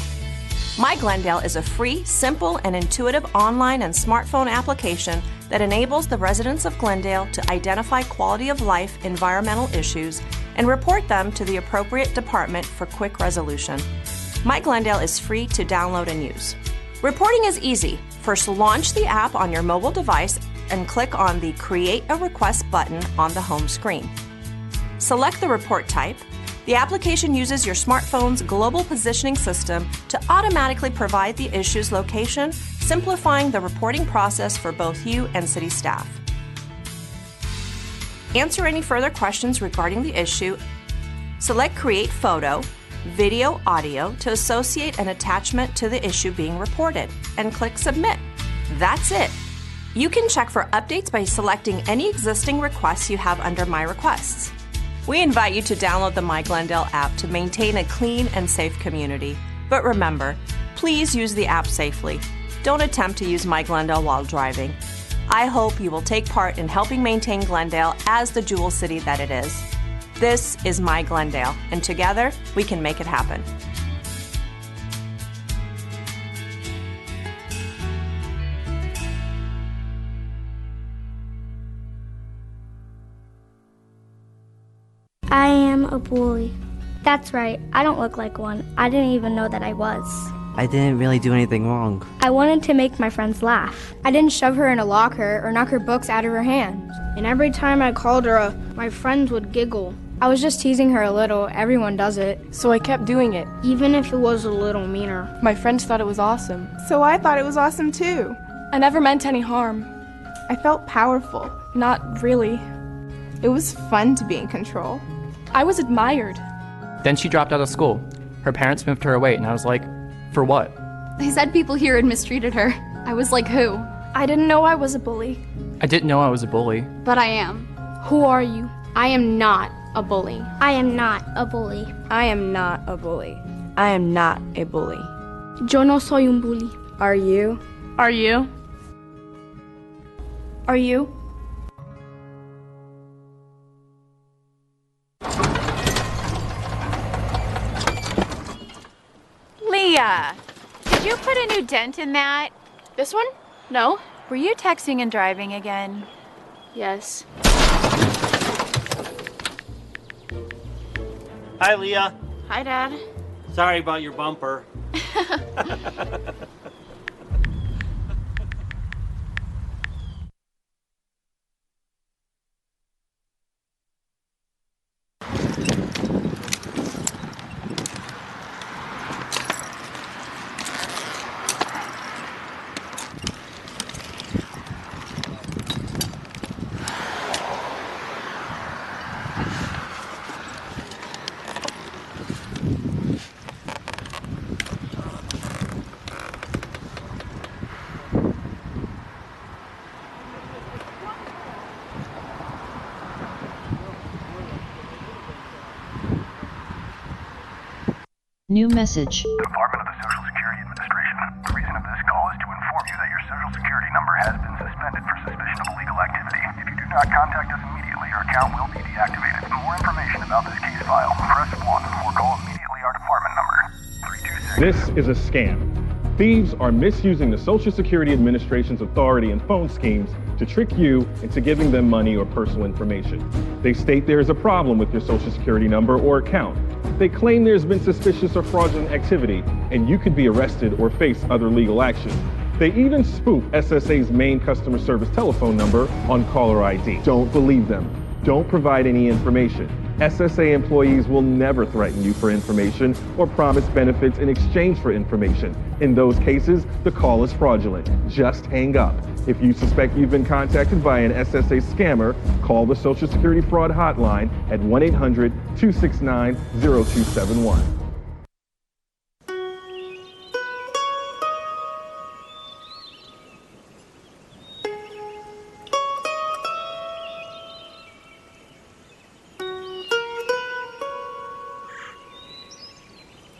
My Glendale is a free, simple, and intuitive online and smartphone application that enables the residents of Glendale to identify quality of life environmental issues and report them to the appropriate department for quick resolution. My Glendale is free to download and use. Reporting is easy. First, launch the app on your mobile device and click on the Create a Request button on the home screen. Select the report type. The application uses your smartphone's global positioning system to automatically provide the issue's location, simplifying the reporting process for both you and city staff. Answer any further questions regarding the issue. Select Create Photo, Video, Audio to associate an attachment to the issue being reported, and click Submit. That's it. You can check for updates by selecting any existing requests you have under My Requests. We invite you to download the My Glendale app to maintain a clean and safe community. But remember, please use the app safely. Don't attempt to use My Glendale while driving. I hope you will take part in helping maintain Glendale as the jewel city that it is. This is My Glendale, and together we can make it happen. I am a bully. That's right, I don't look like one. I didn't even know that I was. I didn't really do anything wrong. I wanted to make my friends laugh. I didn't shove her in a locker or knock her books out of her hands. And every time I called her my friends would giggle. I was just teasing her a little. Everyone does it. So I kept doing it. Even if it was a little meaner. My friends thought it was awesome. So I thought it was awesome too. I never meant any harm. I felt powerful. Not really. It was fun to be in control. I was admired. Then she dropped out of school. Her parents moved her away, and I was like, for what? They said people here had mistreated her. I was like, who? I didn't know I was a bully. I didn't know I was a bully. But I am. Who are you? I am not a bully. I am not a bully. I am not a bully. I am not a bully. Yo no soy un bully. Are you? Are you? Are you? Leah, did you put a new dent in that? This one? No. Were you texting and driving again? Yes. Hi, Leah. Hi, Dad. Sorry about your bumper. New message. Department of the Social Security Administration. The reason of this call is to inform you that your Social Security number has been suspended for suspicion of illegal activity. If you do not contact us immediately, your account will be deactivated. For more information about this case file, press 1 or call immediately our department number. 326. This is a scam. Thieves are misusing the Social Security Administration's authority and phone schemes to trick you into giving them money or personal information. They state there is a problem with your Social Security number or account. They claim there's been suspicious or fraudulent activity, and you could be arrested or face other legal action. They even spoof SSA's main customer service telephone number on caller ID. Don't believe them. Don't provide any information. SSA employees will never threaten you for information or promise benefits in exchange for information. In those cases, the call is fraudulent. Just hang up. If you suspect you've been contacted by an SSA scammer, call the Social Security Fraud Hotline at 1-800-269-0271.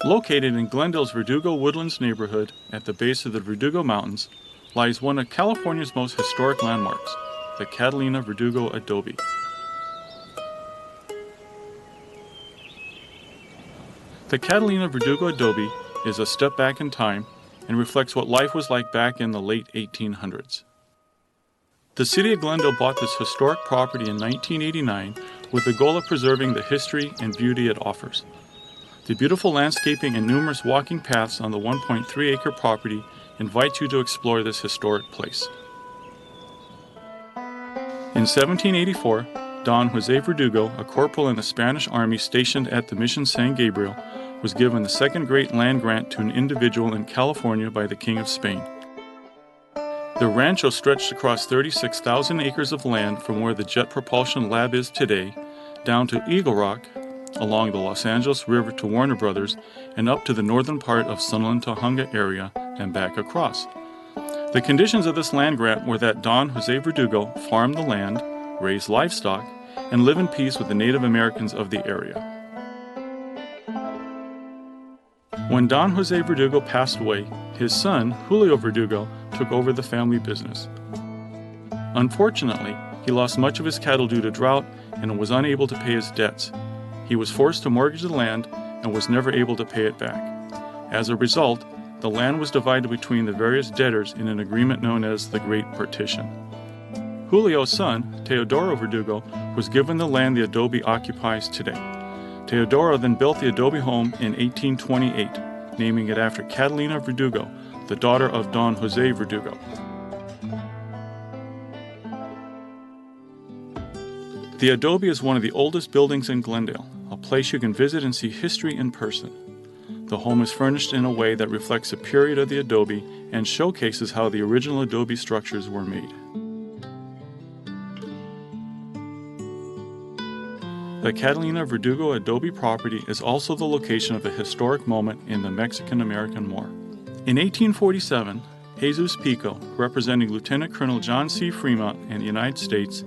Located in Glendale's Verdugo Woodlands neighborhood at the base of the Verdugo Mountains lies one of California's most historic landmarks, the Catalina Verdugo Adobe. The Catalina Verdugo Adobe is a step back in time and reflects what life was like back in the late 1800s. The city of Glendale bought this historic property in 1989 with the goal of preserving the history and beauty it offers. The beautiful landscaping and numerous walking paths on the 1.3-acre property invite you to explore this historic place. In 1784, Don Jose Verdugo, a corporal in the Spanish army stationed at the Mission San Gabriel, was given the second great land grant to an individual in California by the King of Spain. The rancho stretched across 36,000 acres of land from where the Jet Propulsion Lab is today, down to Eagle Rock, along the Los Angeles River to Warner Brothers, and up to the northern part of Sunland Tujunga area and back across. The conditions of this land grant were that Don Jose Verdugo farm the land, raise livestock, and live in peace with the Native Americans of the area. When Don Jose Verdugo passed away, his son, Julio Verdugo, took over the family business. Unfortunately, he lost much of his cattle due to drought and was unable to pay his debts. He was forced to mortgage the land and was never able to pay it back. As a result, the land was divided between the various debtors in an agreement known as the Great Partition. Julio's son, Teodoro Verdugo, was given the land the adobe occupies today. Teodoro then built the adobe home in 1828, naming it after Catalina Verdugo, the daughter of Don Jose Verdugo. The adobe is one of the oldest buildings in Glendale, a place you can visit and see history in person. The home is furnished in a way that reflects the period of the adobe and showcases how the original adobe structures were made. The Catalina Verdugo adobe property is also the location of a historic moment in the Mexican-American War. In 1847, Jesus Pico, representing Lieutenant Colonel John C. Fremont in the United States,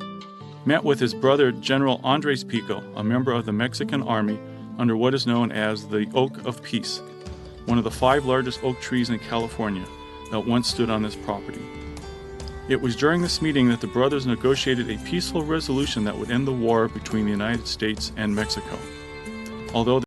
met with his brother General Andres Pico, a member of the Mexican Army, under what is known as the Oak of Peace, one of the 5 largest oak trees in California that once stood on this property. It was during this meeting that the brothers negotiated a peaceful resolution that would end the war between the United States and Mexico. Although